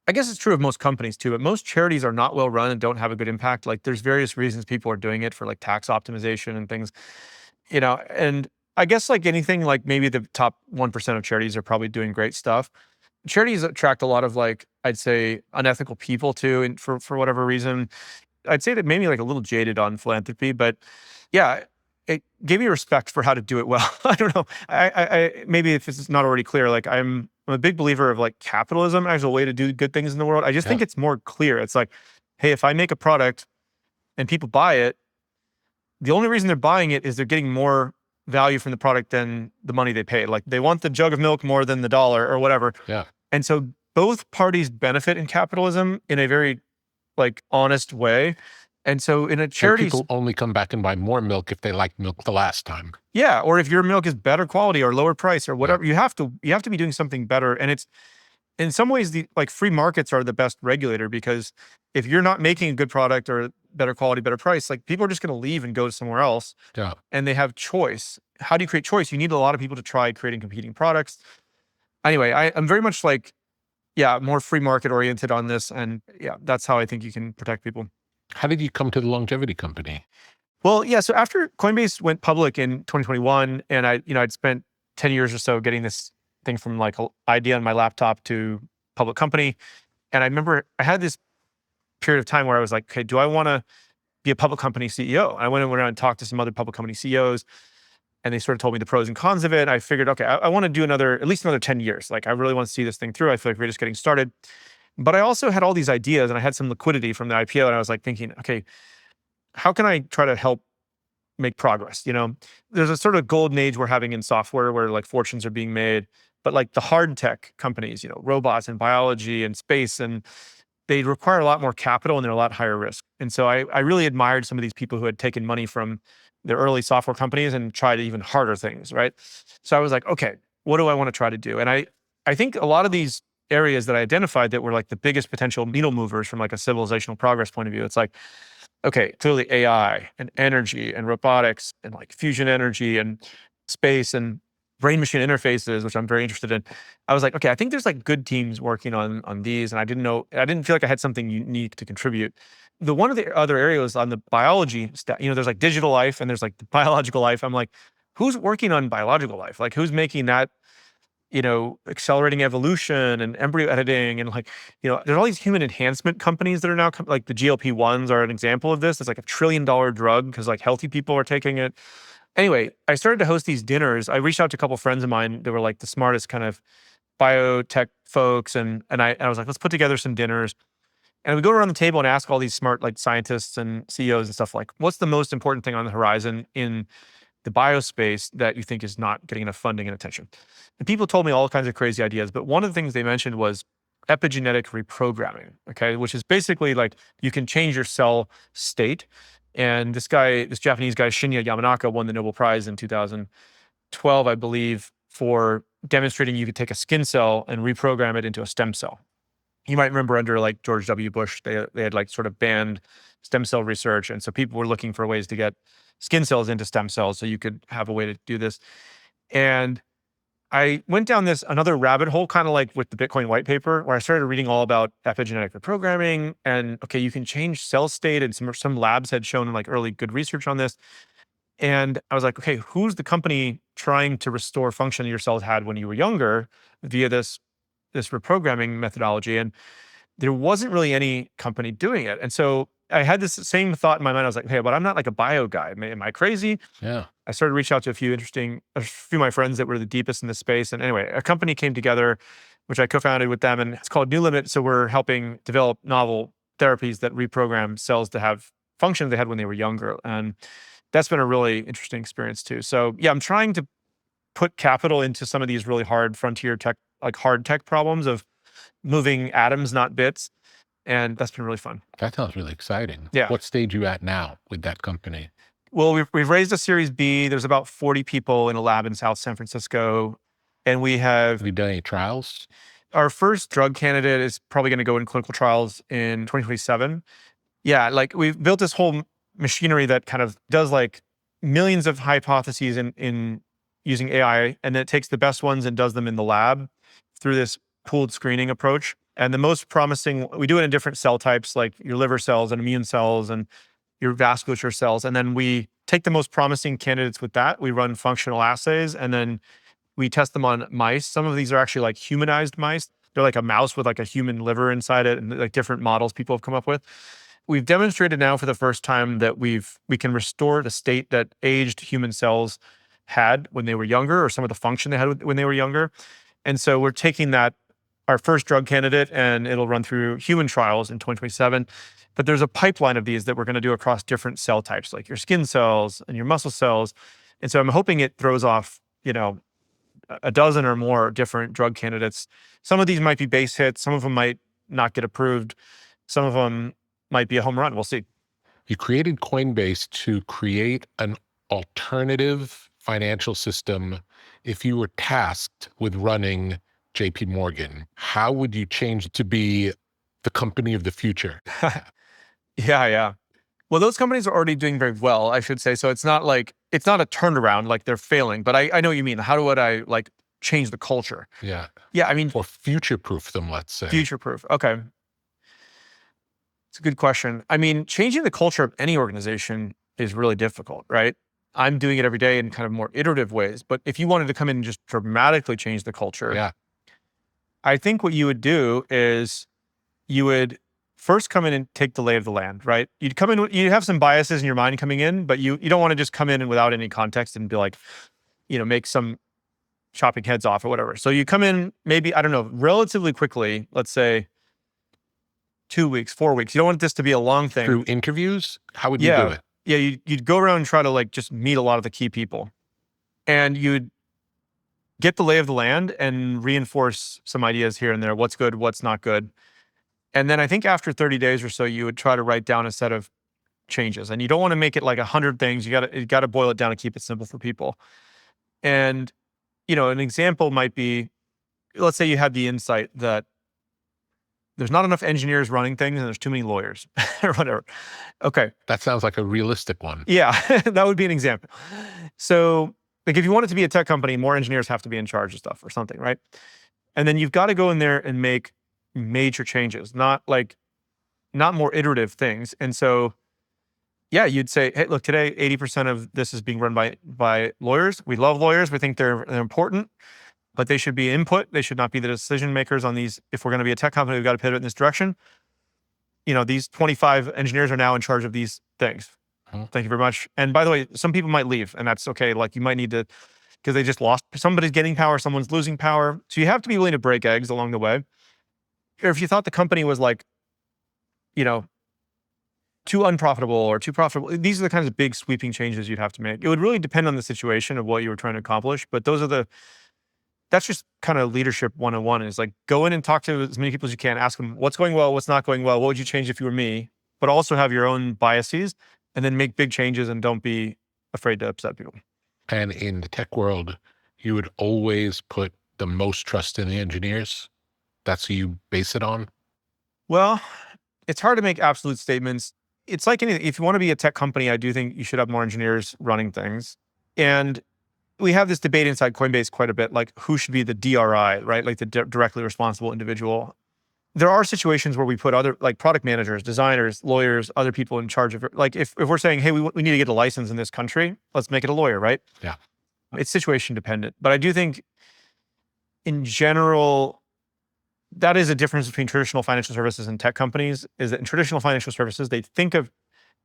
I guess it's true of most companies too, but most charities are not well run and don't have a good impact. Like there's various reasons people are doing it for like tax optimization and things, and I guess like anything, like maybe the top 1% of charities are probably doing great stuff. Charities attract a lot of like, I'd say unethical people too, and for whatever reason. I'd say that maybe like a little jaded on philanthropy, but yeah, it gave me respect for how to do it well. I don't know. I maybe if it's not already clear, like I'm a big believer of like capitalism as a way to do good things in the world. I just think it's more clear. It's like, hey, if I make a product and people buy it, the only reason they're buying it is they're getting more value from the product than the money they paid. Like they want the jug of milk more than the dollar or whatever. Yeah. And so both parties benefit in capitalism in a very like honest way. And so in a charity, people only come back and buy more milk if they like milk the last time. Yeah, or if your milk is better quality or lower price or whatever, you have to be doing something better. And it's in some ways the like free markets are the best regulator, because if you're not making a good product or better quality, better price, like people are just going to leave and go somewhere else. Yeah. And they have choice. How do you create choice? You need a lot of people to try creating competing products. Anyway, I'm very much like, more free market oriented on this. And that's how I think you can protect people. How did you come to the longevity company? Well, so after Coinbase went public in 2021, and I'd spent 10 years or so getting this thing from like an idea on my laptop to public company. And I remember I had this period of time where I was like, okay, do I want to be a public company CEO? And I went around and talked to some other public company CEOs, and they sort of told me the pros and cons of it. And I figured, okay, I want to do at least another 10 years. Like I really want to see this thing through. I feel like we're just getting started. But I also had all these ideas, and I had some liquidity from the IPO, and I was like thinking, okay, how can I try to help make progress? There's a sort of golden age we're having in software where like fortunes are being made, but like the hard tech companies, robots and biology and space, and they require a lot more capital and they're a lot higher risk. And so I really admired some of these people who had taken money from their early software companies and tried even harder things, right? So I was like, okay, what do I want to try to do? And I think a lot of these areas that I identified that were like the biggest potential needle movers from like a civilizational progress point of view, it's like, okay, clearly AI and energy and robotics and like fusion energy and space and brain machine interfaces, which I'm very interested in. I was like, okay, I think there's like good teams working on these, and I didn't feel like I had something unique to contribute. One of the other areas on the biology, there's like digital life and there's like the biological life. I'm like, who's working on biological life? Like who's making that, accelerating evolution and embryo editing, and like, there's all these human enhancement companies that are now like the GLP-1s are an example of this. It's like $1 trillion drug because like healthy people are taking it. Anyway, I started to host these dinners. I reached out to a couple of friends of mine that were like the smartest kind of biotech folks, and I was like, let's put together some dinners. And we go around the table and ask all these smart like scientists and CEOs and stuff like, what's the most important thing on the horizon in the biospace that you think is not getting enough funding and attention. And people told me all kinds of crazy ideas, but one of the things they mentioned was epigenetic reprogramming, okay, which is basically like you can change your cell state. And this Japanese guy, Shinya Yamanaka, won the Nobel Prize in 2012, I believe, for demonstrating you could take a skin cell and reprogram it into a stem cell. You might remember under like George W. Bush, they had like sort of banned stem cell research. And so people were looking for ways to get skin cells into stem cells so you could have a way to do this. And I went down another rabbit hole, kind of like with the Bitcoin white paper, where I started reading all about epigenetic reprogramming and, okay, you can change cell state, and some labs had shown like early good research on this. And I was like, okay, who's the company trying to restore function your cells had when you were younger via this reprogramming methodology? And there wasn't really any company doing it. And so I had this same thought in my mind. I was like, hey, but I'm not like a bio guy. Am I crazy? Yeah. I started reaching out to a few of my friends that were the deepest in this space. And anyway, a company came together, which I co-founded with them, and it's called NewLimit. So we're helping develop novel therapies that reprogram cells to have functions they had when they were younger. And that's been a really interesting experience too. So yeah, I'm trying to put capital into some of these really hard frontier tech, like hard tech problems of moving atoms, not bits. And that's been really fun. That sounds really exciting. Yeah. What stage you at now with that company? Well, we've raised a Series B. There's about 40 people in a lab in South San Francisco. And we have... Have you done any trials? Our first drug candidate is probably going to go in clinical trials in 2027. Yeah, like we've built this whole machinery that kind of does like millions of hypotheses in using AI, and then it takes the best ones and does them in the lab through this pooled screening approach. And the most promising, we do it in different cell types, like your liver cells and immune cells and your vasculature cells. And then we take the most promising candidates with that. We run functional assays, and then we test them on mice. Some of these are actually like humanized mice. They're like a mouse with like a human liver inside it, and like different models people have come up with. We've demonstrated now for the first time that we can restore the state that aged human cells had when they were younger, or some of the function they had when they were younger. And so we're taking that, our first drug candidate, and it'll run through human trials in 2027. But there's a pipeline of these that we're going to do across different cell types, like your skin cells and your muscle cells. And so I'm hoping it throws off, a dozen or more different drug candidates. Some of these might be base hits. Some of them might not get approved. Some of them might be a home run. We'll see. You created Coinbase to create an alternative financial system. If you were tasked with running JP Morgan, how would you change to be the company of the future? Yeah. Well, those companies are already doing very well, I should say. So it's not a turnaround, like they're failing, but I know what you mean. How would I like change the culture? Yeah. Yeah, I mean. Or future-proof them, let's say. Future-proof, okay. It's a good question. I mean, changing the culture of any organization is really difficult, right? I'm doing it every day in kind of more iterative ways, but if you wanted to come in and just dramatically change the culture, yeah, I think what you would do is you would first come in and take the lay of the land, right? You'd come in, you have some biases in your mind coming in, but you don't want to just come in and without any context and be like, make some chopping heads off or whatever. So you come in maybe, I don't know, relatively quickly, let's say 2 weeks, 4 weeks. You don't want this to be a long thing. Through interviews? How would you do it? Yeah, you'd go around and try to like just meet a lot of the key people. And you'd get the lay of the land and reinforce some ideas here and there, what's good, what's not good. And then I think after 30 days or so, you would try to write down a set of changes. And you don't want to make it like 100 things. You got to boil it down and keep it simple for people. And, an example might be, let's say you had the insight that there's not enough engineers running things and there's too many lawyers or whatever. Okay. That sounds like a realistic one. Yeah, that would be an example. So like if you want it to be a tech company, more engineers have to be in charge of stuff or something, right? And then you've got to go in there and make major changes, not more iterative things. And so, yeah, you'd say, hey, look, today, 80% of this is being run by lawyers. We love lawyers. We think they're important, but they should be input. They should not be the decision makers on these. If we're going to be a tech company, we've got to pivot in this direction. These 25 engineers are now in charge of these things. Thank you very much. And by the way, some people might leave, and that's okay. Like you might need to, because they just lost, somebody's getting power, someone's losing power. So you have to be willing to break eggs along the way. Or if you thought the company was like, too unprofitable or too profitable. These are the kinds of big sweeping changes you'd have to make. It would really depend on the situation of what you were trying to accomplish, but that's just kind of leadership 101 is like, go in and talk to as many people as you can, ask them what's going well, what's not going well, what would you change if you were me, but also have your own biases and then make big changes and don't be afraid to upset people. And in the tech world, you would always put the most trust in the engineers. That's who you base it on. Well, it's hard to make absolute statements. It's like anything. If you want to be a tech company, I do think you should have more engineers running things. And we have this debate inside Coinbase quite a bit, like who should be the DRI, right? Like the directly responsible individual. There are situations where we put other, like product managers, designers, lawyers, other people in charge of it. Like if we're saying, hey, we need to get a license in this country, let's make it a lawyer, right? Yeah. It's situation dependent. But I do think in general, that is a difference between traditional financial services and tech companies, is that in traditional financial services, they think of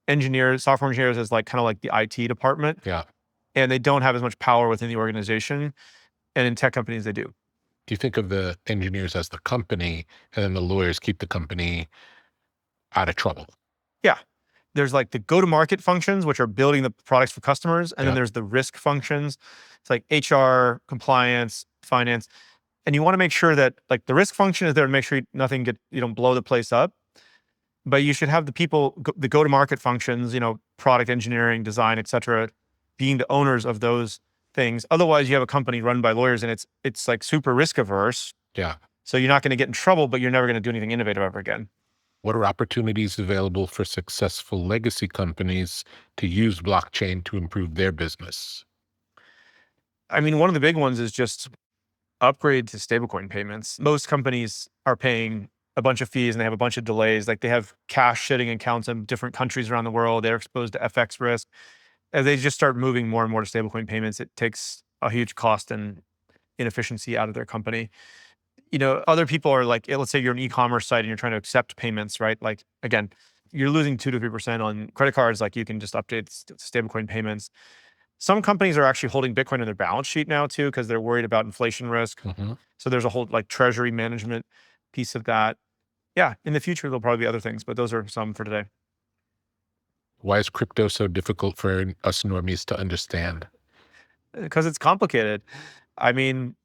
engineers, software engineers as like kind of like the IT department. Yeah. And they don't have as much power within the organization. And in tech companies, they do. You think of the engineers as the company, and then the lawyers keep the company out of trouble. Yeah. There's like the go-to-market functions, which are building the products for customers. And then there's the risk functions. It's like HR, compliance, finance. And you want to make sure that like the risk function is there to make sure you don't blow the place up. But you should have the people, the go-to-market functions, product engineering, design, et cetera, being the owners of those things. Otherwise, you have a company run by lawyers and it's like super risk averse. Yeah. So you're not going to get in trouble, but you're never going to do anything innovative ever again. What are opportunities available for successful legacy companies to use blockchain to improve their business? I mean, one of the big ones is just upgrade to stablecoin payments. Most companies are paying a bunch of fees and they have a bunch of delays. Like they have cash sitting in accounts in different countries around the world. They're exposed to FX risk. As they just start moving more and more to stablecoin payments, it takes a huge cost and inefficiency out of their company. Other people are like, let's say you're an e-commerce site and you're trying to accept payments, right? Like, again, you're losing 2 to 3% on credit cards. Like you can just update stablecoin payments. Some companies are actually holding Bitcoin on their balance sheet now too, because they're worried about inflation risk. Mm-hmm. So there's a whole like treasury management piece of that. Yeah, in the future, there'll probably be other things, but those are some for today. Why is crypto so difficult for us normies to understand? Because it's complicated. I mean,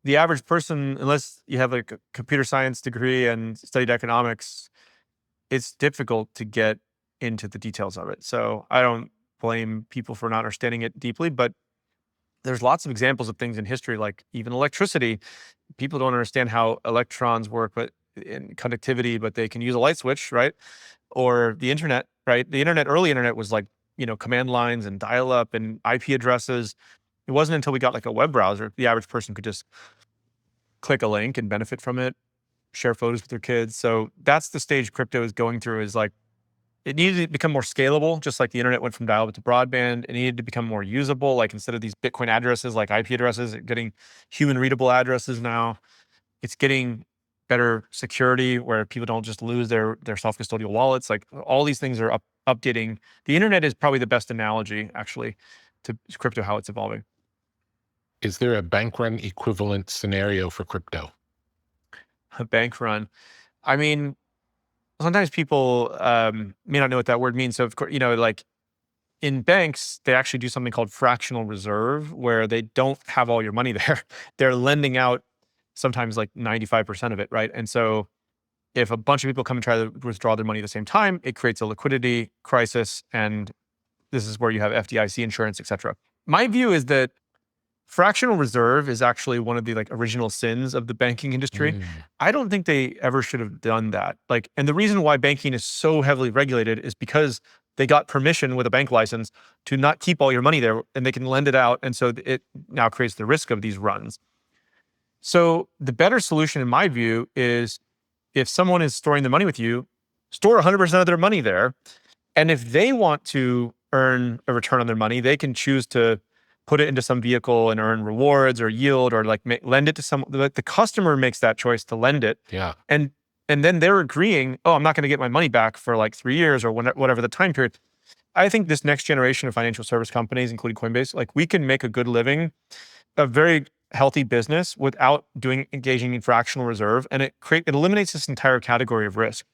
the average person, unless you have like a computer science degree and studied economics, it's difficult to get into the details of it. So I don't blame people for not understanding it deeply, but there's lots of examples of things in history, like even electricity. People don't understand how electrons work, but in conductivity, but they can use a light switch, right? Or the internet, right? The early internet was like, command lines and dial-up and IP addresses. It wasn't until we got like a web browser, the average person could just click a link and benefit from it, share photos with their kids. So that's the stage crypto is going through, is like, it needed to become more scalable, just like the internet went from dial-up to broadband. It needed to become more usable, like instead of these Bitcoin addresses, like IP addresses, getting human readable addresses now. It's getting better security where people don't just lose their self-custodial wallets. Like all these things are updating. The internet is probably the best analogy actually to crypto, how it's evolving. Is there a bank run equivalent scenario for crypto? A bank run. I mean, sometimes people may not know what that word means. So of course, like in banks, they actually do something called fractional reserve, where they don't have all your money there. They're lending out sometimes like 95% of it, right? And so if a bunch of people come and try to withdraw their money at the same time, it creates a liquidity crisis. And this is where you have FDIC insurance, et cetera. My view is that fractional reserve is actually one of the like original sins of the banking industry. I don't think they ever should have done that. Like, and the reason why banking is so heavily regulated is because they got permission with a bank license to not keep all your money there, and they can lend it out. And so it now creates the risk of these runs. So the better solution, in my view, is if someone is storing their money with you, store 100% of their money there. And if they want to earn a return on their money, they can choose to put it into some vehicle and earn rewards or yield, or like lend it to some, the customer makes that choice to lend it. Yeah. And then they're agreeing, oh, I'm not going to get my money back for like 3 years or whatever the time period. I think this next generation of financial service companies, including Coinbase, like we can make a good living, a very healthy business without engaging in fractional reserve, and it eliminates this entire category of risk.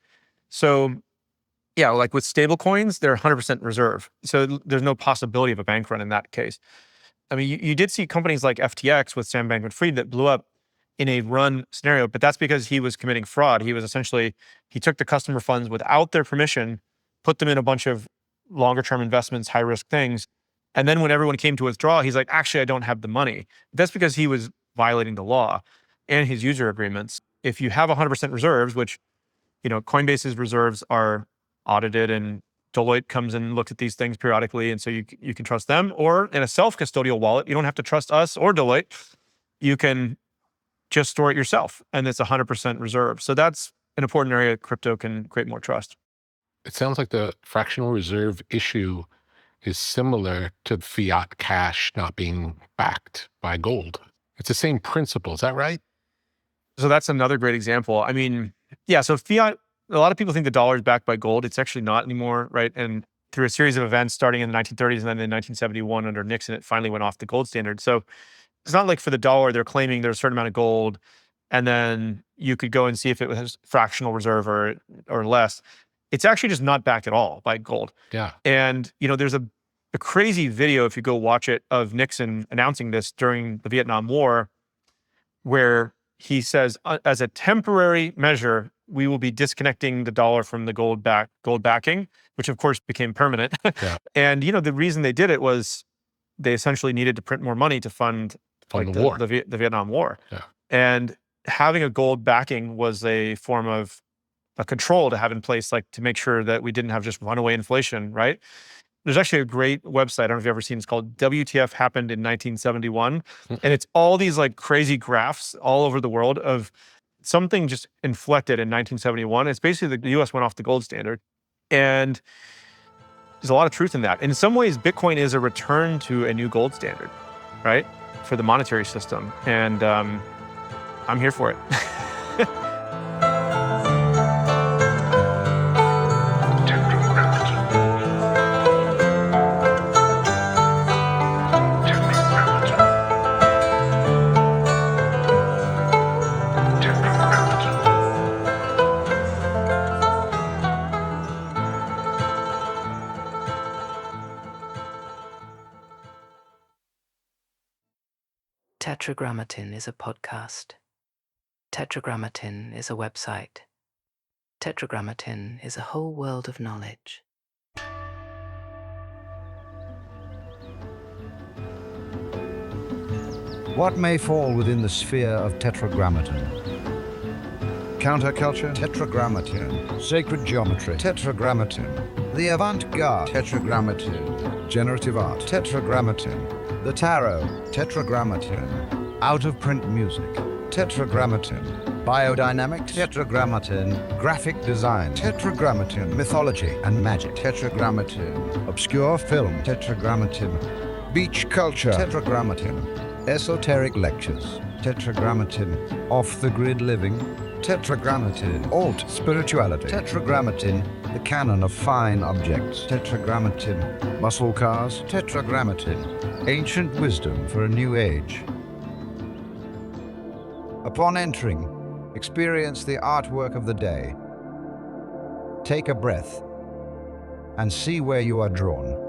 So Yeah, like with stable coins, they're 100% reserve. So there's no possibility of a bank run in that case. I mean, you did see companies like FTX with Sam Bankman-Fried that blew up in a run scenario, but that's because he was committing fraud. He took the customer funds without their permission, put them in a bunch of longer term investments, high risk things. And then when everyone came to withdraw, he's like, actually, I don't have the money. That's because he was violating the law and his user agreements. If you have 100% reserves, which, Coinbase's reserves are audited and Deloitte comes and looks at these things periodically. And so you can trust them, or in a self-custodial wallet, you don't have to trust us or Deloitte. You can just store it yourself and it's 100% reserve. So that's an important area crypto can create more trust. It sounds like the fractional reserve issue is similar to fiat cash not being backed by gold. It's the same principle. Is that right? So that's another great example. I mean, yeah, so fiat, a lot of people think the dollar is backed by gold. It's actually not anymore, right? And through a series of events starting in the 1930s and then in 1971 under Nixon, it finally went off the gold standard. So it's not like for the dollar, they're claiming there's a certain amount of gold, and then you could go and see if it was fractional reserve or less. It's actually just not backed at all by gold. Yeah. And, there's a crazy video, if you go watch it, of Nixon announcing this during the Vietnam War, where he says, as a temporary measure, we will be disconnecting the dollar from the gold backing, which of course became permanent. Yeah. And, the reason they did it was they essentially needed to print more money to fund the war. the Vietnam War. Yeah. And having a gold backing was a form of a control to have in place, like to make sure that we didn't have just runaway inflation, right? There's actually a great website, I don't know if you've ever seen, it's called WTF Happened in 1971. And it's all these like crazy graphs all over the world of something just inflected in 1971. It's basically the US went off the gold standard. And there's a lot of truth in that. In some ways, Bitcoin is a return to a new gold standard, right? For the monetary system. And I'm here for it. Tetragrammaton is a podcast. Tetragrammaton is a website. Tetragrammaton is a whole world of knowledge. What may fall within the sphere of Tetragrammaton? Counterculture? Tetragrammaton. Sacred geometry? Tetragrammaton. The avant-garde? Tetragrammaton. Generative art? Tetragrammaton. The tarot? Tetragrammaton. Out-of-print music? Tetragrammaton. Biodynamics? Tetragrammaton. Graphic design? Tetragrammaton. Mythology and magic? Tetragrammaton. Obscure film? Tetragrammaton. Beach culture? Tetragrammaton. Esoteric lectures? Tetragrammaton. Off-the-grid living? Tetragrammaton. Alt spirituality? Tetragrammaton. The canon of fine objects? Tetragrammaton. Muscle cars? Tetragrammaton. Ancient wisdom for a new age. Upon entering, experience the artwork of the day. Take a breath and see where you are drawn.